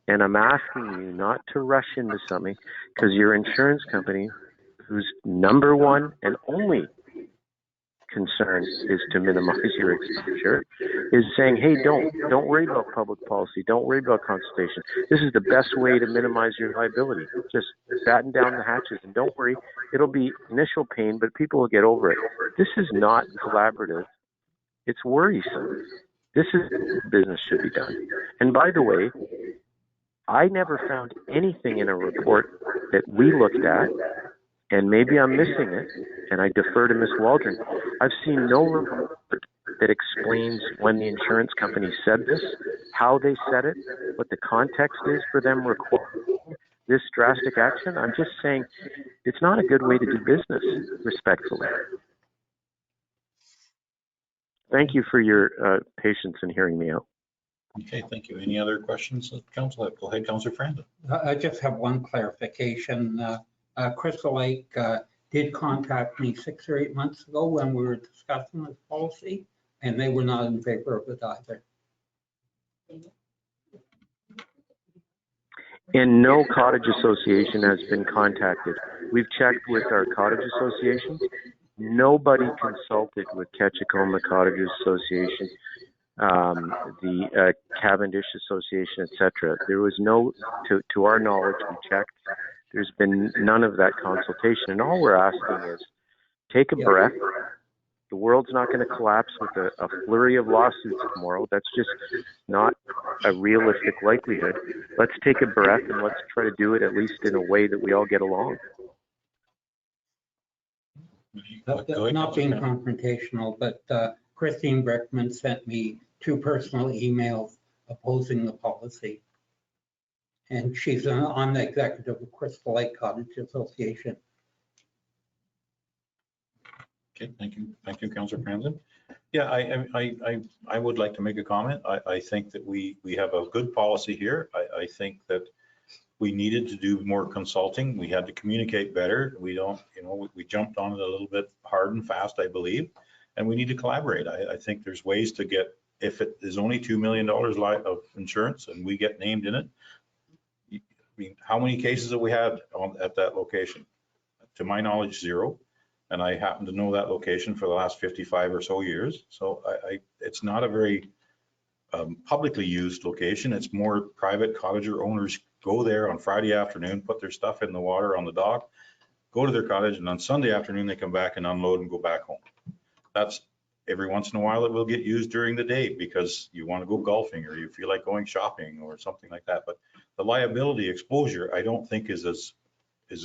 And I'm asking you not to rush into something, because your insurance company, whose number one and only concern is to minimize your exposure, is saying, hey, don't worry about public policy. Don't worry about consultation. This is the best way to minimize your liability. Just batten down the hatches and don't worry. It'll be initial pain, but people will get over it. This is not collaborative. It's worrisome. This is how business should be done. And by the way, I never found anything in a report that we looked at, and maybe I'm missing it, and I defer to Ms. Waldron. I've seen no report that explains when the insurance company said this, how they said it, what the context is for them requiring this drastic action. I'm just saying it's not a good way to do business, respectfully. Thank you for your patience in hearing me out. Okay, thank you. Any other questions, Council? Go ahead, Councillor Frandsen. I just have one clarification. Crystal Lake did contact me 6 or 8 months ago when we were discussing this policy, and they were not in favor of it either. And no cottage association has been contacted. We've checked with our cottage associations. Nobody consulted with Ketchikan Cottages Association, the Cavendish Association, etc. There was no, to our knowledge, we checked. There's been none of that consultation. And all we're asking is take a breath. The world's not going to collapse with a flurry of lawsuits tomorrow. That's just not a realistic likelihood. Let's take a breath and let's try to do it at least in a way that we all get along. Not being confrontational, but Christine Brickman sent me 2 personal emails opposing the policy. And she's on the executive of Crystal Lake Cottage Association. Okay, thank you. Thank you, Councillor Frandsen. Yeah, I would like to make a comment. I think that we have a good policy here. I think that we needed to do more consulting. We had to communicate better. We don't, we jumped on it a little bit hard and fast, I believe, and we need to collaborate. I think there's ways to get, if it is only $2 million of insurance and we get named in it, I mean, how many cases have we had at that location? To my knowledge, 0. And I happen to know that location for the last 55 or so years. So it's not a very publicly used location. It's more private cottager owners go there on Friday afternoon, put their stuff in the water on the dock, go to their cottage, and on Sunday afternoon, they come back and unload and go back home. That's every once in a while it will get used during the day because you want to go golfing or you feel like going shopping or something like that. But the liability exposure, I don't think is as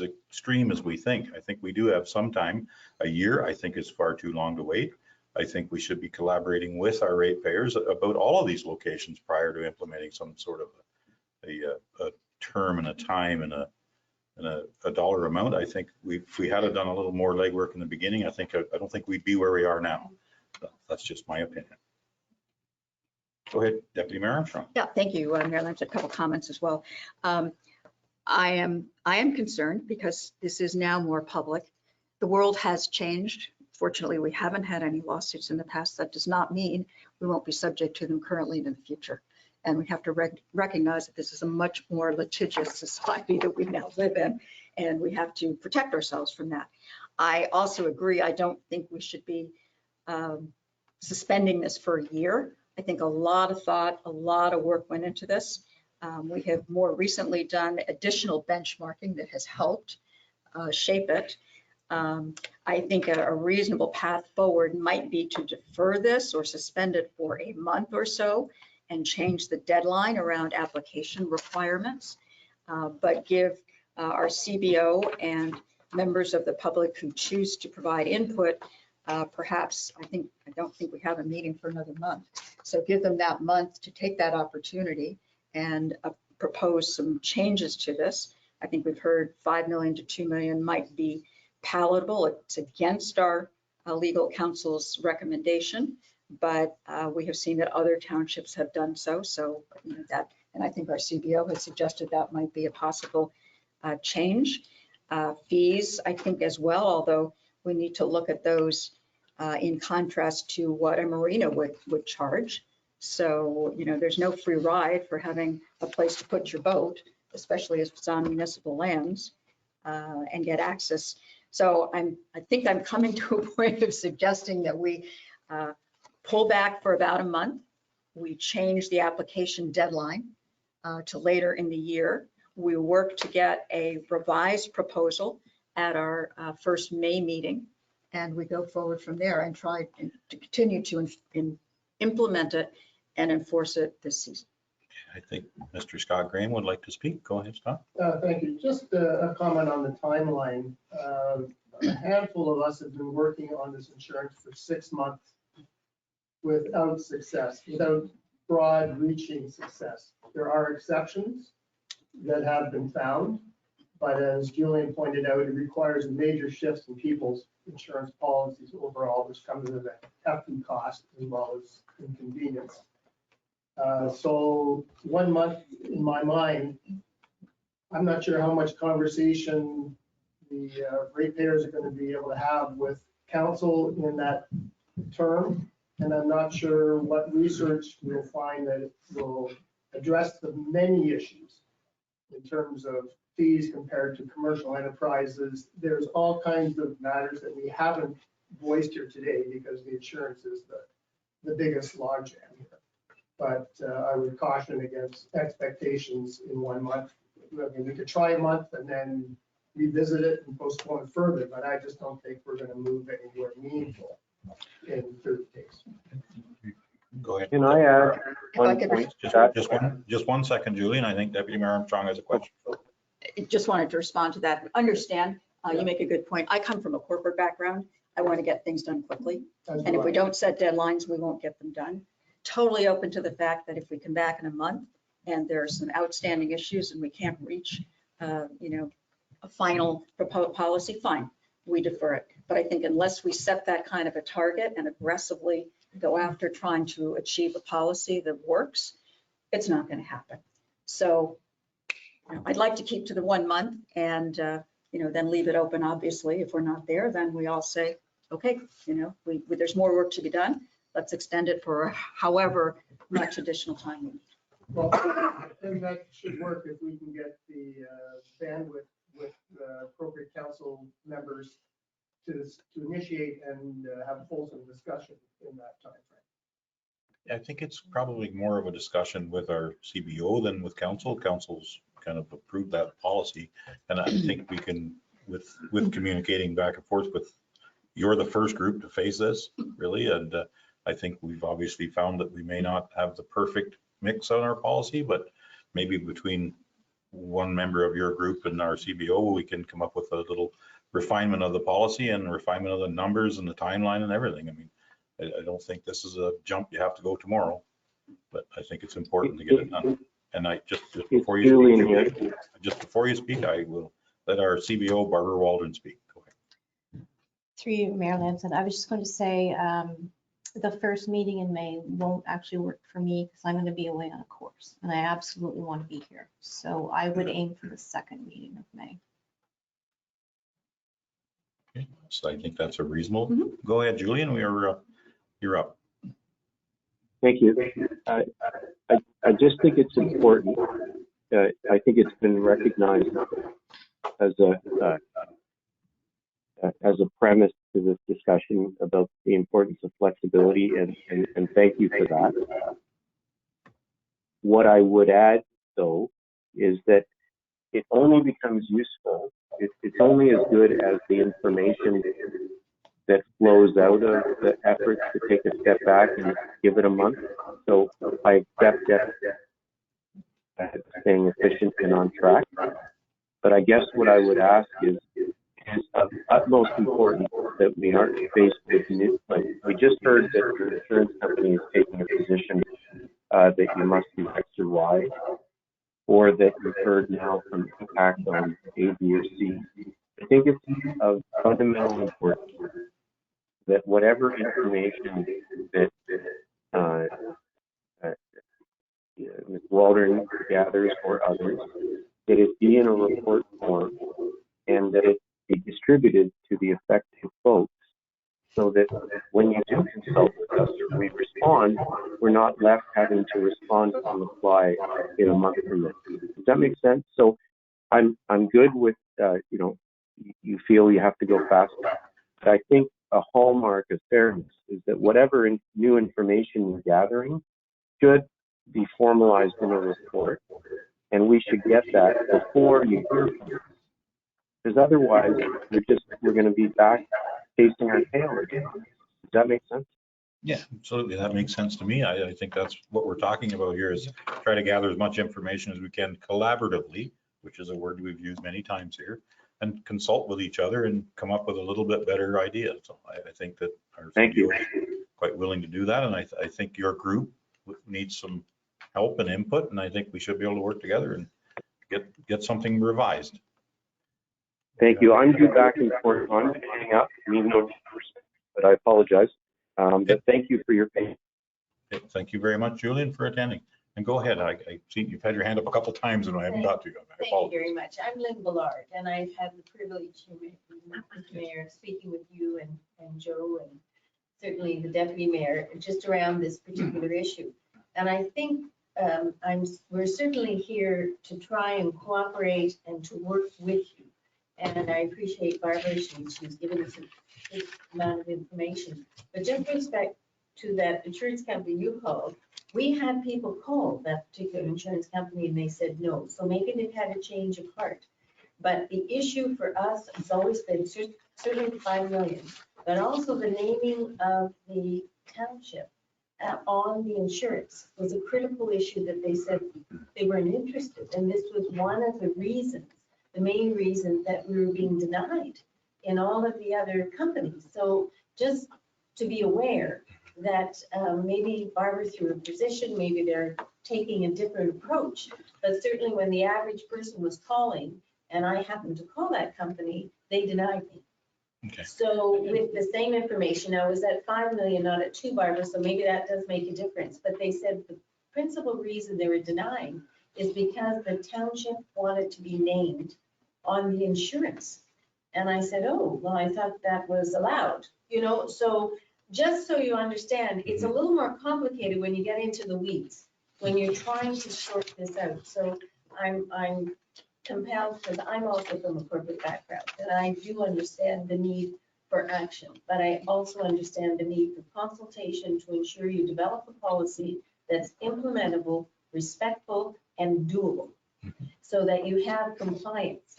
extreme as we think. I think we do have some time. A year, I think, is far too long to wait. I think we should be collaborating with our ratepayers about all of these locations prior to implementing some sort of a term and a time and a dollar amount. I think if we had done a little more legwork in the beginning, I don't think we'd be where we are now. That's just my opinion. Go ahead, Deputy Mayor Armstrong. Yeah, thank you, Mayor Lynch. A couple comments as well. I am concerned because this is now more public. The world has changed. Fortunately, we haven't had any lawsuits in the past. That does not mean we won't be subject to them currently in the future. And we have to recognize that this is a much more litigious society that we now live in, and we have to protect ourselves from that. I also agree. I don't think we should be suspending this for a year. I think a lot of thought, a lot of work went into this. We have more recently done additional benchmarking that has helped shape it. I think a reasonable path forward might be to defer this or suspend it for a month or so and change the deadline around application requirements, but give our CBO and members of the public who choose to provide input, perhaps, I don't think we have a meeting for another month. So give them that month to take that opportunity and propose some changes to this. I think we've heard 5 million to 2 million might be palatable. It's against our legal counsel's recommendation, but we have seen that other townships have done so. So that, and I think our CBO has suggested that might be a possible change. Fees, I think as well, although we need to look at those in contrast to what a marina would charge. So, there's no free ride for having a place to put your boat, especially if it's on municipal lands, and get access. So I think I'm coming to a point of suggesting that we pull back for about a month. We change the application deadline to later in the year. We work to get a revised proposal at our first May meeting, and we go forward from there and try to continue to implement it and enforce it this season. I think Mr. Scott Graham would like to speak. Go ahead, Scott. Thank you. Just a comment on the timeline. A handful of us have been working on this insurance for 6 months without success, without broad reaching success. There are exceptions that have been found, but as Julian pointed out, it requires major shifts in people's insurance policies overall, which comes with a hefty cost as well as inconvenience. So 1 month, in my mind, I'm not sure how much conversation the ratepayers are going to be able to have with council in that term. And I'm not sure what research we'll find that will address the many issues in terms of fees compared to commercial enterprises. There's all kinds of matters that we haven't voiced here today because the insurance is the biggest logjam here. But I would caution against expectations in 1 month. I mean, we could try a month and then revisit it and postpone it further, but I just don't think we're going to move anywhere meaningful in 30 days. Go ahead. Can I add one point? Just 1 second, Julian. I think Deputy Mayor Armstrong has a question. I just wanted to respond to that. Understand, you make a good point. I come from a corporate background. I want to get things done quickly. And if we don't set deadlines, we won't get them done. Totally open to the fact that if we come back in a month and there are some outstanding issues and we can't reach, a final proposed policy, fine, we defer it. But I think unless we set that kind of a target and aggressively go after trying to achieve a policy that works, it's not going to happen. So I'd like to keep to the 1 month and, then leave it open. Obviously, if we're not there, then we all say, okay, there's more work to be done. Let's extend it for however much additional time we need. Well, I think that should work if we can get the bandwidth with the appropriate council members to initiate and have a fulsome discussion in that time frame. I think it's probably more of a discussion with our CBO than with council. Council's kind of approved that policy. And I think we can, with communicating back and forth with, you're the first group to face this, really. And I think we've obviously found that we may not have the perfect mix on our policy, but maybe between one member of your group and our CBO, we can come up with a little refinement of the policy and refinement of the numbers and the timeline and everything. I mean, I don't think this is a jump you have to go tomorrow, but I think it's important to get it done. And I just before you speak, I will let our CBO, Barbara Waldron, speak. Go ahead. Through you, Mayor Lamson, I was just going to say the first meeting in May won't actually work for me because I'm going to be away on a course and I absolutely want to be here. So I would aim for the second meeting of May. Okay, so I think that's a reasonable. Go ahead, Julian. You're up. Thank you. I just think it's important. I think it's been recognized as a premise to this discussion about the importance of flexibility, and thank you for that. What I would add, though, is that it only becomes useful, it's only as good as the information that flows out of the effort to take a step back and give it a month. So I accept that staying efficient and on track. But I guess what I would ask is of utmost importance that we aren't faced with new, like we just heard that the insurance company is taking a position that you must do X or Y, or that we've heard now from impact on A, B, or C. I think it's of fundamental importance that whatever information that Ms. Waldron gathers or others, that it be in a report form and that it be distributed to the affected folks so that when you do consult with us or we respond, we're not left having to respond on the fly in a month from now. Does that make sense? So I'm good with, you feel you have to go faster. But I think a hallmark of fairness is that whatever new information you're gathering should be formalized in a report, and we should get that before you hear from us. Because otherwise, we're going to be back chasing our tail again. Does that make sense? Yeah, absolutely. That makes sense to me. I think that's what we're talking about here, is try to gather as much information as we can collaboratively, which is a word we've used many times here, and consult with each other and come up with a little bit better idea. So I think that our CBO is quite willing to do that. And I think your group needs some help and input, and I think we should be able to work together and get something revised. Thank you. I'm due back in court. I'm going to hang up. I mean, no disrespect, but I apologize. But thank you for your patience. Okay, thank you very much, Julian, for attending. And go ahead. I see you've had your hand up a couple times and I haven't got to you. Thank you very much. I'm Lynn Ballard, and I've had the privilege, Mayor, of speaking with you and Joe and certainly the Deputy Mayor just around this particular issue. And I think we're certainly here to try and cooperate and to work with you. And I appreciate Barbara, she's given us a good amount of information. But just with respect to that insurance company you called, we had people call that particular insurance company and they said no. So maybe they've had a change of heart. But the issue for us has always been certainly 5 million, but also the naming of the township on the insurance was a critical issue that they said they weren't interested. And this was one of the reasons, the main reason that we were being denied in all of the other companies. So just to be aware that maybe Barbara's through a position, maybe they're taking a different approach, but certainly when the average person was calling and I happened to call that company, they denied me. Okay. So with the same information, I was at 5 million, not at 2, Barbara, so maybe that does make a difference. But they said the principal reason they were denying is because the township wanted to be named on the insurance. And I said, oh, well, I thought that was allowed, so just so you understand, it's a little more complicated when you get into the weeds, when you're trying to sort this out. So I'm compelled, because I'm also from a corporate background, and I do understand the need for action, but I also understand the need for consultation to ensure you develop a policy that's implementable, respectful, and doable, so that you have compliance.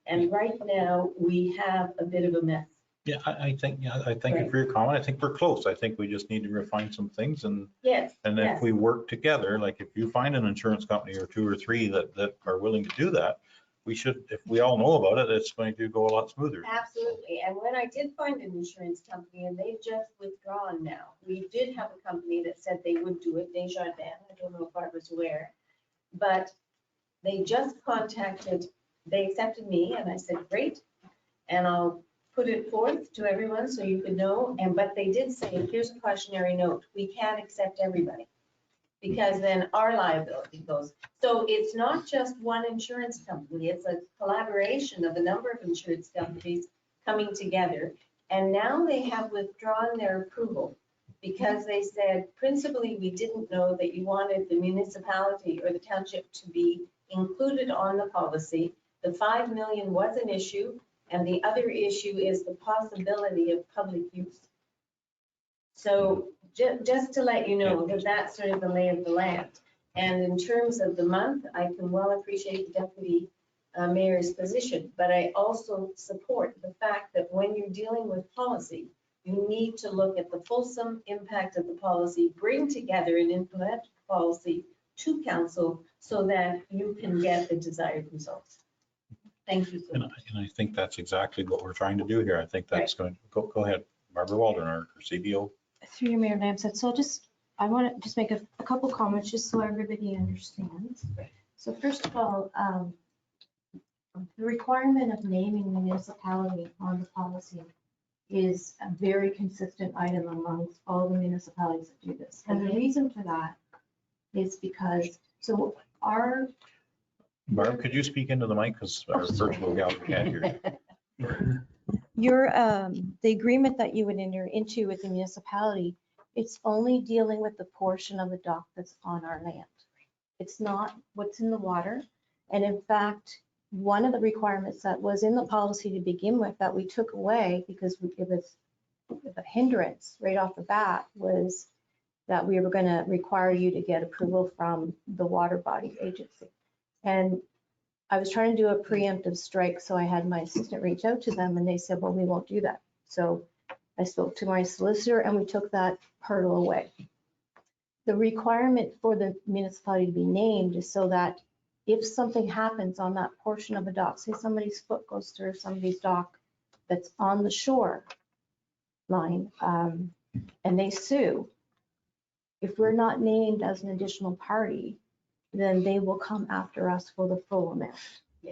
And right now, we have a bit of a mess. Yeah, I thank you for your comment. I think we're close. I think we just need to refine some things, and if we work together, like if you find an insurance company or 2 or 3 that are willing to do that, we should, if we all know about it, it's going to go a lot smoother. Absolutely. And when I did find an insurance company, and they've just withdrawn now, we did have a company that said they would do it, Desjardins. I don't know if I was aware, but they just contacted, they accepted me, and I said, great. And I'll put it forth to everyone so you can know. But they did say, here's a cautionary note. We can't accept everybody, because then our liability goes. So it's not just one insurance company. It's a collaboration of a number of insurance companies coming together. And now they have withdrawn their approval because they said, principally, we didn't know that you wanted the municipality or the township to be included on the policy. The 5 million was an issue. And the other issue is the possibility of public use. So just to let you know that that's sort of the lay of the land. And in terms of the month, I can well appreciate the Deputy Mayor's position, but I also support the fact that when you're dealing with policy, you need to look at the fulsome impact of the policy, bring together and implement policy to council so that you can get the desired results. Thank you so much. And I think that's exactly what we're trying to do here. I think that's going to go ahead. Barbara Waldron, our CBO. Through your Mayor Lamson. So I want to just make a couple comments just so everybody understands. So first of all, the requirement of naming the municipality on the policy is a very consistent item amongst all the municipalities that do this. And the reason for that is because, so our Barb, could you speak into the mic, because our virtual gal can't hear you. The agreement that you would enter into with the municipality, it's only dealing with the portion of the dock that's on our land. It's not what's in the water. And in fact, one of the requirements that was in the policy to begin with that we took away because it was a hindrance right off the bat was that we were going to require you to get approval from the water body agency. And I was trying to do a preemptive strike, so I had my assistant reach out to them and they said, well, we won't do that. So I spoke to my solicitor and we took that hurdle away. The requirement for the municipality to be named is so that if something happens on that portion of a dock, say somebody's foot goes through somebody's dock that's on the shore line, and they sue, if we're not named as an additional party, then they will come after us for the full amount.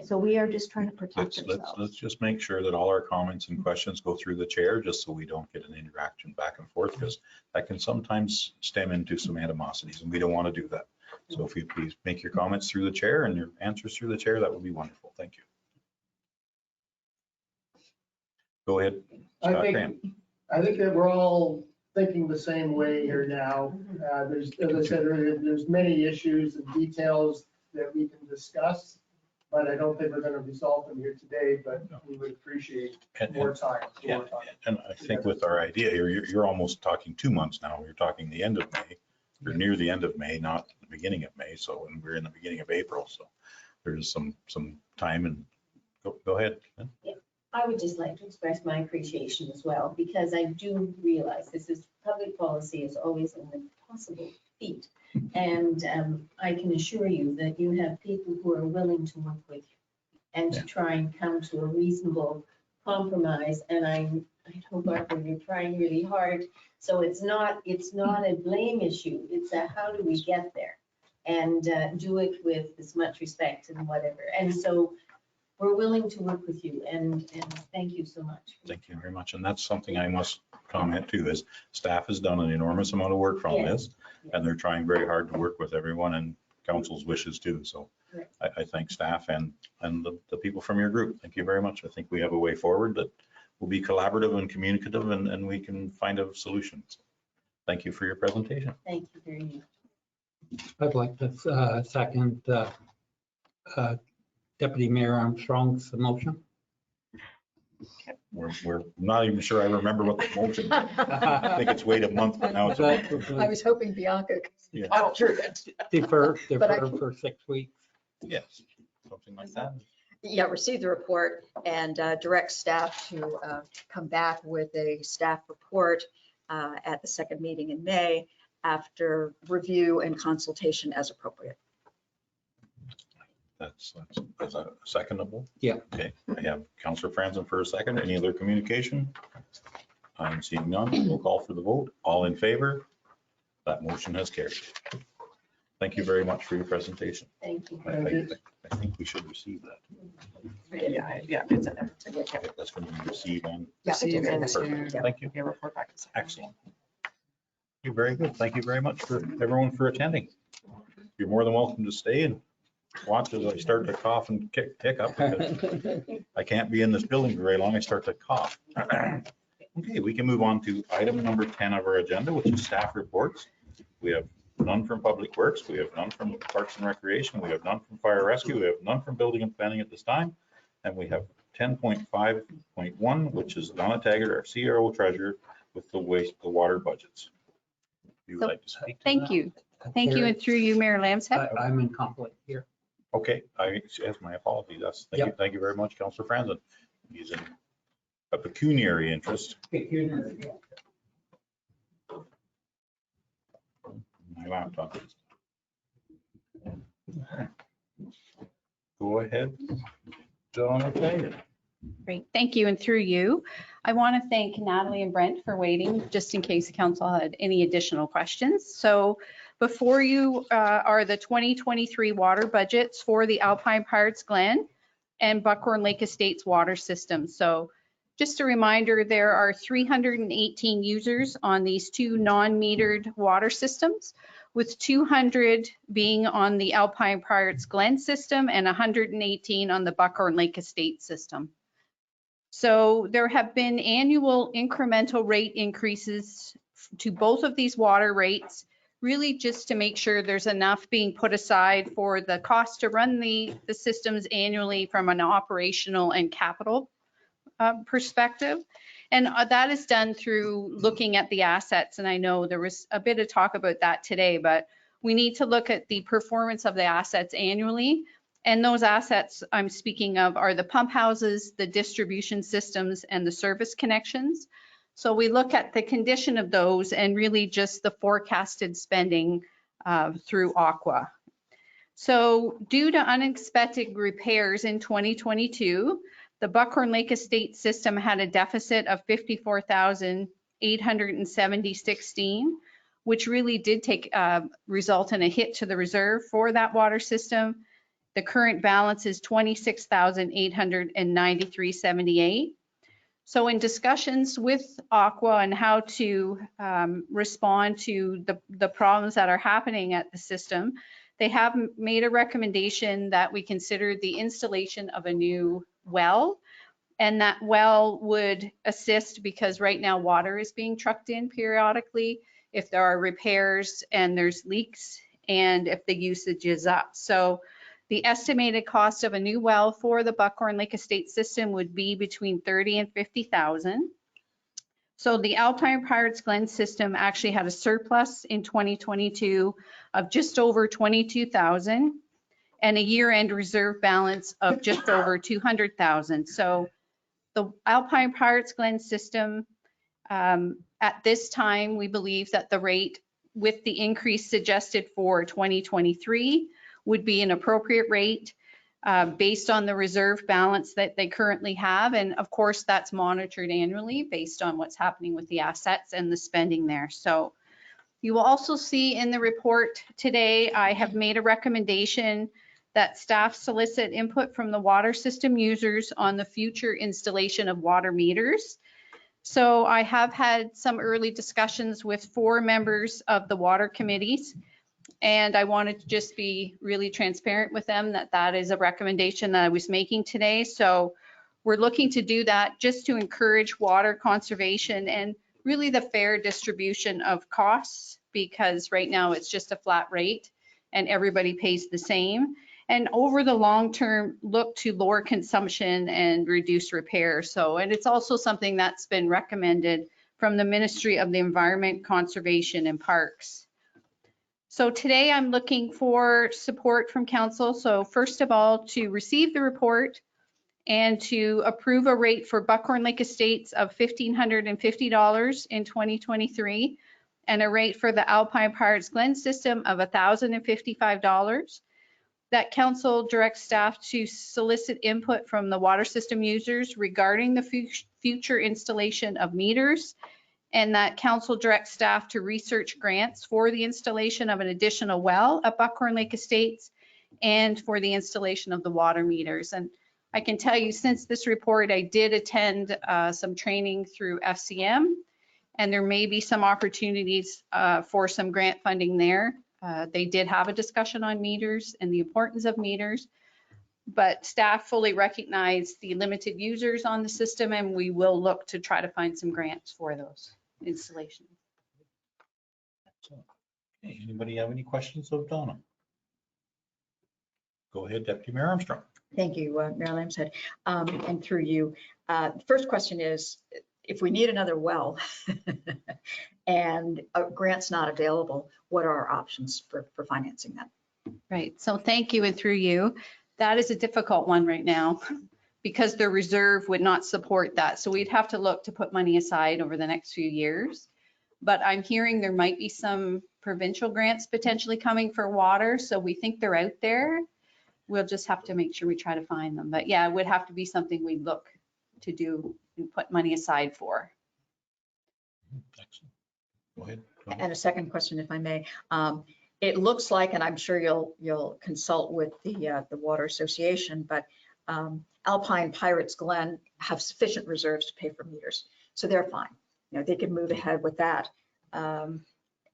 So we are just trying to protect ourselves. Let's just make sure that all our comments and questions go through the chair, just so we don't get an interaction back and forth, because that can sometimes stem into some animosities, and we don't want to do that. So if you please make your comments through the chair and your answers through the chair, that would be wonderful. Thank you. Go ahead, Scott Graham. I think that we're all thinking the same way here now. There's, as I said earlier, there's many issues and details that we can discuss, but I don't think we're going to resolve them here today, but we would appreciate more time. Yeah, and I think with our idea here, you're almost talking 2 months now. You're talking the end of May. You're near the end of May, not the beginning of May. So, and we're in the beginning of April. So there's some time, and go ahead. Yeah, I would just like to express my appreciation as well, because I do realize public policy is always an impossible feat. And I can assure you that you have people who are willing to work with you and to try and come to a reasonable compromise. And I hope, Arthur, you're trying really hard. So it's not a blame issue. It's a how do we get there, and do it with as much respect and whatever. And so we're willing to work with you, and thank you so much. Thank you very much. And that's something I must comment too, is staff has done an enormous amount of work from this, and they're trying very hard to work with everyone and council's wishes too. So I thank staff and the people from your group. Thank you very much. I think we have a way forward that will be collaborative and communicative, and we can find a solution. So thank you for your presentation. Thank you very much. I'd like to second Deputy Mayor Armstrong's motion. We're not even sure I remember what the motion was. I think it's wait a month, but now it's. I was hoping Bianca. Yeah. I'm sure. Defer for 6 weeks. Yes, something like that. Yeah, receive the report and direct staff to come back with a staff report at the second meeting in May after review and consultation as appropriate. That's secondable. Yeah. Okay, I have Councillor Franzen for a second. Any other communication? I'm seeing none. We'll call for the vote. All in favor? That motion has carried. Thank you very much for your presentation. Thank you. I think we should receive that. Yeah, it's in there. Okay, that's going to be received and. Receive and Perfect. to Thank you. get a report back. Excellent. You're very good. Thank you very much for everyone for attending. You're more than welcome to stay and watch as I start to cough and hiccup. I can't be in this building very long. I start to cough. Okay, we can move on to item number 10 of our agenda, which is staff reports. We have none from Public Works. We have none from Parks and Recreation. We have none from Fire Rescue. We have none from Building and Planning at this time. And we have 10.5.1, which is Donna Taggart, our CRO treasurer, with the water budgets. You would like to speak to Thank that? you. Thank you, and through you, Mayor Lamshead. I'm in conflict here. Okay, as my apologies. Thank you very much, Councillor Franzen. He's in a pecuniary interest. My laptop is. Go ahead, Donna Taggart. Great, thank you, and through you. I want to thank Natalie and Brent for waiting, just in case the council had any additional questions. So before you are the 2023 water budgets for the Alpine Pirates Glen and Buckhorn Lake Estates water system. So just a reminder, there are 318 users on these two non-metered water systems, with 200 being on the Alpine Pirates Glen system and 118 on the Buckhorn Lake Estates system. So there have been annual incremental rate increases to both of these water rates, really just to make sure there's enough being put aside for the cost to run the systems annually from an operational and capital perspective. And that is done through looking at the assets. And I know there was a bit of talk about that today, but we need to look at the performance of the assets annually. And those assets I'm speaking of are the pump houses, the distribution systems, and the service connections. So we look at the condition of those and really just the forecasted spending through Aqua. So due to unexpected repairs in 2022, the Buckhorn Lake Estate system had a deficit of $54,870.16, which really did result in a hit to the reserve for that water system. The current balance is $26,893.78. So in discussions with Aqua and how to respond to the problems that are happening at the system, they have made a recommendation that we consider the installation of a new well. And that well would assist because right now water is being trucked in periodically if there are repairs and there's leaks and if the usage is up. So the estimated cost of a new well for the Buckhorn Lake Estate system would be between $30,000 and $50,000. So the Alpine Pirates Glen system actually had a surplus in 2022 of just over $22,000 and a year-end reserve balance of just over $200,000. So the Alpine Pirates Glen system, at this time, we believe that the rate with the increase suggested for 2023 would be an appropriate rate based on the reserve balance that they currently have. And of course, that's monitored annually based on what's happening with the assets and the spending there. So you will also see in the report today, I have made a recommendation that staff solicit input from the water system users on the future installation of water meters. So I have had some early discussions with 4 members of the water committees. And I wanted to just be really transparent with them that that is a recommendation that I was making today. So we're looking to do that just to encourage water conservation and really the fair distribution of costs, because right now it's just a flat rate and everybody pays the same. And over the long term, look to lower consumption and reduce repair. So, and it's also something that's been recommended from the Ministry of the Environment, Conservation and Parks. So today I'm looking for support from council. So first of all, to receive the report and to approve a rate for Buckhorn Lake Estates of $1,550 in 2023 and a rate for the Alpine Pirates Glen system of $1,055. That council directs staff to solicit input from the water system users regarding the future installation of meters, and that council directs staff to research grants for the installation of an additional well at Buckhorn Lake Estates and for the installation of the water meters. And I can tell you, since this report, I did attend some training through FCM, and there may be some opportunities for some grant funding there. They did have a discussion on meters and the importance of meters, but staff fully recognize the limited users on the system, and we will look to try to find some grants for those installations. Okay, anybody have any questions of Donna? Go ahead, Deputy Mayor Armstrong. Thank you, Mayor Lamshead. And through you, the first question is, if we need another well and a grant's not available, what are our options for financing that? Right, so thank you, and through you. That is a difficult one right now because the reserve would not support that. So we'd have to look to put money aside over the next few years. But I'm hearing there might be some provincial grants potentially coming for water. So we think they're out there. We'll just have to make sure we try to find them. But yeah, it would have to be something we'd look to do and put money aside for. Excellent. Go ahead. And a second question, if I may. It looks like, and I'm sure you'll consult with the Water Association, but Alpine Pirates Glen have sufficient reserves to pay for meters, so they're fine. You know, they can move ahead with that, and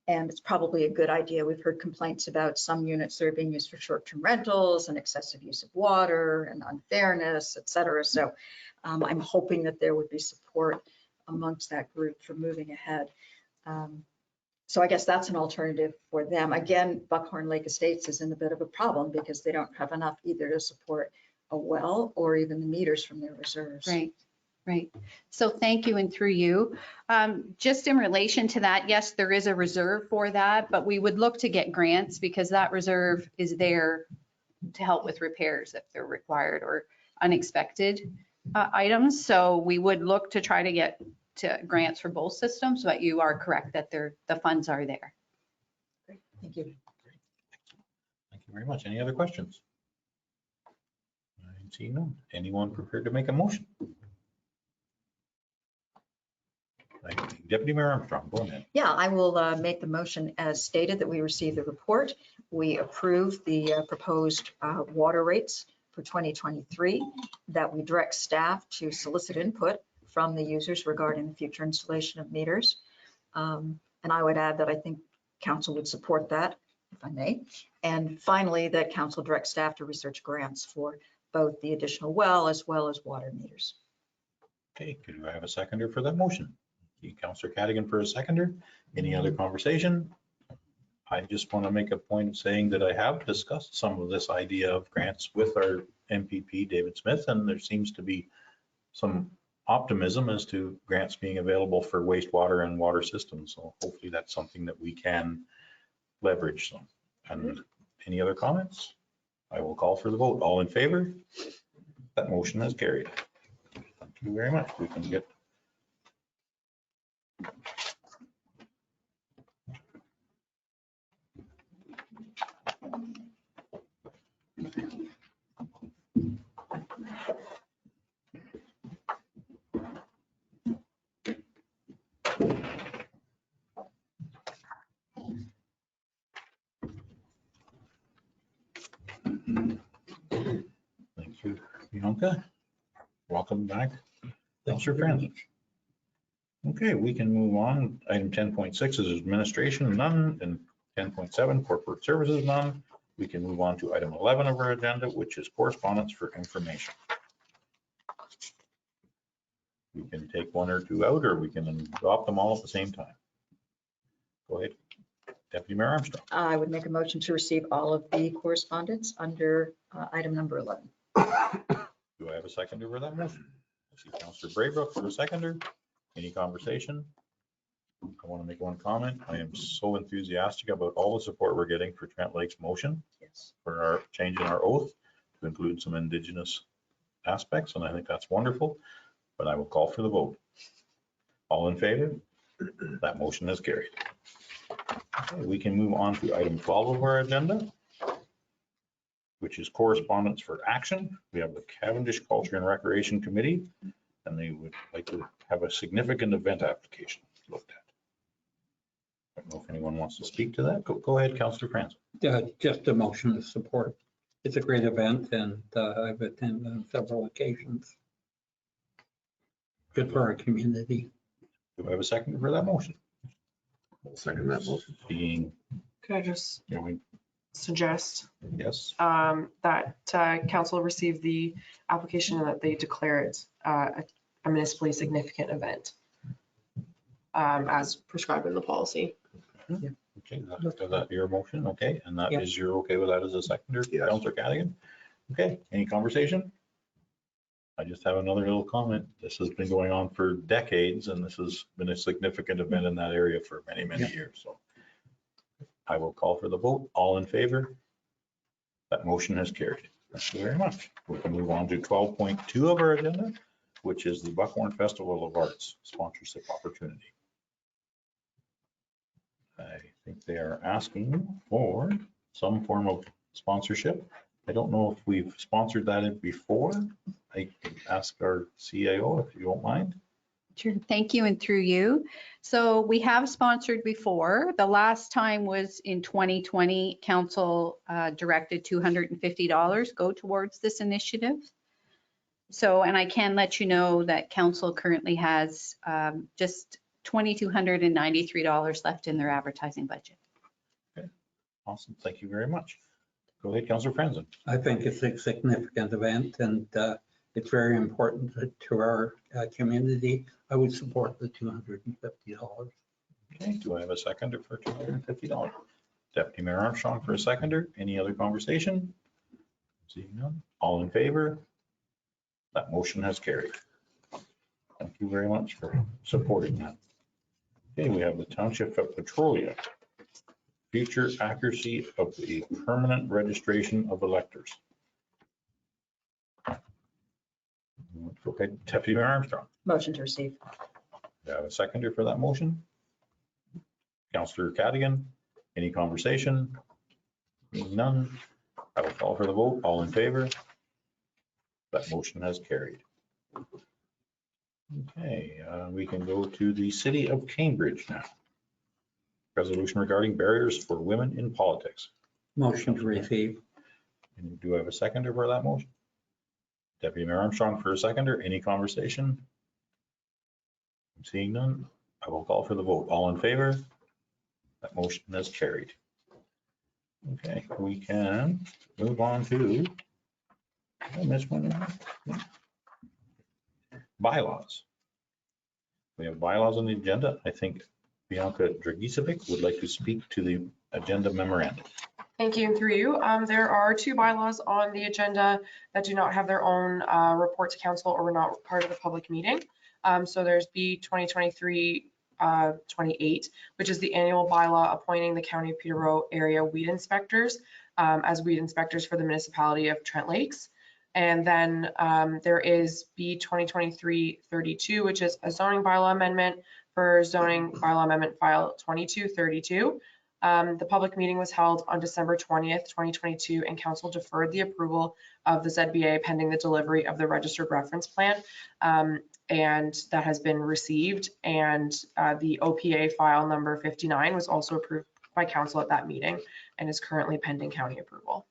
it's probably a good idea. We've heard complaints about some units that are being used for short-term rentals and excessive use of water and unfairness, et cetera. So I'm hoping that there would be support amongst that group for moving ahead. So I guess that's an alternative for them. Again, Buckhorn Lake Estates is in a bit of a problem because they don't have enough either to support a well or even the meters from their reserves. Right, right. So thank you, and through you. Just in relation to that, yes, there is a reserve for that, but we would look to get grants because that reserve is there to help with repairs if they're required or unexpected items. So we would look to try to get to grants for both systems, but you are correct that the funds are there. Great, thank you. Thank you very much. Any other questions? I see none. Anyone prepared to make a motion? Deputy Mayor Armstrong, go ahead. Yeah, I will make the motion as stated that we receive the report. We approve the proposed water rates for 2023, that we direct staff to solicit input from the users regarding the future installation of meters. And I would add that I think council would support that, if I may. And finally, that council direct staff to research grants for both the additional well as water meters. Okay, could I have a seconder for that motion? Councillor Cadigan for a seconder. Any other conversation? I just want to make a point of saying that I have discussed some of this idea of grants with our MPP, David Smith, and there seems to be some optimism as to grants being available for wastewater and water systems. So hopefully that's something that we can leverage. So, and any other comments? I will call for the vote. All in favor? That motion is carried. Thank you very much. We can get Thank you, Bianca. Welcome back, Councillor Franzen. Okay, we can move on. Item 10.6 is administration, none, and 10.7 corporate services, none. We can move on to item 11 of our agenda, which is correspondence for information. We can take one or two out, or we can adopt them all at the same time. Go ahead, Deputy Mayor Armstrong. I would make a motion to receive all of the correspondence under item number 11. Do I have a seconder for that motion? I see Councillor Braybrook for a seconder. Any conversation? I want to make one comment. I am so enthusiastic about all the support we're getting for Trent Lake's motion. Yes. For our change in our oath to include some Indigenous aspects, and I think that's wonderful, but I will call for the vote. All in favor? That motion is carried. Okay, we can move on to item 12 of our agenda, which is correspondence for action. We have the Cavendish Culture and Recreation Committee, and they would like to have a significant event application looked at. I don't know if anyone wants to speak to that. Go ahead, Councillor Franzen. Just a motion of support. It's a great event, and I've attended on several occasions. Good for our community. Do I have a second for that motion? I'll second that motion. Being, Could I just you suggest yes, that council receive the application and that they declare it a municipally significant event as prescribed in the policy. okay, is that your motion? Okay, and that Yep. is you're okay with that as a seconder, Yes. Councillor Cadigan? Okay, any conversation? I just have another little comment. This has been going on for decades, and this has been a significant event in that area for many, many years. So I will call for the vote. All in favor? That motion has carried. Thank you very much. We can move on to 12.2 of our agenda, which is the Buckhorn Festival of Arts sponsorship opportunity. I think they are asking for some form of sponsorship. I don't know if we've sponsored that before. I can ask our CAO if you don't mind. Sure, thank you, and through you. So we have sponsored before. The last time was in 2020. Council directed $250 go towards this initiative. So, and I can let you know that council currently has just $2,293 left in their advertising budget. Okay, awesome. Thank you very much. Go ahead, Councillor Franzen. I think it's a significant event, and it's very important to our community. I would support the $250. Okay, do I have a seconder for $250? Deputy Mayor Armstrong for a seconder. Any other conversation? Seeing none. All in favor? That motion has carried. Thank you very much for supporting that. Okay, we have the Township of Petrolia. Future accuracy of the permanent registration of electors. Okay, Deputy Mayor Armstrong. Motion to receive. Do I have a seconder for that motion? Councillor Cadigan, any conversation? Seeing none, I will call for the vote. All in favor? That motion has carried. Okay, we can go to the City of Cambridge now. Resolution regarding barriers for women in politics. Motion to receive. And do I have a seconder for that motion? Deputy Mayor Armstrong for a seconder. Any conversation? Seeing none, I will call for the vote. All in favor? That motion is carried. Okay, we can move on to, did I miss one? Bylaws. We have bylaws on the agenda. I think Bianca Dragicevic would like to speak to the agenda memorandum. Thank you, and through you. There are two bylaws on the agenda that do not have their own report to council or were not part of the public meeting. So there's B 2023-28, which is the annual bylaw appointing the County of Peterborough area weed inspectors as weed inspectors for the municipality of Trent Lakes. And then there is B 2023-32, which is a zoning bylaw amendment for zoning bylaw amendment file 2232. The public meeting was held on December 20th, 2022, and council deferred the approval of the ZBA pending the delivery of the registered reference plan. And that has been received. And the OPA file number 59 was also approved by council at that meeting and is currently pending county approval.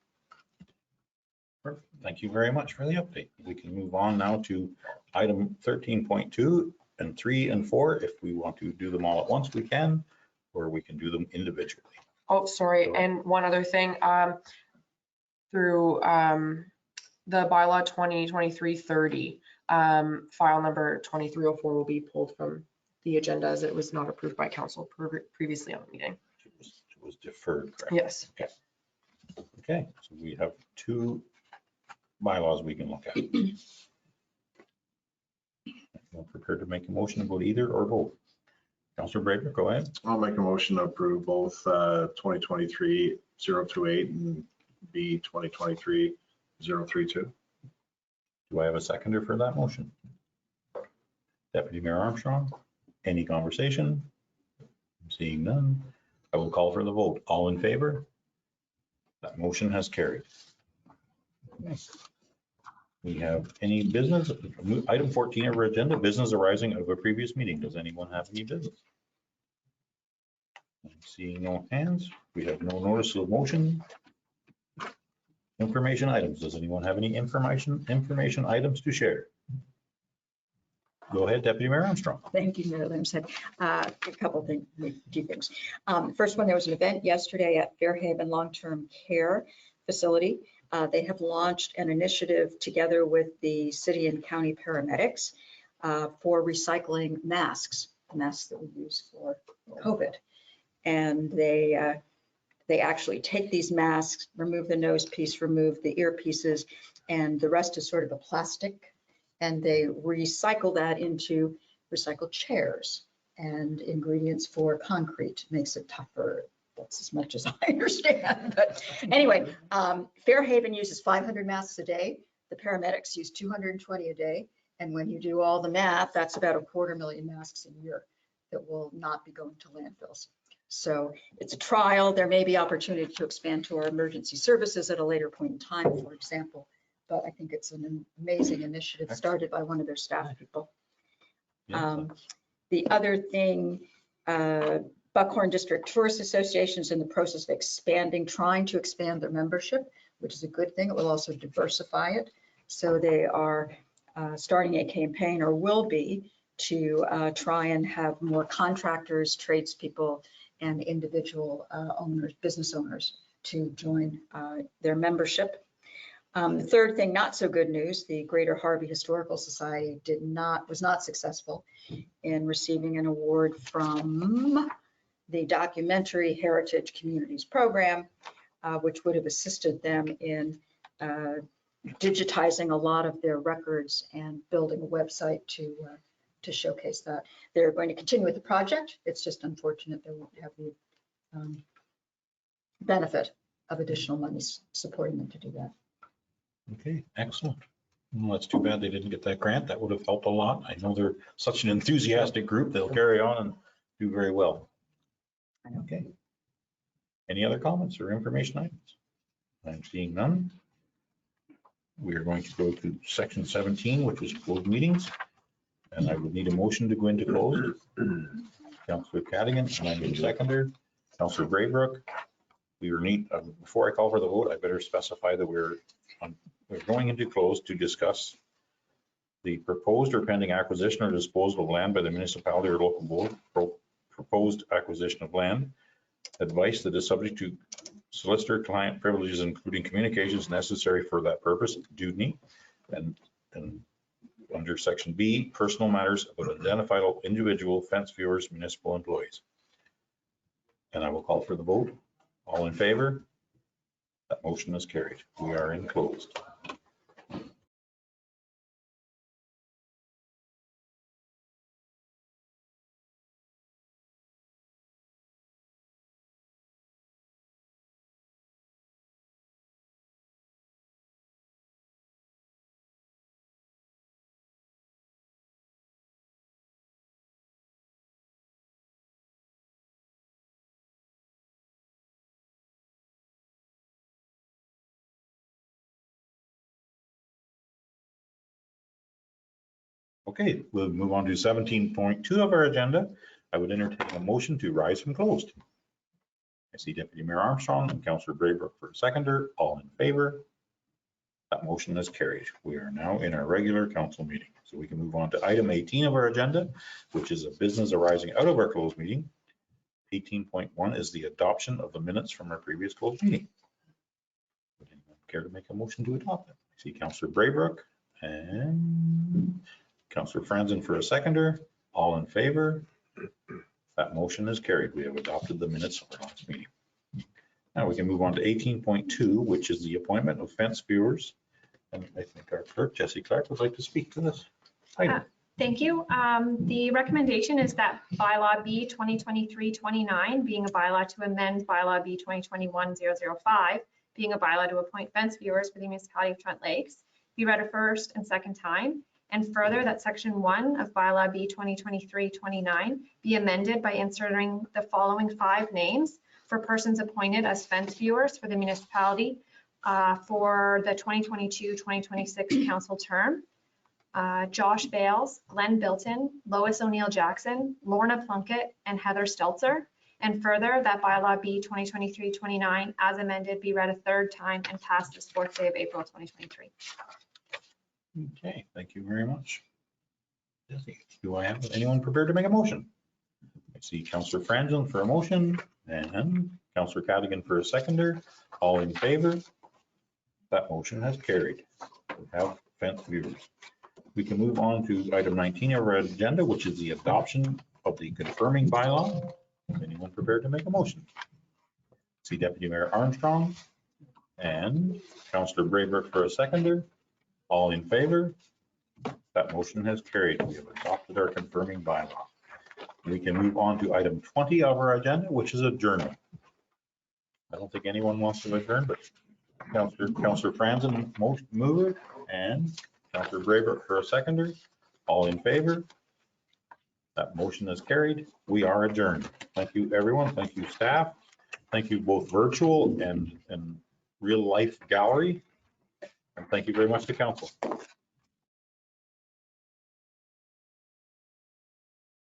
Perfect. Thank you very much for the update. We can move on now to item 13.2 and 3 and 4. If we want to do them all at once, we can, or we can do them individually. Oh, sorry. And one other thing, through the bylaw 2023-30, file number 2304 will be pulled from the agenda as it was not approved by council previously on the meeting. It was deferred, correct? Yes. Okay. Okay, so we have two bylaws we can look at. I'm prepared to make a motion about either or both. Councillor Brader, go ahead. I'll make a motion to approve both 2023-028 and B 2023-032. Do I have a seconder for that motion? Deputy Mayor Armstrong, any conversation? Seeing none, I will call for the vote. All in favor? That motion has carried. Okay. We have any business? Item 14 of our agenda, business arising out of a previous meeting. Does anyone have any business? Seeing no hands, we have no notice of motion. Information items. Does anyone have any information items to share? Go ahead, Deputy Mayor Armstrong. Thank you, Mayor Limstead. A couple things, few things. First one, there was an event yesterday at Fairhaven Long-Term Care Facility. They have launched an initiative together with the city and county paramedics for recycling masks that we use for COVID. And they actually take these masks, remove the nose piece, remove the earpieces, and the rest is sort of a plastic. And they recycle that into recycled chairs and ingredients for concrete. Makes it tougher. That's as much as I understand. But anyway, Fairhaven uses 500 masks a day. The paramedics use 220 a day. And when you do all the math, that's about 250,000 masks a year that will not be going to landfills. So it's a trial. There may be opportunity to expand to our emergency services at a later point in time, for example. But I think it's an amazing initiative started by one of their staff people. The other thing, Buckhorn District Tourist Association is in the process of trying to expand their membership, which is a good thing. It will also diversify it. So they are starting a campaign, or will be, to try and have more contractors, tradespeople, and individual owners, business owners, to join their membership. The third thing, not so good news, the Greater Harvey Historical Society was not successful in receiving an award from the Documentary Heritage Communities Program, which would have assisted them in digitizing a lot of their records and building a website to showcase that. They're going to continue with the project. It's just unfortunate they won't have the benefit of additional money supporting them to do that. Okay, excellent. Well, that's too bad they didn't get that grant. That would have helped a lot. I know they're such an enthusiastic group. They'll carry on and do very well. Okay. Any other comments or information items? I'm seeing none. We are going to go to section 17, which is closed meetings. And I would need a motion to go into closed. Councillor Cadigan, and I need a seconder. Councillor Braybrook. We will need, before I call for the vote, I better specify that we're going into closed to discuss the proposed or pending acquisition or disposal of land by the municipality or local board, proposed acquisition of land, advice that is subject to solicitor client privileges, including communications necessary for that purpose, Dudney, and under section B, personal matters about identifiable individual fence viewers, municipal employees. And I will call for the vote. All in favor? That motion is carried. We are in closed. Okay, we'll move on to 17.2 of our agenda. I would entertain a motion to rise from closed. I see Deputy Mayor Armstrong and Councillor Braybrook for a seconder. All in favor? That motion is carried. We are now in our regular council meeting. So we can move on to item 18 of our agenda, which is a business arising out of our closed meeting. 18.1 is the adoption of the minutes from our previous closed meeting. Would anyone care to make a motion to adopt them? I see Councillor Braybrook and Councillor Franzen for a seconder. All in favor? That motion is carried. We have adopted the minutes of our last meeting. Now we can move on to 18.2, which is the appointment of fence viewers. And I think our clerk, Jessie Clark, would like to speak to this item. Thank you. The recommendation is that bylaw B 2023-29, being a bylaw to amend bylaw B 2021-005, being a bylaw to appoint fence viewers for the municipality of Trent Lakes, be read a first and second time. And further, that section 1 of bylaw B 2023-29 be amended by inserting the following 5 names for persons appointed as fence viewers for the municipality for the 2022-2026 council term. Josh Bales, Glenn Bilton, Lois O'Neill Jackson, Lorna Plunkett, and Heather Stelzer. And further, that bylaw B 2023-29 as amended be read a third time and passed this 4th day of April 2023. Okay, thank you very much. Jessie, do I have anyone prepared to make a motion? I see Councillor Franzen for a motion and Councillor Cadigan for a seconder. All in favor? That motion has carried. We have fence viewers. We can move on to item 19 of our agenda, which is the adoption of the confirming bylaw. Is anyone prepared to make a motion? See Deputy Mayor Armstrong and Councillor Braybrook for a seconder. All in favor? That motion has carried. We have adopted our confirming bylaw. We can move on to item 20 of our agenda, which is adjournment. I don't think anyone wants to adjourn, but Councillor Franzen, mover, and Councillor Braybrook for a seconder. All in favor? That motion is carried. We are adjourned. Thank you, everyone. Thank you, staff. Thank you, both virtual and real life gallery. And thank you very much to council.